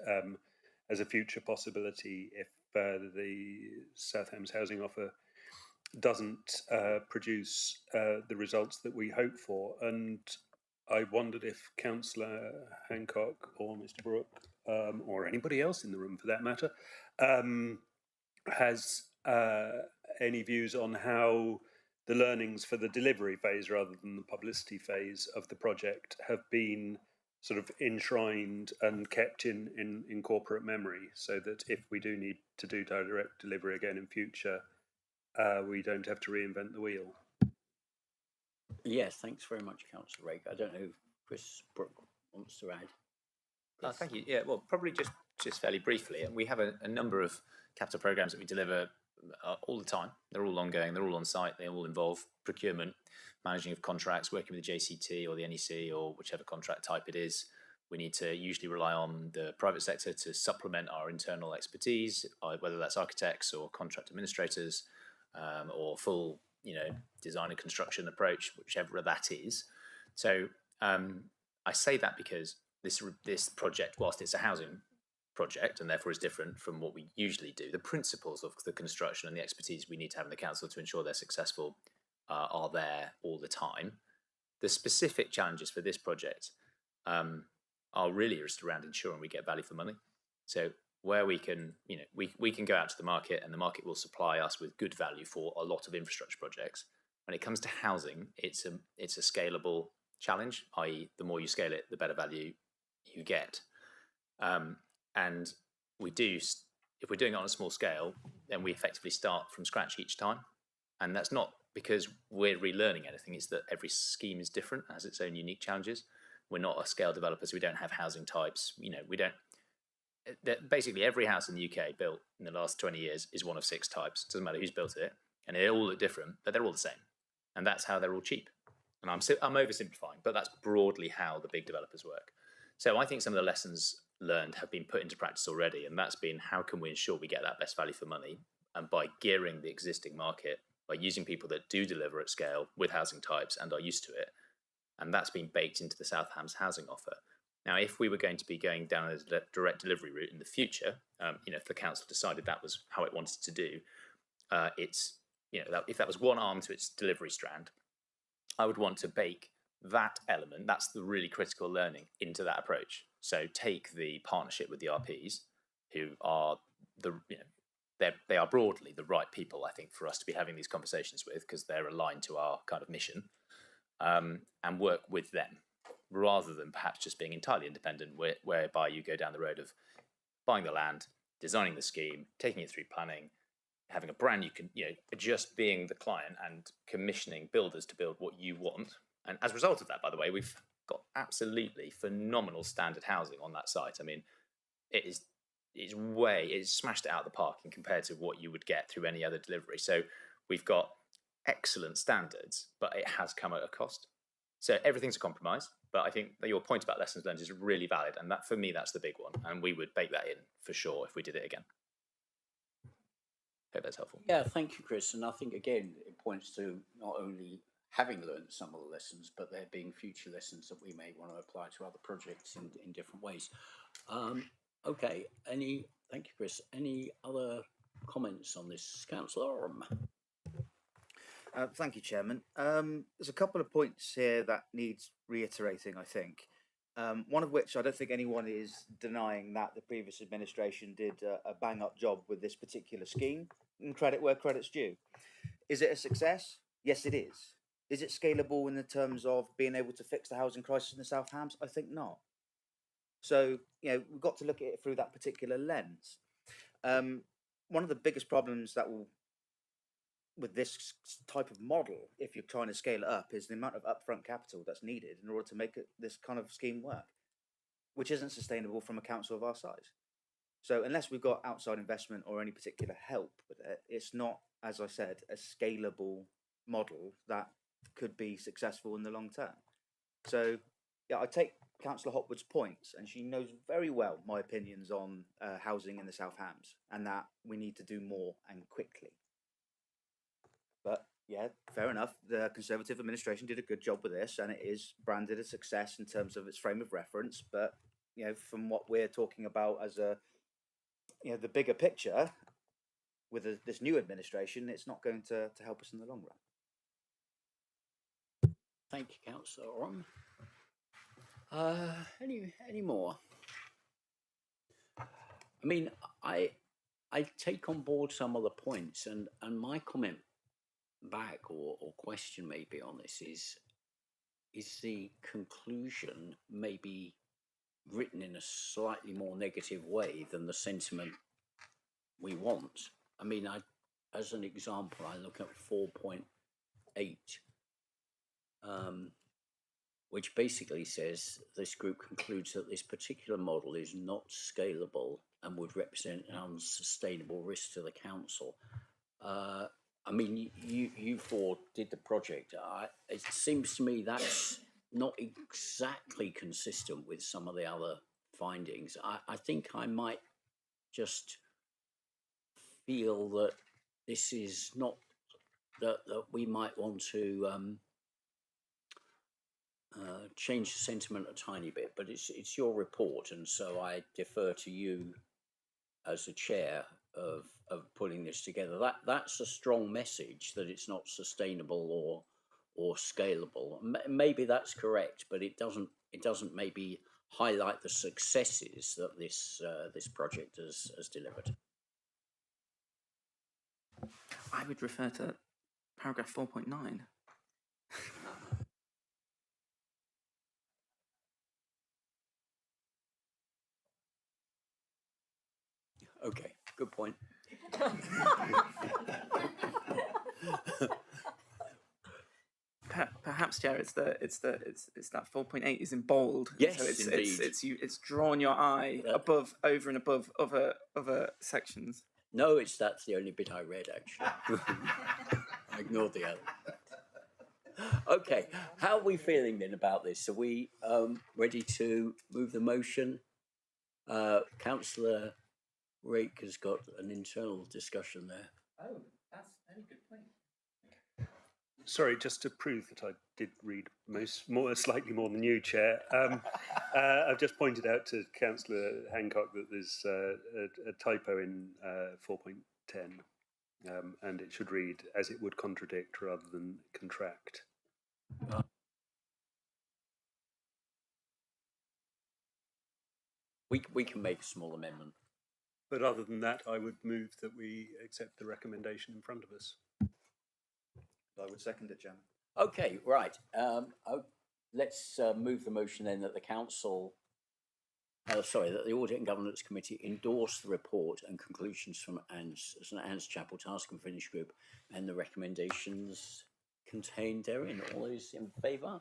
as a future possibility if the South Hams housing offer doesn't produce the results that we hope for. And I wondered if Councillor Hancock or Mr. Brooke, or anybody else in the room for that matter, has any views on how the learnings for the delivery phase rather than the publicity phase of the project have been sort of enshrined and kept in corporate memory, so that if we do need to do direct delivery again in future, we don't have to reinvent the wheel. Yes, thanks very much, Councillor Rake. I don't know if Chris Brooke wants to add. Thank you. Yeah, well, probably just fairly briefly. We have a number of capital programmes that we deliver all the time. They're all ongoing, they're all on site, they all involve procurement, managing of contracts, working with the JCT or the NEC or whichever contract type it is. We need to usually rely on the private sector to supplement our internal expertise, whether that's architects or contract administrators, or full, you know, design and construction approach, whichever that is. So I say that because this project, whilst it's a housing project and therefore is different from what we usually do, the principles of the construction and the expertise we need to have in the council to ensure they're successful are there all the time. The specific challenges for this project are really just around ensuring we get value for money. So where we can, you know, we can go out to the market and the market will supply us with good value for a lot of infrastructure projects. When it comes to housing, it's a scalable challenge, i.e. the more you scale it, the better value you get. And we do, if we're doing it on a small scale, then we effectively start from scratch each time. And that's not because we're relearning anything, it's that every scheme is different, has its own unique challenges. We're not a scale developer, so we don't have housing types. We don't. Basically, every house in the UK built in the last 20 years is one of 6 types. Doesn't matter who's built it, and they all look different, but they're all the same, and that's how they're all cheap. And I'm oversimplifying, but that's broadly how the big developers work. So I think some of the lessons learned have been put into practice already, and that's been how can we ensure we get that best value for money, and by gearing the existing market, by using people that do deliver at scale with housing types and are used to it, and that's been baked into the South Hams housing offer. Now, if we were going to be going down a direct delivery route in the future, if the council decided that was how it wanted to do, if that was one arm to its delivery strand, I would want to bake that element, that's the really critical learning, into that approach. So take the partnership with the RPs, who are they are broadly the right people, I think, for us to be having these conversations with, because they're aligned to our kind of mission, and work with them, rather than perhaps just being entirely independent, whereby you go down the road of buying the land, designing the scheme, taking it through planning, having a brand you can, just being the client and commissioning builders to build what you want. And as a result of that, by the way, we've got absolutely phenomenal standard housing on that site. I mean, it's smashed it out of the park in compared to what you would get through any other delivery. So we've got excellent standards, but it has come at a cost. So everything's a compromise. But I think that your point about lessons learned is really valid, and that, for me, that's the big one. And we would bake that in for sure if we did it again. Hope that's helpful. Yeah, thank you, Chris. And I think, again, it points to not only having learned some of the lessons, but there being future lessons that we may want to apply to other projects in different ways. Okay, thank you, Chris. Any other comments on this, Councillor? Thank you, Chairman. There's a couple of points here that needs reiterating, I think. One of which I don't think anyone is denying that the previous administration did a bang-up job with this particular scheme, and credit where credit's due. Is it a success? Yes, it is. Is it scalable in the terms of being able to fix the housing crisis in the South Hams? I think not. So, we've got to look at it through that particular lens. One of the biggest problems with this type of model, if you're trying to scale it up, is the amount of upfront capital that's needed in order to make this kind of scheme work, which isn't sustainable from a council of our size. So unless we've got outside investment or any particular help with it, it's not, as I said, a scalable model that could be successful in the long term. So yeah, I take Councillor Hopwood's points, and she knows very well my opinions on housing in the South Hams, and that we need to do more and quickly. But yeah, fair enough. The Conservative administration did a good job with this, and it is branded a success in terms of its frame of reference. But from what we're talking about as the bigger picture with this new administration, it's not going to help us in the long run. Thank you, Councillor Oram. Any more? I mean, I take on board some of the points, and my comment back or question maybe on this is the conclusion maybe written in a slightly more negative way than the sentiment we want. I mean, as an example, I look at 4.8, which basically says this group concludes that this particular model is not scalable and would represent an unsustainable risk to the council. I mean, you four did the project. It seems to me that's not exactly consistent with some of the other findings. I think I might just feel that this is not that we might want to change the sentiment a tiny bit, but it's your report, and so I defer to you as the chair of putting this together. That's a strong message that it's not sustainable or scalable. Maybe that's correct, but it doesn't maybe highlight the successes that this project has delivered. I would refer to paragraph 4.9. Okay, good point. perhaps, Chair, it's that 4.8 is in bold. Yes, so it's indeed. it's drawn your eye over and above other sections. No, that's the only bit I read, actually. I ignored the other. Okay, how are we feeling then about this? Are we ready to move the motion? Councillor Rake has got an internal discussion there. Oh, that's a very good point. Sorry, just to prove that I did read slightly more than you, Chair. I've just pointed out to Councillor Hancock that there's a typo in 4.10, and it should read as it would contradict rather than contract. We can make a small amendment. But other than that, I would move that we accept the recommendation in front of us. I would second it, Chairman. Okay, right. Let's move the motion then that the council, that the Audit and Governance Committee endorse the report and conclusions from St Anne's Chapel Task and Finish Group and the recommendations contained therein. All those in favour?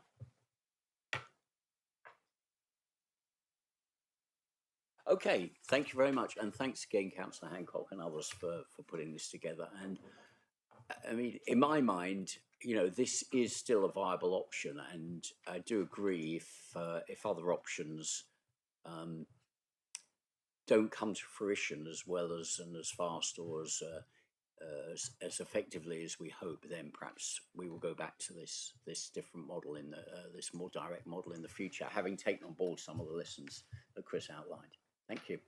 Okay, thank you very much, and thanks again, Councillor Hancock and others for putting this together. And I mean, in my mind, you know, this is still a viable option, and I do agree if other options don't come to fruition as well as and as fast or as effectively as we hope, then perhaps we will go back to this different model in this more direct model in the future, having taken on board some of the lessons that Chris outlined. Thank you.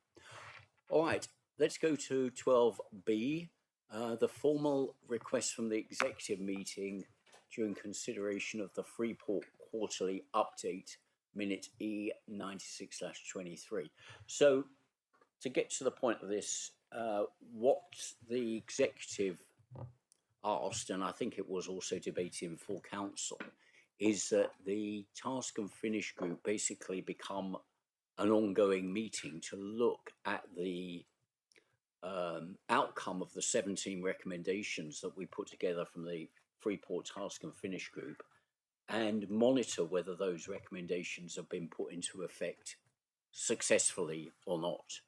All right, let's go to 12B. The formal request from the executive meeting during consideration of the Freeport quarterly update, minute E96/23. So to get to the point of this, what the executive asked, and I think it was also debated in full council, is that the task and finish group basically become an ongoing meeting to look at the outcome of the 17 recommendations that we put together from the Freeport Task and Finish Group and monitor whether those recommendations have been put into effect successfully or not.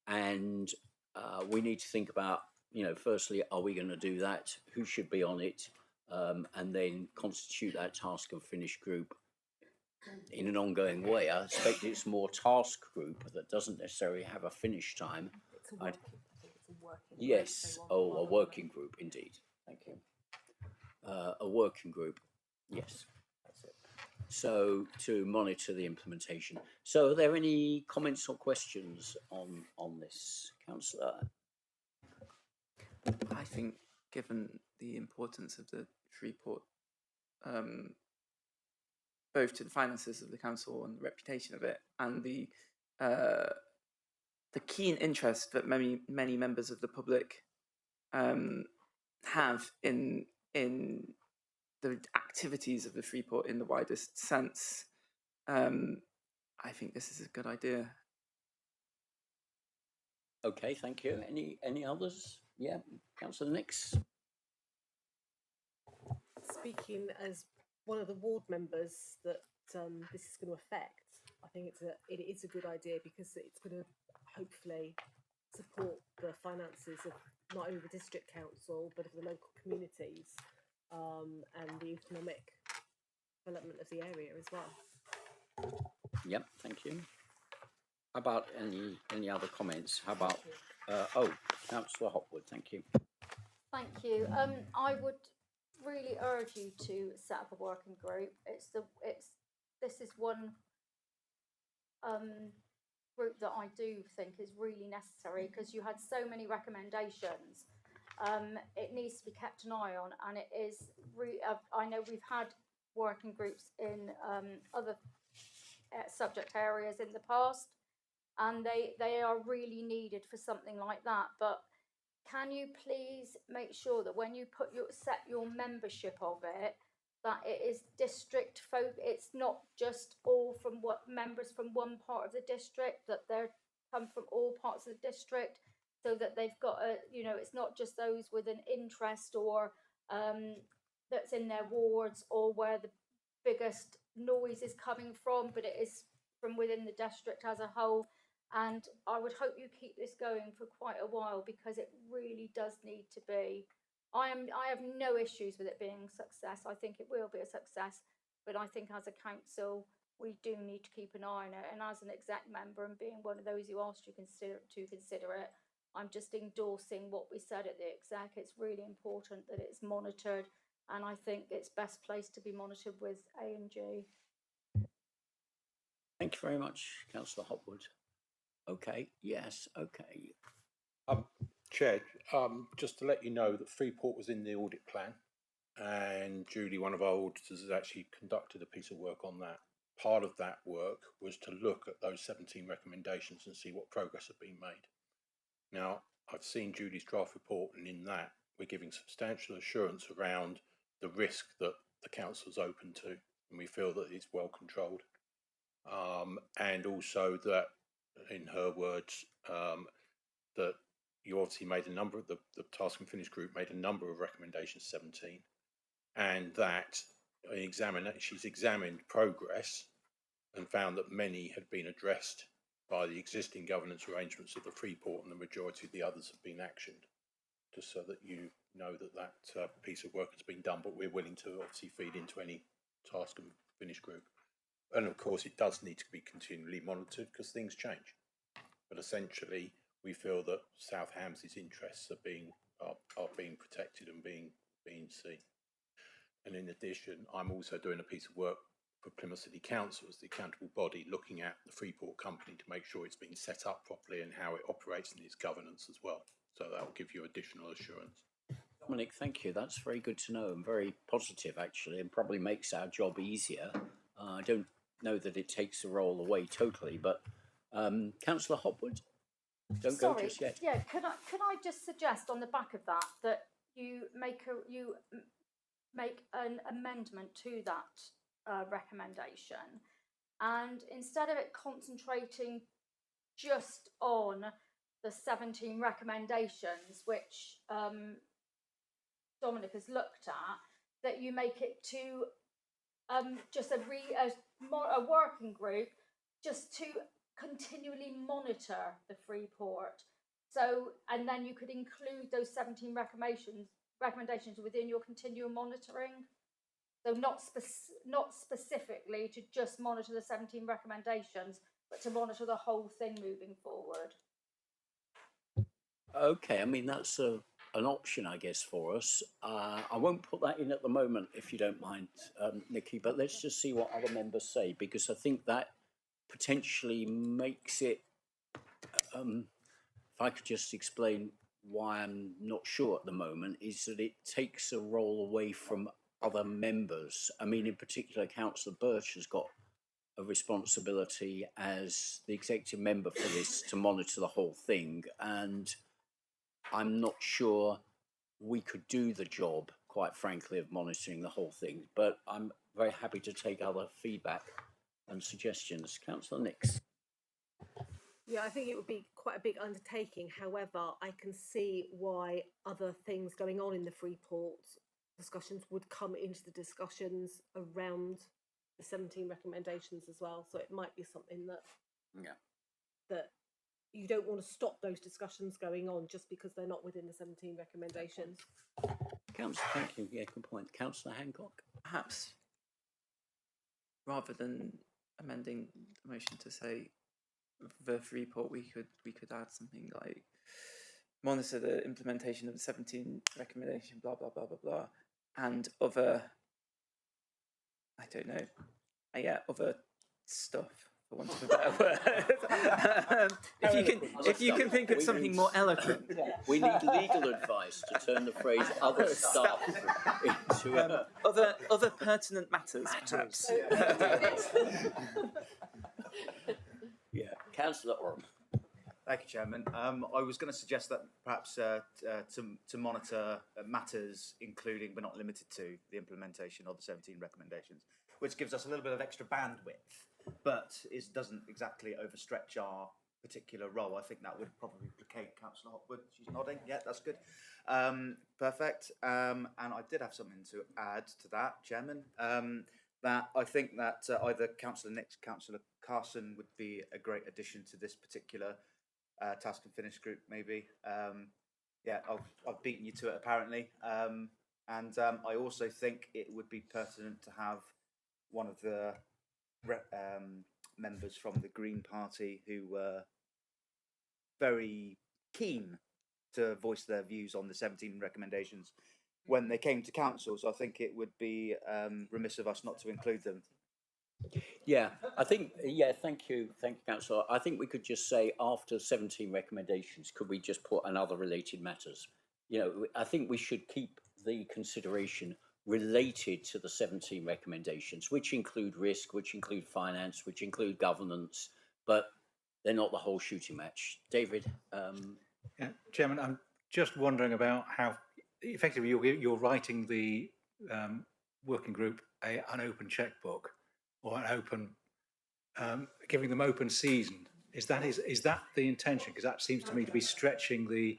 And we need to think about, you know, firstly, are we going to do that? Who should be on it? And then constitute that task and finish group in an ongoing way. I expect it's more task group that doesn't necessarily have a finish time. Yes, a working group, indeed. Thank you. A working group, yes. That's it. So to monitor the implementation. So are there any comments or questions on this, Councillor? I think, given the importance of the Freeport, both to the finances of the council and the reputation of it, and the keen interest that many members of the public have in the activities of the Freeport in the widest sense, I think this is a good idea. Okay, thank you. Any others? Yeah, Councillor Nix. Speaking as one of the ward members that this is going to affect, I think it is a good idea because it's going to hopefully support the finances of not only the district council but of the local communities and the economic development of the area as well. Yep, thank you. How about any other comments? How about Councillor Hopwood, thank you. Thank you. I would really urge you to set up a working group. This is one group that I do think is really necessary because you had so many recommendations. It needs to be kept an eye on, and it is. I know we've had working groups in other subject areas in the past, and they are really needed for something like that. But can you please make sure that when you set your membership of it, that it is district folk? It's not just all from what members from one part of the district, that they come from all parts of the district, so that they've got it's not just those with an interest or that's in their wards or where biggest noise is coming from, but it is from within the district as a whole. And I would hope you keep this going for quite a while, because it really does need to be. I have no issues with it being a success. I think it will be a success, but I think as a council we do need to keep an eye on it. And as an exec member and being one of those who asked you to consider it, I'm just endorsing what we said at the exec. It's really important that it's monitored, and I think it's best placed to be monitored with A&G. Thank you very much, Councillor Hopwood. Okay, yes, okay. Chair, just to let you know that Freeport was in the audit plan, and Julie, one of our auditors, has actually conducted a piece of work on that. Part of that work was to look at those 17 recommendations and see what progress had been made. Now, I've seen Julie's draft report, and in that we're giving substantial assurance around the risk that the council's open to, and we feel that it's well controlled. And also that, in her words, that you obviously made a number of the Task and Finish group made a number of recommendations, 17, and that she's examined progress and found that many had been addressed by the existing governance arrangements of the Freeport, and the majority of the others have been actioned. Just so that you know that piece of work has been done, but we're willing to obviously feed into any Task and Finish group. And of course, it does need to be continually monitored because things change. But essentially, we feel that South Ham's interests are being protected and being seen. And in addition, I'm also doing a piece of work for Plymouth City Council as the accountable body, looking at the Freeport company to make sure it's been set up properly and how it operates in its governance as well. So that will give you additional assurance. Dominic, thank you. That's very good to know and very positive, actually, and probably makes our job easier. I don't know that it takes the role away totally, but Councillor Hopwood, don't go just yet. Yeah, can I just suggest on the back of that you make an amendment to that recommendation, and instead of it concentrating just on the 17 recommendations which Dominic has looked at, that you make it to just a working group just to continually monitor the Freeport. So, and then you could include those 17 recommendations within your continual monitoring. So not specifically to just monitor the 17 recommendations, but to monitor the whole thing moving forward. Okay, I mean, that's an option, I guess, for us. I won't put that in at the moment, if you don't mind, Nikki, but let's just see what other members say, because I think that potentially makes it, if I could just explain why I'm not sure at the moment, is that it takes a role away from other members. I mean, in particular, Councillor Birch has got a responsibility as the executive member for this to monitor the whole thing, and I'm not sure we could do the job, quite frankly, of monitoring the whole thing, but I'm very happy to take other feedback and suggestions. Councillor Nix. Yeah, I think it would be quite a big undertaking. However, I can see why other things going on in the Freeport discussions would come into the discussions around the 17 recommendations as well. So it might be something that that you don't want to stop those discussions going on just because they're not within the 17 recommendations. Councillor, thank you. Yeah, good point. Councillor Hancock. Perhaps rather than amending the motion to say the report, we could add something like monitor the implementation of the 17 recommendation, blah blah blah blah blah, and other, I don't know, other stuff, for want of a better word. if you can think of something more eloquent. We need legal advice to turn the phrase "other stuff" into other pertinent matters, perhaps. Yeah, Councillor Orme. Thank you, Chairman. I was going to suggest that perhaps to monitor matters including but not limited to the implementation of the 17 recommendations, which gives us a little bit of extra bandwidth, but it doesn't exactly overstretch our particular role. I think that would probably placate Councillor Hopwood. She's nodding. Yeah, that's good. Perfect. And I did have something to add to that, Chairman. that I think that either Councillor Nix, Councillor Carson would be a great addition to this particular task and finish group. Maybe, yeah, I've beaten you to it apparently, and I also think it would be pertinent to have one of the members from the Green Party who were very keen to voice their views on the 17 recommendations when they came to council. So I think it would be remiss of us not to include them. Yeah, I think, yeah, thank you, Councillor. I think we could just say after 17 recommendations, could we just put another related matters? You know, I think we should keep the consideration related to the 17 recommendations, which include risk, which include finance, which include governance, but they're not the whole shooting match. David? Yeah, Chairman, I'm just wondering about how effectively you're writing the working group an open checkbook or an open, giving them open season. Is that the intention? Because that seems to me to be stretching the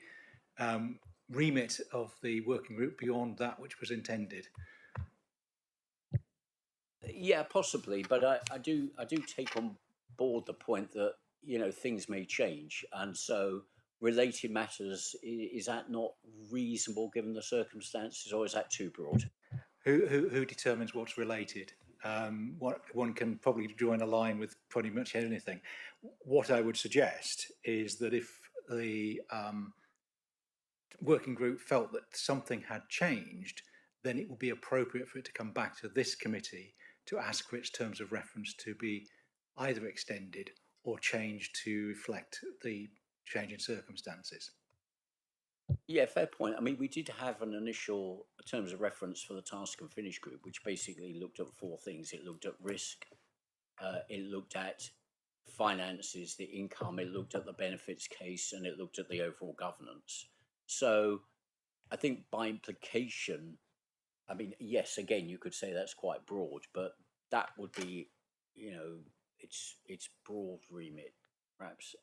remit of the working group beyond that which was intended. Yeah, possibly, but I do take on board the point that, you know, things may change, and so related matters, is that not reasonable given the circumstances, or is that too broad? Who determines what's related? What one can probably join a line with pretty much anything. What I would suggest is that if the working group felt that something had changed, then it would be appropriate for it to come back to this committee to ask for its terms of reference to be either extended or changed to reflect the change in circumstances. Yeah, fair point. I mean, we did have an initial terms of reference for the task and finish group, which basically looked at 4 things. It looked at risk, it looked at finances, the income, it looked at the benefits case, and it looked at the overall governance. So I think by implication, I mean, yes, again, you could say that's quite broad, but that would be, you know, it's broad remit, perhaps.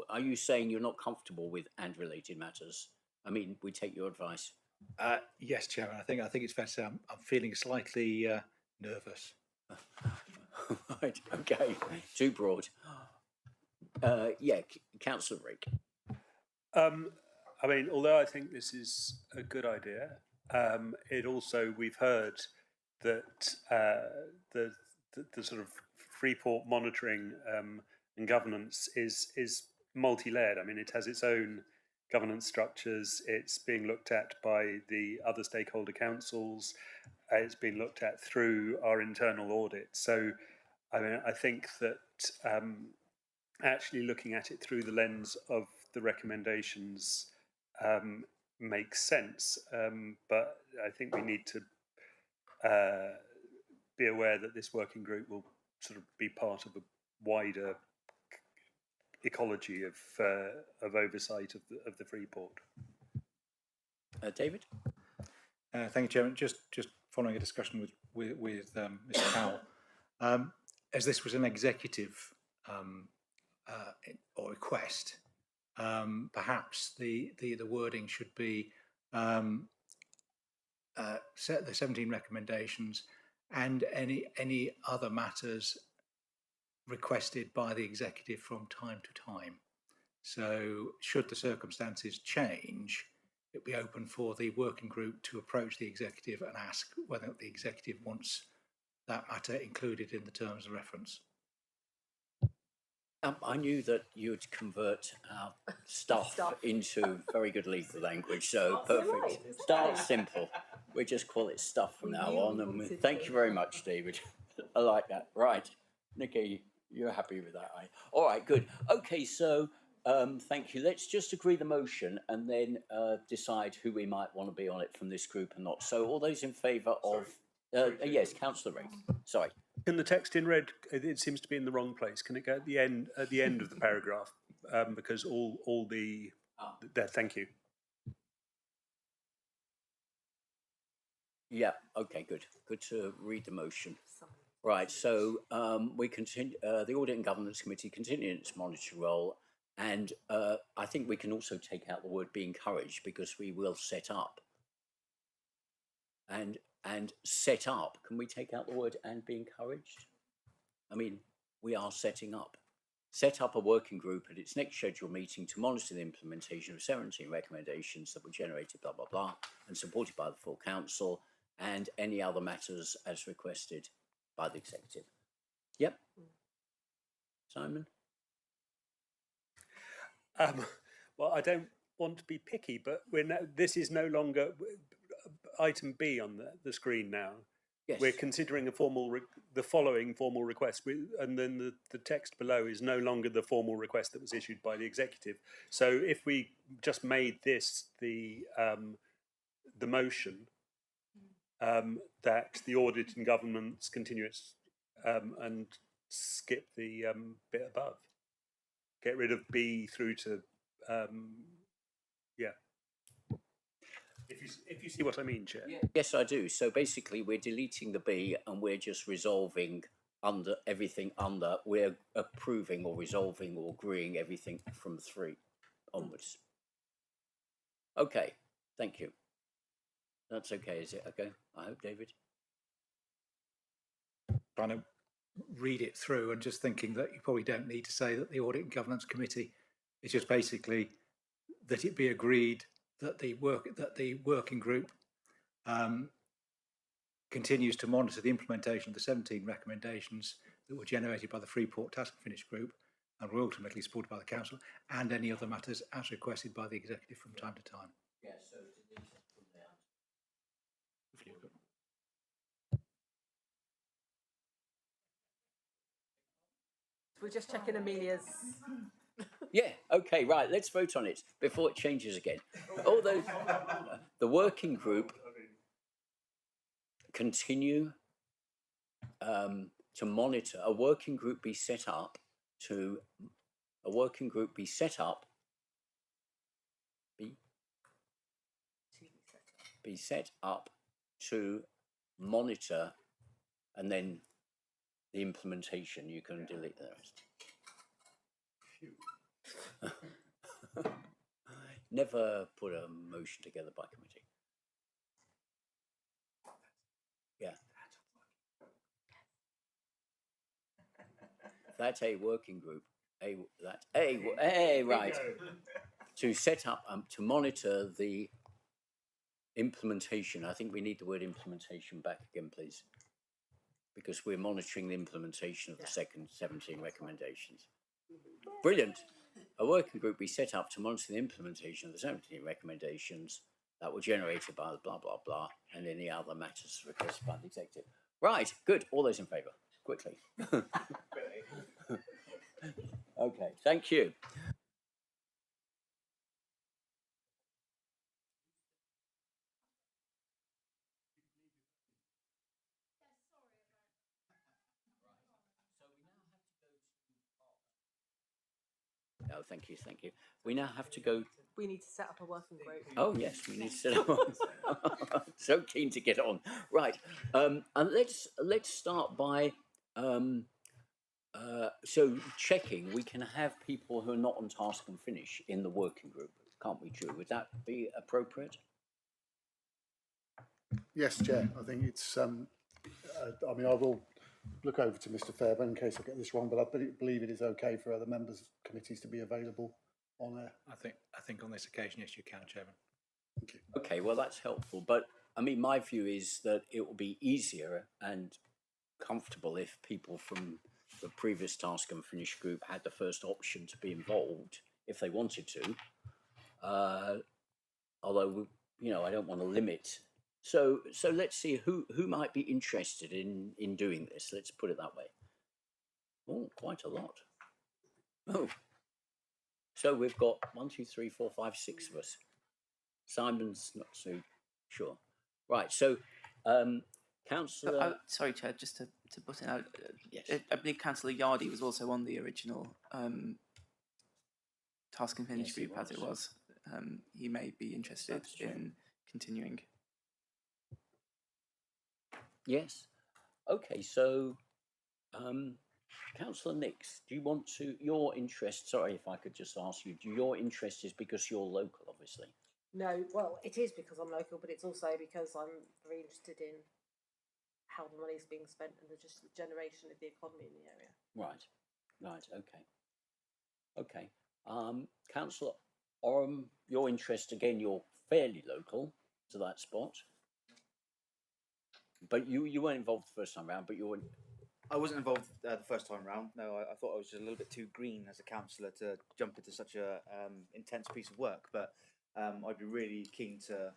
Are you saying you're not comfortable with and related matters? I mean, we take your advice. Yes, Chairman. I think it's fair to say I'm feeling slightly nervous. Right. Okay. Too broad. Yeah, Councillor Rick. I mean, although I think this is a good idea, it also, we've heard that the sort of Freeport monitoring and governance is multi-layered. I mean, it has its own governance structures. It's being looked at by the other stakeholder councils. It's been looked at through our internal audit. So, I mean, I think that actually looking at it through the lens of the recommendations makes sense. But I think we need to be aware that this working group will sort of be part of a wider ecology of oversight of the Freeport. David? Thank you, Chairman. Just following a discussion with Mr. Powell, as this was an executive or request, perhaps the wording should be set the 17 recommendations and any other matters requested by the executive from time to time. So should the circumstances change, it'll be open for the working group to approach the executive and ask whether the executive wants that matter included in the terms of reference. I knew that you'd convert our stuff into very good legal language, so perfect. Start simple. We just call it stuff from now on, and thank you very much, David. I like that. Right, Nikki, you're happy with that, right? All right, good. Okay, so thank you. Let's just agree the motion and then decide who we might want to be on it from this group and not. So all those in favour of... yes, Councillor Ring. Sorry. Can the text in red? It seems to be in the wrong place. Can it go at the end of the paragraph? Because all the there. Thank you. Yeah. Okay. Good. Good to read the motion. Right. So we continue. The Audit and Governance Committee continuing its monitoring role, and I think we can also take out the word "be encouraged" because we will set up. And and set up. Can we take out the word "and be encouraged"? I mean, we are setting up. Set up a working group at its next scheduled meeting to monitor the implementation of 17 recommendations that were generated, blah, blah, blah, and supported by the full council, and any other matters as requested by the executive. Yep. Simon? Well, I don't want to be picky, but this is no longer item B on the screen now. Yes. We're considering the following formal request, and then the text below is no longer the formal request that was issued by the executive. So if we just made this the motion that the audit and governance continue its and skip the bit above, get rid of B through to yeah. If you see what I mean, Chair. Yes, I do. So basically, we're deleting the B and we're just resolving under everything under. We're approving or resolving or agreeing everything from 3 onwards. Okay, thank you. That's okay, is it? Okay, I hope, David. Trying to read it through and just thinking that you probably don't need to say that the Audit and Governance Committee is just basically that it be agreed that the working group continues to monitor the implementation of the 17 recommendations that were generated by the Freeport Task and Finish Group and were ultimately supported by the Council, and any other matters as requested by the Executive from time to time. Yes, so delete it from there. We're just checking Amelia's. Yeah, okay, right, let's vote on it before it changes again. Although the working group continue to monitor, a working group be set up to be set up to monitor, and then the implementation. You can delete the rest. Never put a motion together by committee. Yeah. That's a working group. Right. To set up, to monitor the implementation. I think we need the word implementation back again, please, because we're monitoring the implementation of the second 17 recommendations. Brilliant. A working group be set up to monitor the implementation of the 17 recommendations that were generated by the blah, blah, blah, and any other matters requested by the executive. Right, good. All those in favour, quickly. Okay, thank you. Oh, thank you, thank you. We now have to go. We need to set up a working group. Oh yes, we need to set up. So keen to get on. Right, and let's start by so checking. We can have people who are not on task and finish in the working group, can't we, Drew? Would that be appropriate? Yes, Chair. I think it's. I mean, I will look over to Mr. Fairbairn in case I get this wrong, but I believe it is okay for other members of committees to be available on there. I think on this occasion, yes, you can, Chairman. Thank you. Okay, well that's helpful, but I mean, my view is that it will be easier and comfortable if people from the previous task and finish group had the first option to be involved if they wanted to. Although, you know, I don't want to limit. So let's see who might be interested in doing this. Let's put it that way. Oh, quite a lot. Oh, so we've got 1, 2, 3, 4, 5, 6 of us. Simon's not so sure. Right. So, Councillor. Sorry, Chair, just to put it out. Yes. I believe Councillor Yardy was also on the original task and finish group, as it was. He may be interested in continuing. Yes. Okay. So, Councillor Nix, do you want to? Your interest. Sorry, if I could just ask you. Your interest is because you're local, obviously. No, well, it is because I'm local, but it's also because I'm very interested in how the money is being spent and just the generation of the economy in the area. Right, right, okay. Okay. Councillor Oram, your interest again, you're fairly local to that spot. But you weren't involved the first time round, but you were. I wasn't involved the first time round. No, I thought I was just a little bit too green as a councillor to jump into such a intense piece of work. But I'd be really keen to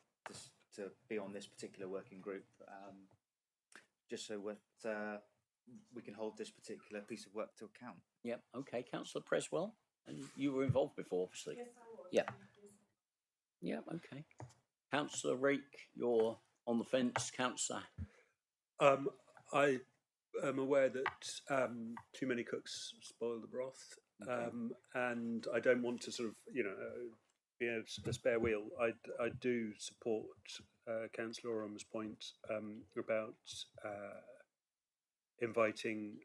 be on this particular working group, just so we can hold this particular piece of work to account. Yep. Okay, Councillor Preswell, and you were involved before, obviously. Yes, I was. Yeah. Yeah. Okay. Councillor Rake, you're on the fence. Councillor. I am aware that too many cooks spoil the broth, and I don't want to sort of, be a spare wheel. I do support Councillor Oram's point about inviting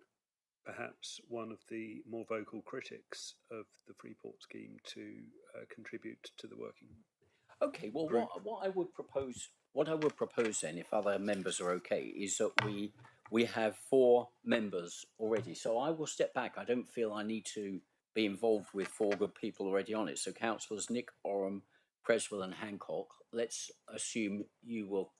perhaps one of the more vocal critics of the Freeport scheme to contribute to the working. Okay. Well, what I would propose then, if other members are okay, is that we have 4 members already. So I will step back. I don't feel I need to be involved with 4 good people already on it. So councillors Nick, Oram, Creswell and Hancock, let's assume you will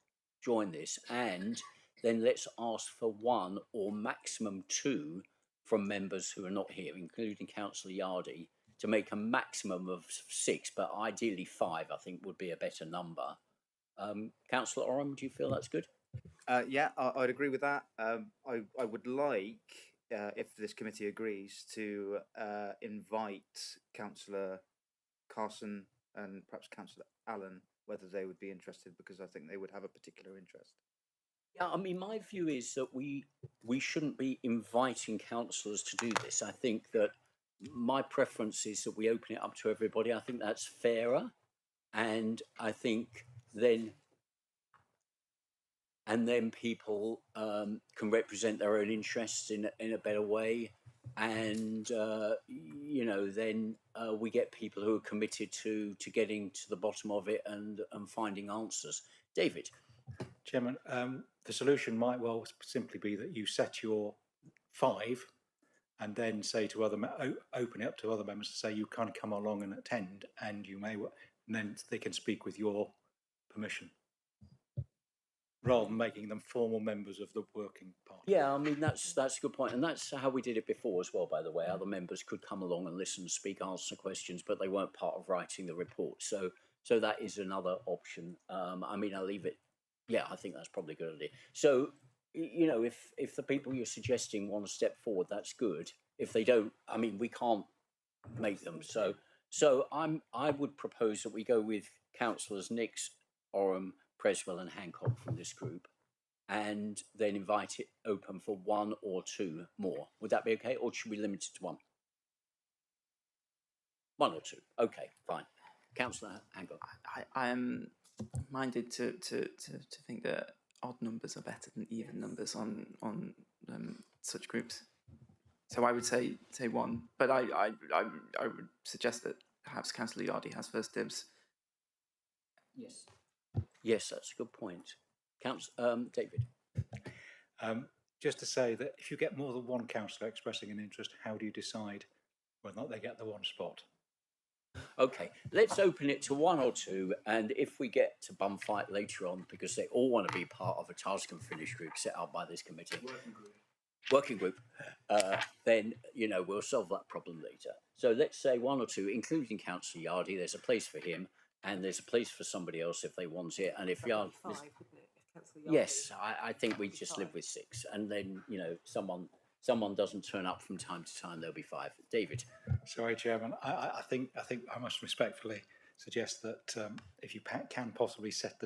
join this, and then let's ask for 1 or maximum 2 from members who are not here, including Councillor Yardy, to make a maximum of 6, but ideally 5, I think, would be a better number. Councillor Oram, do you feel that's good? Yeah, I'd agree with that. I would like, if this committee agrees, to invite Councillor Carson and perhaps Councillor Allen, whether they would be interested, because I think they would have a particular interest. Yeah, I mean, my view is that we shouldn't be inviting councillors to do this. I think that my preference is that we open it up to everybody. I think that's fairer, and I think then people can represent their own interests in a better way, and then we get people who are committed to getting to the bottom of it and finding answers. David. Chairman, the solution might well simply be that you set your 5 and then say to open it up to other members to say you can come along and attend, and and then they can speak with your permission, rather than making them formal members of the working party. Yeah, I mean, that's a good point, and that's how we did it before as well, by the way. Other members could come along and listen, speak, answer questions, but they weren't part of writing the report. So that is another option. I mean, I'll leave it. Yeah, I think that's probably a good idea. So, if the people you're suggesting want to step forward, that's good. If they don't, I mean, we can't make them. So I would propose that we go with councillors Nix, Oram, Preswell and Hancock from this group, and then invite it open for 1 or 2 more. Would that be okay, or should we limit it to 1? 1 or 2. Okay, fine. Councillor Hancock. I am minded to think that odd numbers are better than even numbers on such groups. So I would say 1, but I would suggest that perhaps Councillor Yardy has first dibs. Yes. Yes, that's a good point. David. Just to say that if you get more than 1 councillor expressing an interest, how do you decide whether or not they get the 1 spot? Okay, let's open it to 1 or 2, and if we get to bum fight later on because they all want to be part of a task and finish group set up by this committee, working group, then we'll solve that problem later. So let's say 1 or 2, including Councillor Yardy. There's a place for him, and there's a place for somebody else if they want it. And if Yardy, yes, I think we just live with 6, and then someone doesn't turn up from time to time, there'll be 5. David. Sorry, Chairman. I think I must respectfully suggest that if you can possibly set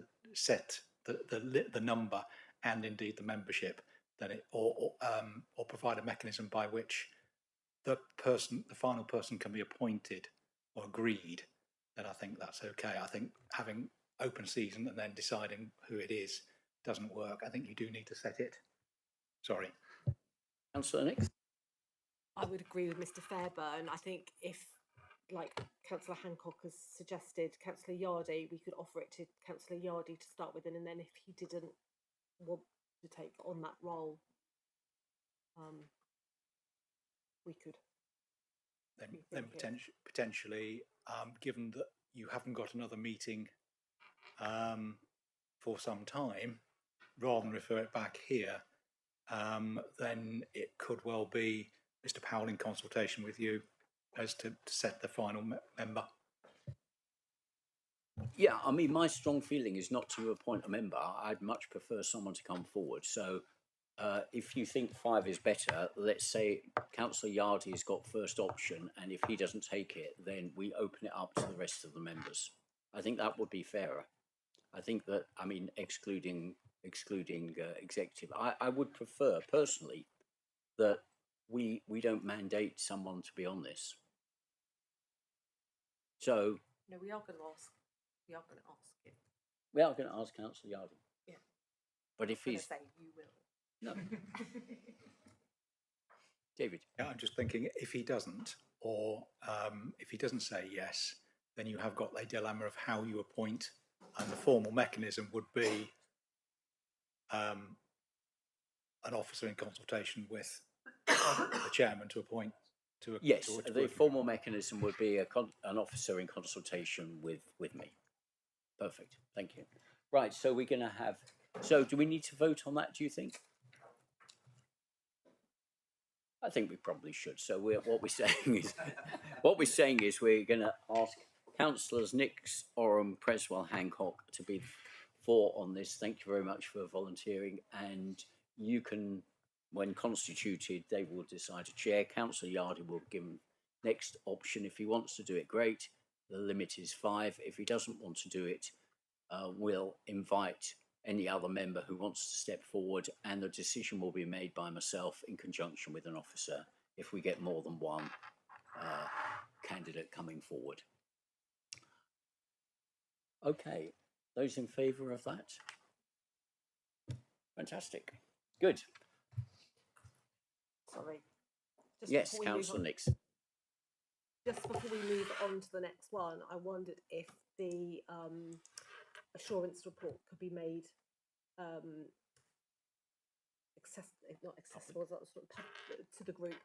the number and indeed the membership, then or provide a mechanism by which the final person can be appointed or agreed, then I think that's okay. I think having open season and then deciding who it is doesn't work. I think you do need to set it. Sorry. Councillor Nix. I would agree with Mr. Fairburn. I think if like Councillor Hancock has suggested, Councillor Yardy, we could offer it to Councillor Yardy to start with, and then if he didn't want to take on that role, we could. Then potentially, given that you haven't got another meeting for some time, rather than refer it back here, then it could well be Mr. Powell in consultation with you as to set the final member. Yeah, I mean, my strong feeling is not to appoint a member. I'd much prefer someone to come forward. So if you think 5 is better, let's say Councillor Yardy has got first option, and if he doesn't take it, then we open it up to the rest of the members. I think that would be fairer. I think that, I mean, excluding executive, I would prefer personally that we don't mandate someone to be on this. So No, we are going to ask. We are going to ask him. we are going to ask Councillor Yardy. Yeah. But if he's say you will. No. David. Yeah, I'm just thinking if he doesn't, or if he doesn't say yes, then you have got a dilemma of how you appoint, and the formal mechanism would be an officer in consultation with the chairman to appoint. Yes, the formal mechanism would be an officer in consultation with me. Perfect, thank you. Right, so we're going to have. So, do we need to vote on that? Do you think? I think we probably should. So, what we're saying is we're going to ask Councillors Nix, Oram, Creswell, Hancock to be 4 on this. Thank you very much for volunteering, and you can. When constituted, they will decide a chair. Councillor Yardy will give him next option. If he wants to do it, great. The limit is 5. If he doesn't want to do it, we'll invite any other member who wants to step forward, and the decision will be made by myself in conjunction with an officer if we get more than one candidate coming forward. Okay, those in favour of that? Fantastic. Good. Sorry. Yes, Councillor Nix. Just before we move on to the next one, I wondered if the assurance report could be made not accessible, sort of to the group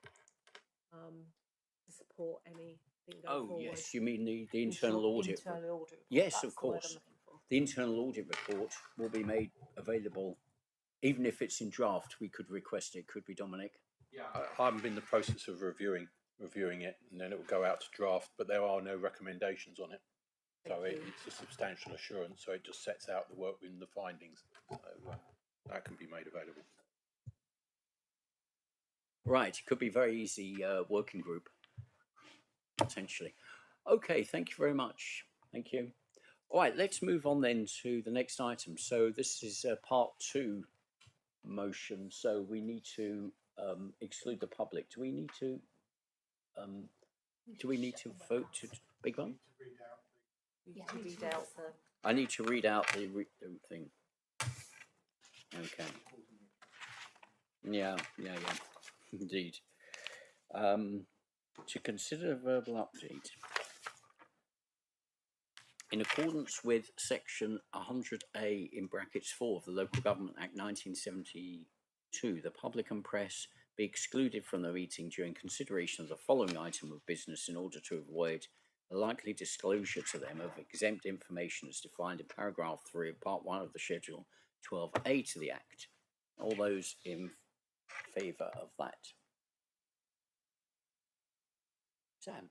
to support anything going forward. Yes, you mean the internal audit? Internal audit report. Yes, That's of the word I'm course. looking for. The internal audit report will be made available, even if it's in draft. We could request it, could we, Dominic? Yeah, I'm in the process of reviewing it, and then it will go out to draft. But there are no recommendations on it, so it's a substantial assurance. So it just sets out the work and the findings. So that can be made available. Right, it could be very easy working group, potentially. Okay, thank you very much. Thank you. All right, let's move on then to the next item. So this is part 2 motion. So we need to exclude the public. Do we need to vote to big one? I need to read out the thing. Okay. Yeah, indeed. To consider a verbal update. In accordance with section 100A in brackets 4 of the Local Government Act 1972, the public and press be excluded from the meeting during consideration of the following item of business in order to avoid a likely disclosure to them of exempt information as defined in paragraph 3 of part 1 of the schedule 12A to the Act. All those in favour of that? Sam?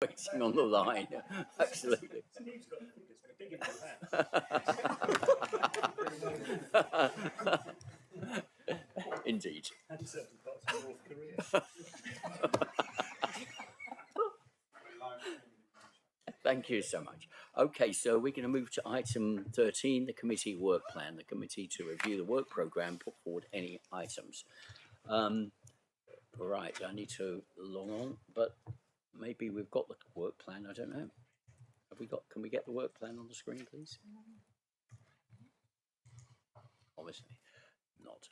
waiting on the line. Absolutely. Indeed. Thank you so much. Okay, so we're going to move to item 13, the committee work plan. The committee to review the work programme, put forward any items. Right, I need to log on, but maybe we've got the work plan. I don't know. Have we got? Can we get the work plan on the screen, please? Obviously not.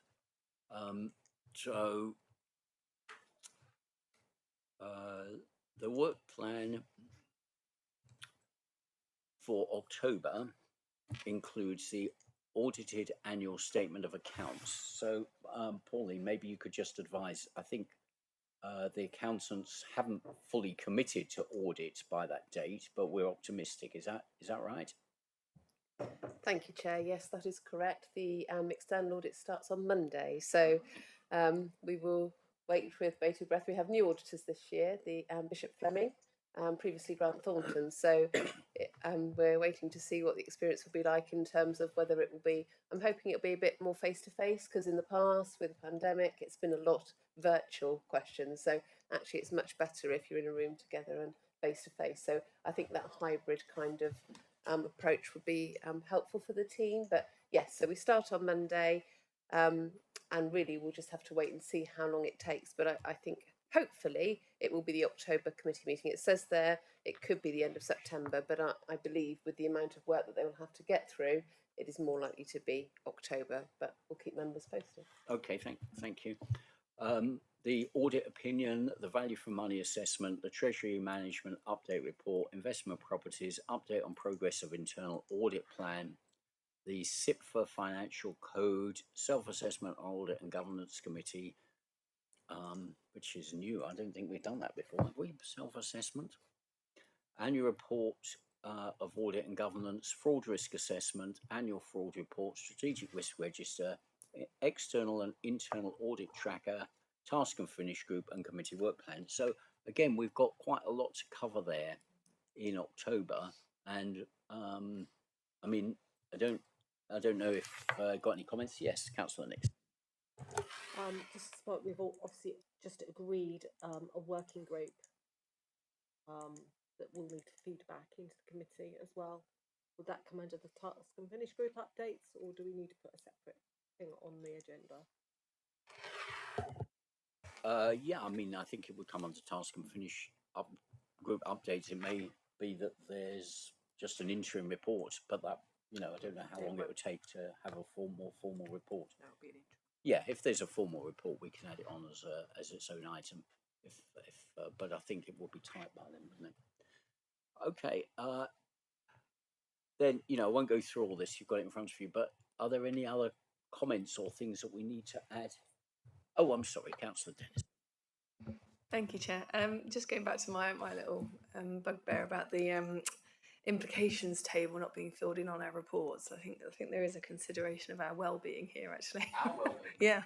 So the work plan for October includes the audited annual statement of accounts. So, Pauline, maybe you could just advise. I think the accountants haven't fully committed to audit by that date, but we're optimistic. Is that right? Thank you, Chair. Yes, that is correct. The external audit starts on Monday, so we will wait with bated breath. We have new auditors this year, the Bishop Fleming, previously Grant Thornton. So we're waiting to see what the experience will be like in terms of whether it will be. I'm hoping it'll be a bit more face to face, because in the past with the pandemic, it's been a lot virtual questions. So actually, it's much better if you're in a room together and face to face. So I think that hybrid kind of approach would be helpful for the team. But yes, so we start on Monday, and really we'll just have to wait and see how long it takes. But I think hopefully it will be the October committee meeting. It says there it could be the end of September, but I believe with the amount of work that they will have to get through, it is more likely to be October. But we'll keep members posted. Okay, thank you. The audit opinion, the value for money assessment, the Treasury Management Update Report, investment properties, update on progress of internal audit plan, the SIPFA Financial Code, Self-Assessment Audit and Governance Committee, which is new. I don't think we've done that before, have we? Self-assessment. Annual report of audit and governance, fraud risk assessment, annual fraud report, strategic risk register, external and internal audit tracker, task and finish group, and committee work plan. So again, we've got quite a lot to cover there in October, and I mean, I don't know if got any comments. Yes, Councillor Nix. Just what we've all obviously just agreed a working group that will need feedback into the committee as well. Would that come under the task and finish group updates, or do we need to put a separate thing on the agenda? Yeah, I mean, I think it would come under task and finish group updates. It may be that there's just an interim report, but that, you know, I don't know how long it would take to have a more formal report. That would be an interim. Yeah, if there's a formal report, we can add it on as its own item. But I think it will be tight by then, wouldn't it? Okay. Then, you know, I won't go through all this. You've got it in front of you. But are there any other comments or things that we need to add? Oh, I'm sorry, Councillor Dennis. Thank you, Chair. Just going back to my little bugbear about the implications table not being filled in on our reports. I think there is a consideration of our well-being here, actually. Our well-being. Yeah,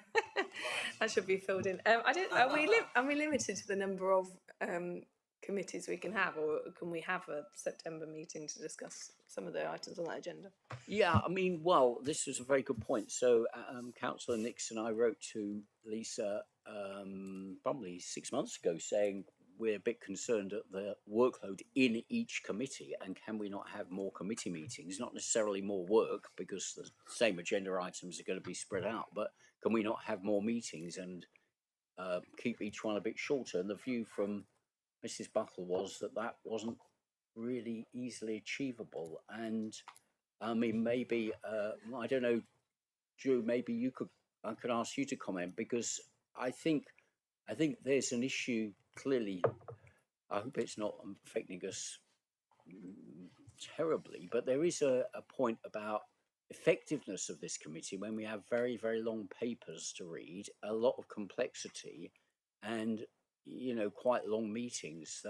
that should be filled in. Are we limited to the number of committees we can have, or can we have a September meeting to discuss some of the items on that agenda? Yeah, I mean, well, this is a very good point. So, Councillor Nix and I wrote to Lisa probably 6 months ago saying we're a bit concerned at the workload in each committee, and can we not have more committee meetings? Not necessarily more work, because the same agenda items are going to be spread out, but can we not have more meetings and keep each one a bit shorter? And the view from Mrs. Buckle was that wasn't really easily achievable. And I mean, maybe I don't know, Drew, maybe I could ask you to comment, because I think there's an issue clearly. I hope it's not affecting us terribly, but there is a point about effectiveness of this committee when we have very, very long papers to read, a lot of complexity, and, you know, quite long meetings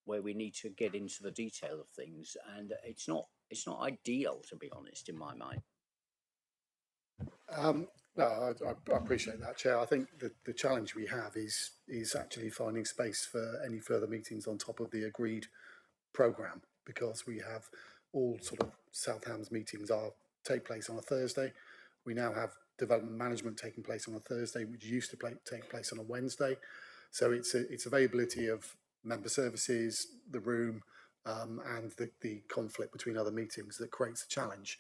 where we need to get into the detail of things, and it's not ideal, to be honest, in my mind. No, I appreciate that, Chair. I think the challenge we have is actually finding space for any further meetings on top of the agreed programme, because we have all sort of South Hams meetings take place on a Thursday. We now have development management taking place on a Thursday, which used to take place on a Wednesday. So it's availability of member services, the room, and the conflict between other meetings that creates a challenge.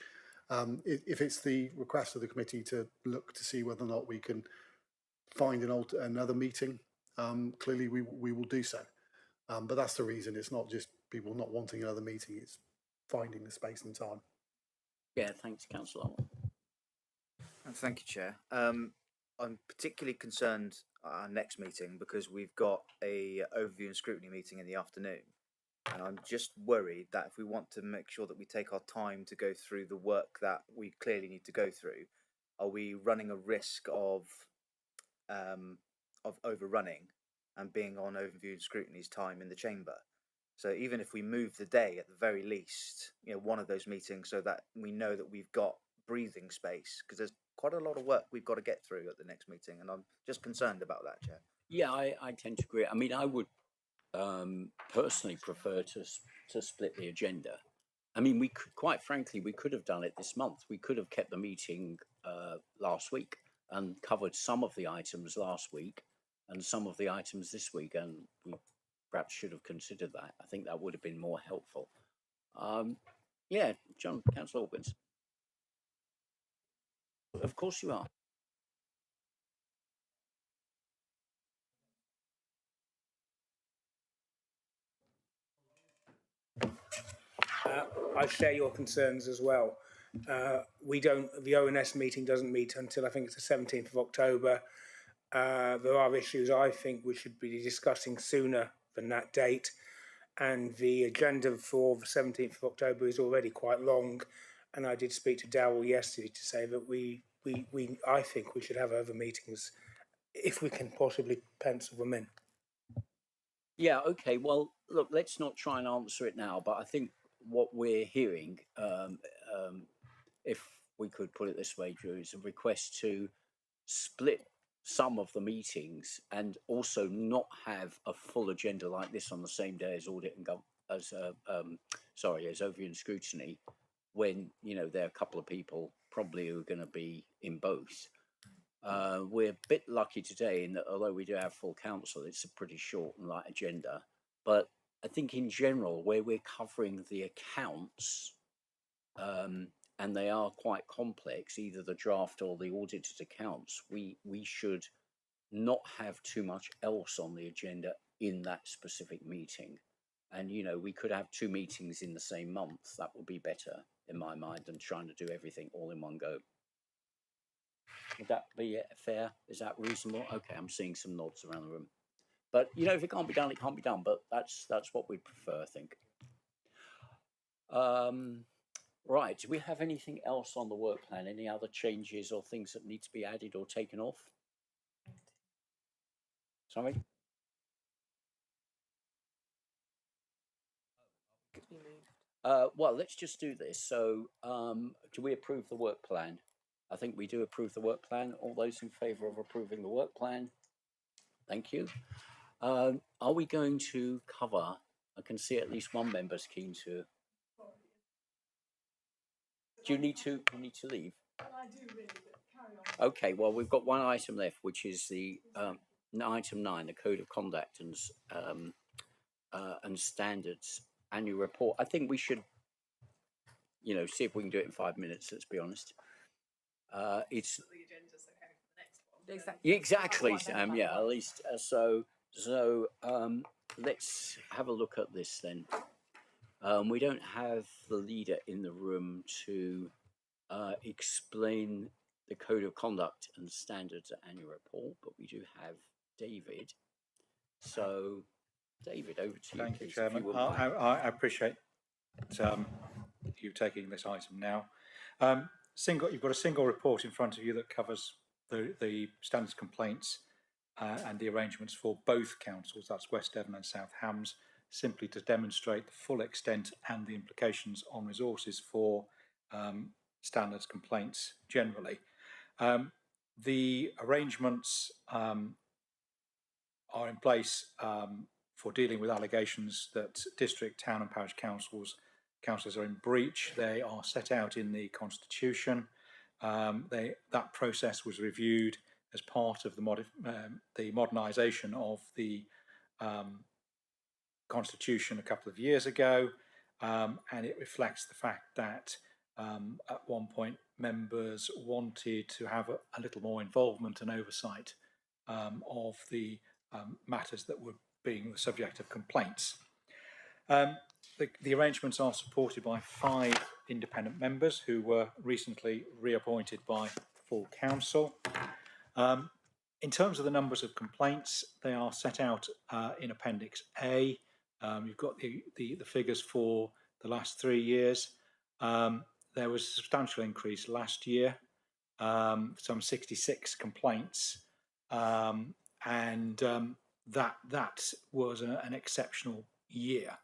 If it's the request of the committee to look to see whether or not we can find another meeting, clearly we will do so. But that's the reason. It's not just people not wanting another meeting, it's finding the space and time. Yeah, thanks, Councillor. Thank you, Chair. I'm particularly concerned our next meeting because we've got a overview and scrutiny meeting in the afternoon. And I'm just worried that if we want to make sure that we take our time to go through the work that we clearly need to go through, are we running a risk of overrunning and being on overview and scrutiny's time in the chamber? So even if we move the day at the very least, one of those meetings, so that we know that we've got breathing space, because there's quite a lot of work we've got to get through at the next meeting, and I'm just concerned about that, Chair. Yeah, I tend to agree. I mean, I would personally prefer to split the agenda. I mean, we could, quite frankly, we could have done it this month. We could have kept the meeting last week and covered some of the items last week and some of the items this week, and we perhaps should have considered that. I think that would have been more helpful. Yeah, John, Councillor Hawkins. Of course you are. I share your concerns as well. The ONS meeting doesn't meet until I think it's the 17th of October. There are issues I think we should be discussing sooner than that date. And the agenda for the 17th of October is already quite long. And I did speak to Darryl yesterday to say that I think we should have other meetings if we can possibly pencil them in. Yeah, okay. Well, look, let's not try and answer it now, but I think what we're hearing, if we could put it this way, Drew, is a request to split some of the meetings and also not have a full agenda like this on the same day as audit and as overview and scrutiny, when there are a couple of people probably who are going to be in both. We're a bit lucky today in that although we do have full council, it's a pretty short and light agenda. But I think in general, where we're covering the accounts, and they are quite complex, either the draft or the audited accounts, we should not have too much else on the agenda in that specific meeting. And, we could have two meetings in the same month. That would be better in my mind than trying to do everything all in one go. Would that be fair? Is that reasonable? Okay, I'm seeing some nods around the room. But, if it can't be done, it can't be done. But that's what we prefer, I think. Right, do we have anything else on the work plan? Any other changes or things that need to be added or taken off? Sorry? Well, let's just do this. So, do we approve the work plan? I think we do approve the work plan. All those in favour of approving the work plan? Thank you. Are we going to cover, I can see at least one member's keen to. Do you need to leave? I do really, but carry on. Okay, well, we've got one item left, which is the item 9, the Code of Conduct and Standards annual report. I think we should, see if we can do it in 5 minutes, let's be honest. It's exactly, yeah, at least so let's have a look at this then. We don't have the leader in the room to explain the Code of Conduct and Standards annual report, but we do have David. So, David, over to you. Thank you, please, Chairman. I appreciate you taking this item now. You've got a single report in front of you that covers the standards complaints and the arrangements for both councils, that's West Devon and South Hams, simply to demonstrate the full extent and the implications on resources for standards complaints generally. The arrangements are in place for dealing with allegations that district, town and parish councillors are in breach. They are set out in the Constitution. That process was reviewed as part of the modernisation of the Constitution a couple of years ago, and it reflects the fact that at one point members wanted to have a little more involvement and oversight of the matters that were being the subject of complaints. The arrangements are supported by 5 independent members who were recently reappointed by full council. In terms of the numbers of complaints, they are set out in Appendix A. You've got the figures for the last 3 years. There was a substantial increase last year, some 66 complaints, and that was an exceptional year.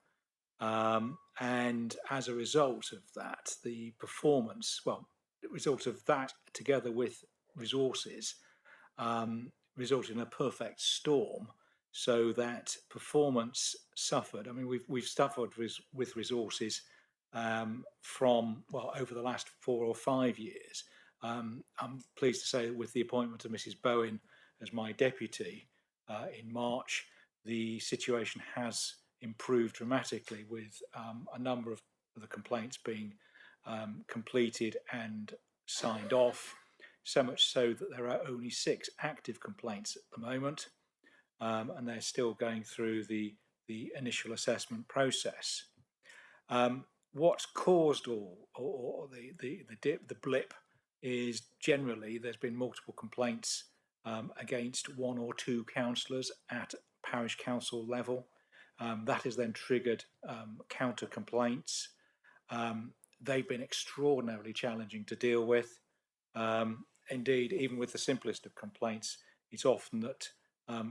And as a result of that, the performance, well, the result of that together with resources, resulted in a perfect storm, so that performance suffered. I mean, we've suffered with resources from, well, over the last 4 or 5 years. I'm pleased to say that with the appointment of Mrs. Bowen as my deputy in March, the situation has improved dramatically, with a number of the complaints being completed and signed off, so much so that there are only 6 active complaints at the moment, and they're still going through the initial assessment process. What's caused or the blip is generally there's been multiple complaints against 1 or 2 councillors at parish council level. That has then triggered counter complaints. They've been extraordinarily challenging to deal with. Indeed, even with the simplest of complaints, it's often that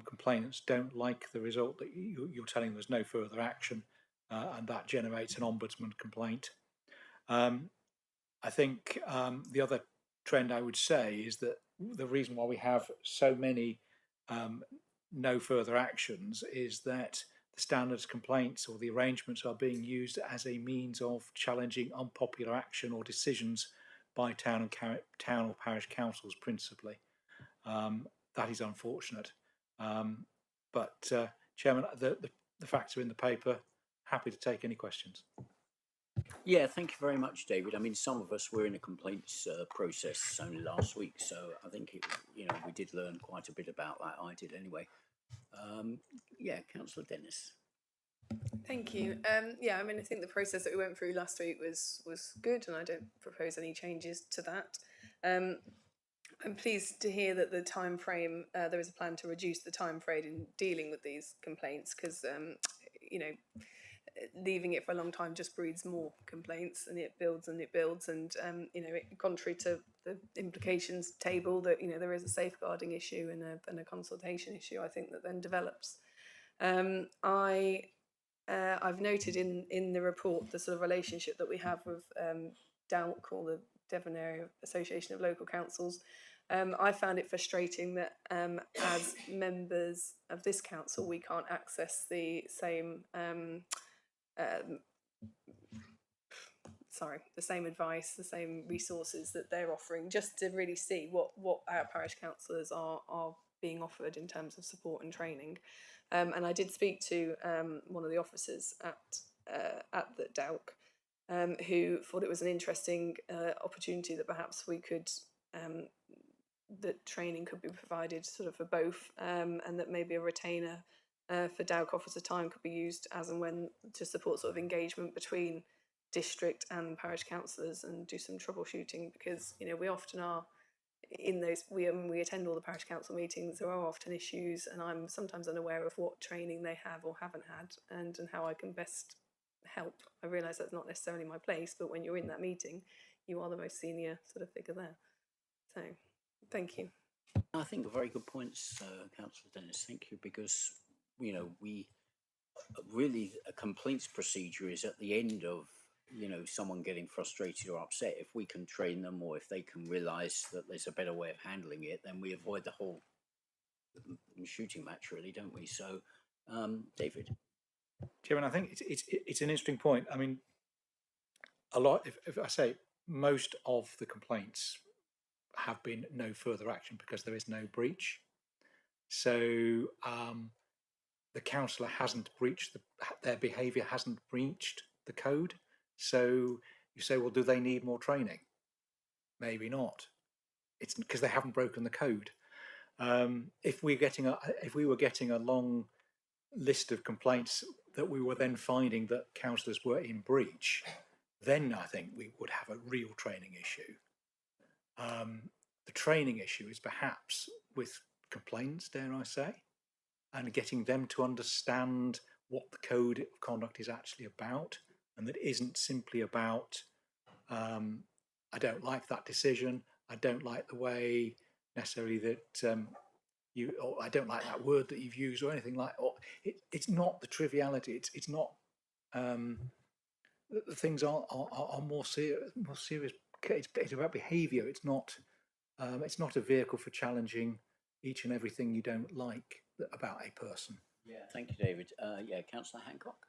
complainants don't like the result, that you're telling them there's no further action, and that generates an ombudsman complaint. I think the other trend I would say is that the reason why we have so many no further actions is that the standards complaints or the arrangements are being used as a means of challenging unpopular action or decisions by town or parish councils principally. That is unfortunate. But Chairman, the facts are in the paper. Happy to take any questions. Yeah, thank you very much, David. I mean, some of us were in a complaints process only last week, so I think we did learn quite a bit about that. I did anyway. Yeah, Councillor Dennis. Thank you. Yeah, I mean, I think the process that we went through last week was good, and I don't propose any changes to that. I'm pleased to hear that the time frame, there is a plan to reduce the time frame in dealing with these complaints, because leaving it for a long time just breeds more complaints, and it builds and it builds, and contrary to the implications table, that there is a safeguarding issue and a consultation issue, I think, that then develops. I've noted in the report the sort of relationship that we have with DALC, or the Devon Area Association of Local Councils. I found it frustrating that as members of this council we can't access the same the same advice, the same resources that they're offering, just to really see what our parish councillors are being offered in terms of support and training. And I did speak to one of the officers at the DALC, who thought it was an interesting opportunity that perhaps we could, that training could be provided sort of for both, and that maybe a retainer for DALC officer time could be used as and when to support sort of engagement between district and parish councillors and do some troubleshooting, because we often are in those, we attend all the parish council meetings. There are often issues, and I'm sometimes unaware of what training they have or haven't had, and how I can best help. I realise that's not necessarily my place, but when you're in that meeting, you are the most senior sort of figure there. So, thank you. I think very good points, Councillor Dennis. Thank you, because we really, a complaints procedure is at the end of you know, someone getting frustrated or upset, if we can train them or if they can realise that there's a better way of handling it, then we avoid the whole shooting match, really, don't we? So, David. Chairman, I think it's an interesting point. I mean, a lot, if I say most of the complaints have been no further action because there is no breach. So the councillor hasn't breached, their behaviour hasn't breached the code. So you say, well, do they need more training? Maybe not. It's because they haven't broken the code. If we were getting a long list of complaints that we were then finding that councillors were in breach, then I think we would have a real training issue. The training issue is perhaps with complainants, dare I say, and getting them to understand what the code of conduct is actually about, and that isn't simply about I don't like that decision, I don't like the way necessarily that or I don't like that word that you've used or anything like. Or it's not the triviality. It's not. The things are more serious. More serious. It's about behaviour. It's not. It's not a vehicle for challenging each and everything you don't like about a person. Yeah. Thank you, David. Yeah, Councillor Hancock.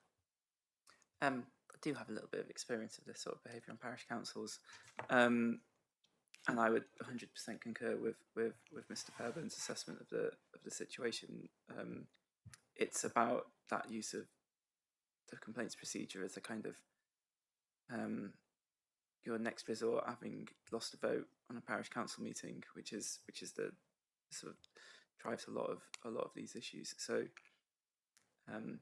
I do have a little bit of experience of this sort of behaviour on parish councils, and I would 100% concur with Mr. Fairbairn's assessment of the situation. It's about that use of the complaints procedure as a kind of your next resort, having lost a vote on a parish council meeting, which is the sort of drives a lot of these issues. So I'm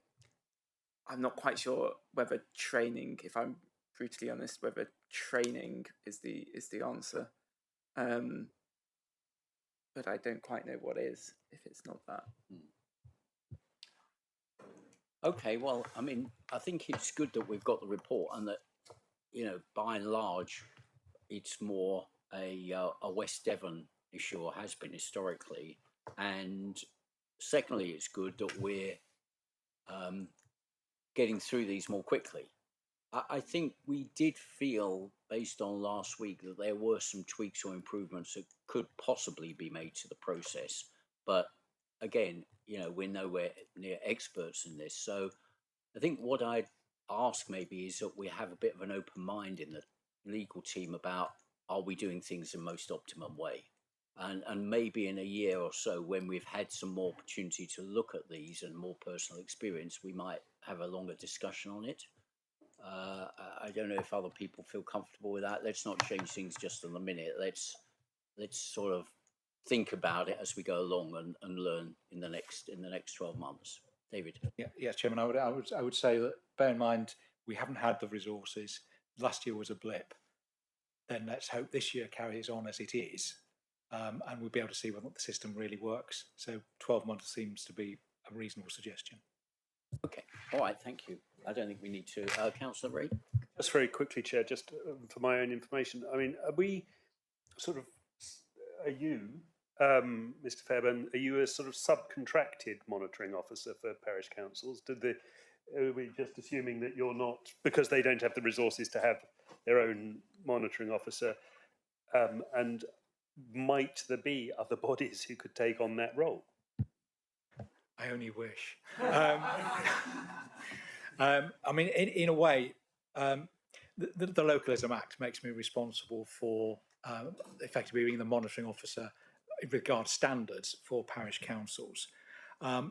not quite sure whether training, if I'm brutally honest, whether training is the answer. But I don't quite know what is if it's not that. Okay, well, I mean, I think it's good that we've got the report and that, you know, by and large, it's more a West Devon issue, or has been historically. And secondly, it's good that we're getting through these more quickly. I think we did feel, based on last week, that there were some tweaks or improvements that could possibly be made to the process. But again, you know, we're nowhere near experts in this. So I think what I'd ask maybe is that we have a bit of an open mind in the legal team about, are we doing things in the most optimum way? And maybe in a year or so, when we've had some more opportunity to look at these and more personal experience, we might have a longer discussion on it. I don't know if other people feel comfortable with that. Let's not change things just in a minute. Let's sort of think about it as we go along and learn in the next 12 months. David. Yeah, Chairman. I would say that, bear in mind, we haven't had the resources. Last year was a blip. Then let's hope this year carries on as it is, and we'll be able to see whether the system really works. So 12 months seems to be a reasonable suggestion. Okay. All right. Thank you. I don't think we need to. Councillor Reid. Just very quickly, Chair, just for my own information. I mean, are we sort of? Are you, Mr. Fairbairn? Are you a sort of subcontracted monitoring officer for parish councils? Are we just assuming that you're not, because they don't have the resources to have their own monitoring officer? And might there be other bodies who could take on that role? I only wish. I mean, in a way, the Localism Act makes me responsible for effectively being the monitoring officer in regard to standards for parish councils.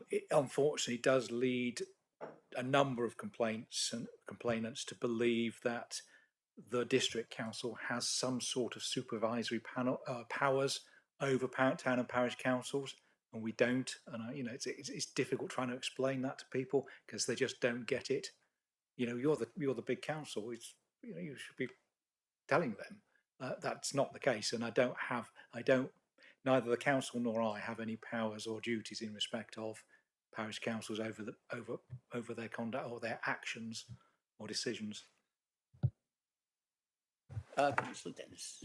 It unfortunately does lead a number of complainants to believe that the district council has some sort of supervisory powers over town and parish councils, and we don't. And you know, it's difficult trying to explain that to people because they just don't get it. You know, you're the big council. You know, you should be telling them that's not the case. And neither the council nor I have any powers or duties in respect of parish councils over their conduct or their actions or decisions. Councillor Dennis.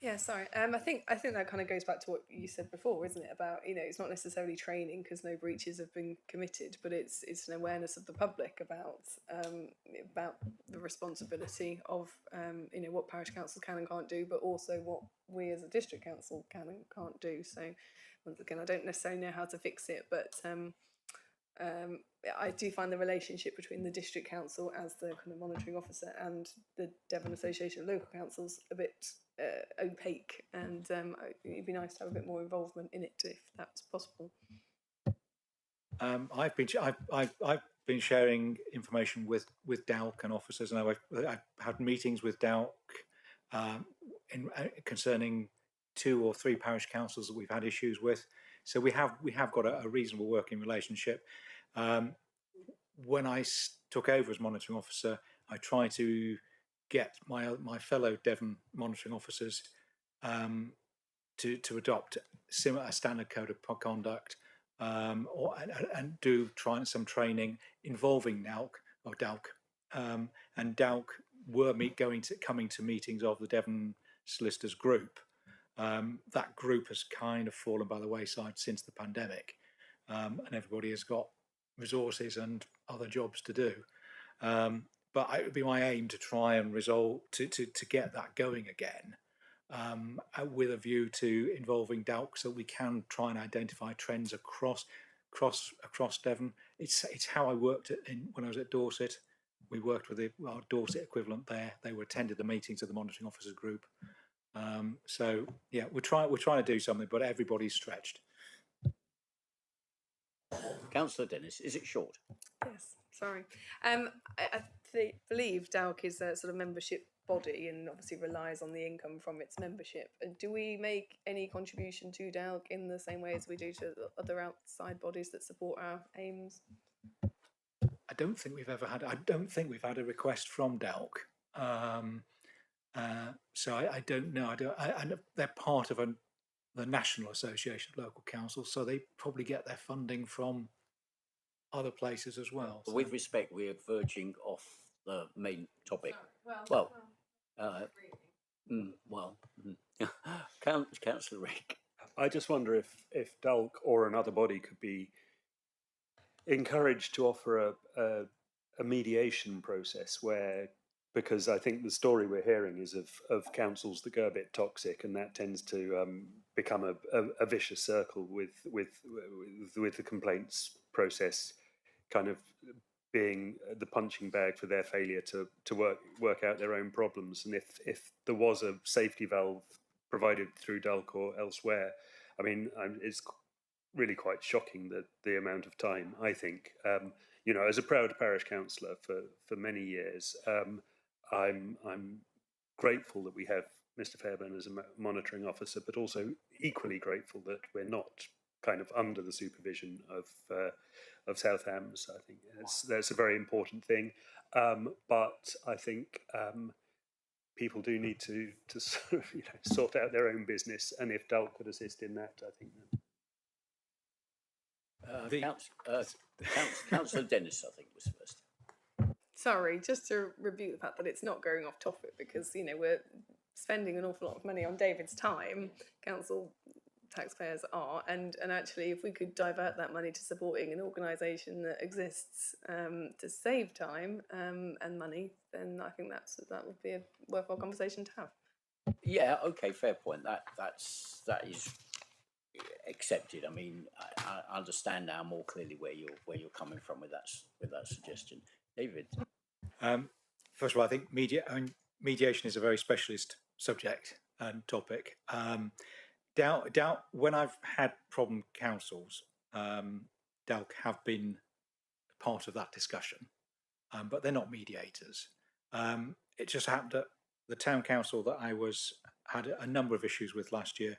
Yeah, sorry. I think that kind of goes back to what you said before, isn't it? About it's not necessarily training because no breaches have been committed, but it's an awareness of the public about the responsibility of what parish council can and can't do, but also what we as a district council can and can't do. So once again, I don't necessarily know how to fix it, but I do find the relationship between the district council as the kind of monitoring officer and the Devon Association of Local Councils a bit opaque, and it'd be nice to have a bit more involvement in it if that's possible. I've been sharing information with DALC and officers, and I've had meetings with DALC concerning 2 or 3 parish councils that we've had issues with. So we have got a reasonable working relationship. When I took over as monitoring officer, I tried to get my fellow Devon monitoring officers to adopt a standard code of conduct, and do some training involving DALC, and DALC were coming to meetings of the Devon Solicitors Group. That group has kind of fallen by the wayside since the pandemic, and everybody has got resources and other jobs to do. But it would be my aim to try and resolve to get that going again, with a view to involving DALC so we can try and identify trends across Devon. It's how I worked when I was at Dorset. We worked with our Dorset equivalent there. They attended the meetings of the monitoring officers group. So yeah, we're trying to do something, but everybody's stretched. Councillor Dennis, is it short? Yes, sorry. I believe DALC is a sort of membership body and obviously relies on the income from its membership. Do we make any contribution to DALC in the same way as we do to other outside bodies that support our aims? I don't think we've had a request from DALC. So I don't know. And they're part of the National Association of Local Councils, so they probably get their funding from other places as well. So. With respect, we're verging off the main topic. Well, Councillor Rick. I just wonder if DALC or another body could be encouraged to offer a mediation process because I think the story we're hearing is of councils that go a bit toxic, and that tends to become a vicious circle with the complaints process kind of being the punching bag for their failure to work out their own problems. And if there was a safety valve provided through DALC or elsewhere, I mean, it's really quite shocking that the amount of time, I think, as a proud parish councillor for many years, I'm grateful that we have Mr. Fairbairn as a monitoring officer, but also equally grateful that we're not kind of under the supervision of South Hams. I think that's a very important thing. But I think people do need to sort of, sort out their own business, and if DALC could assist in that, I think. Councillor Dennis, I think, was first. Sorry, just to rebuke the fact that it's not going off topic, because we're spending an awful lot of money on David's time. Council taxpayers are, and actually, if we could divert that money to supporting an organisation that exists to save time and money, then I think that would be a worthwhile conversation to have. Yeah. Okay. Fair point. That is accepted. I mean, I understand now more clearly where you're coming from with that suggestion, David. First of all, I think mediation is a very specialist subject and topic. Doubt when I've had problem councils, DALC have been part of that discussion, but they're not mediators. It just happened that the town council that I had a number of issues with last year.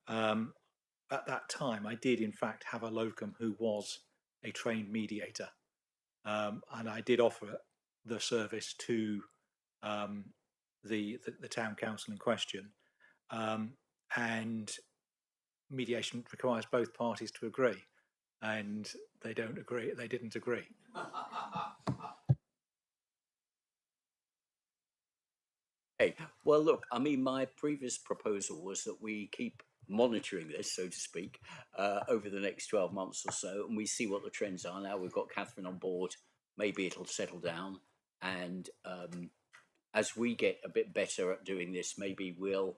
At that time, I did in fact have a locum who was a trained mediator, and I did offer the service to the town council in question. And mediation requires both parties to agree, and they don't agree. They didn't agree. Hey, well, look, I mean, my previous proposal was that we keep monitoring this, so to speak, over the next 12 months or so, and we see what the trends are. Now we've got Catherine on board, maybe it'll settle down. And as we get a bit better at doing this, maybe we'll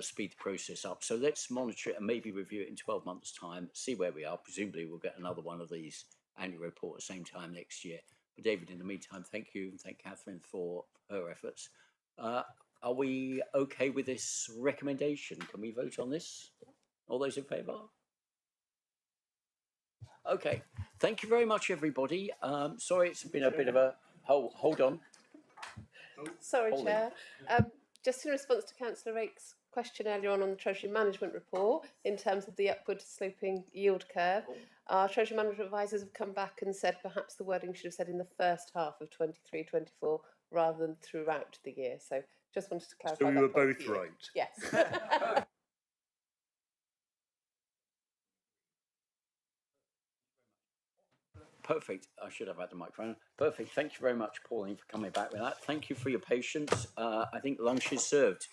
speed the process up. So let's monitor it and maybe review it in 12 months' time, see where we are. Presumably, we'll get another one of these annual report at the same time next year. But David, in the meantime, thank you and thank Catherine for her efforts. Are we okay with this recommendation? Can we vote on this? All those in favour? Okay. Thank you very much, everybody. Sorry, it's been a bit of a hold on. Sorry, Pauline. Chair. Just in response to Councillor Rake's question earlier on the Treasury Management Report, in terms of the upward sloping yield curve, our Treasury Management advisors have come back and said perhaps the wording should have said in the first half of 23-24 rather than throughout the year. So just wanted to clarify. So we that were point both for you. right. Yes. Perfect. I should have had the microphone. Perfect. Thank you very much, Pauline, for coming back with that. Thank you for your patience. I think lunch is served.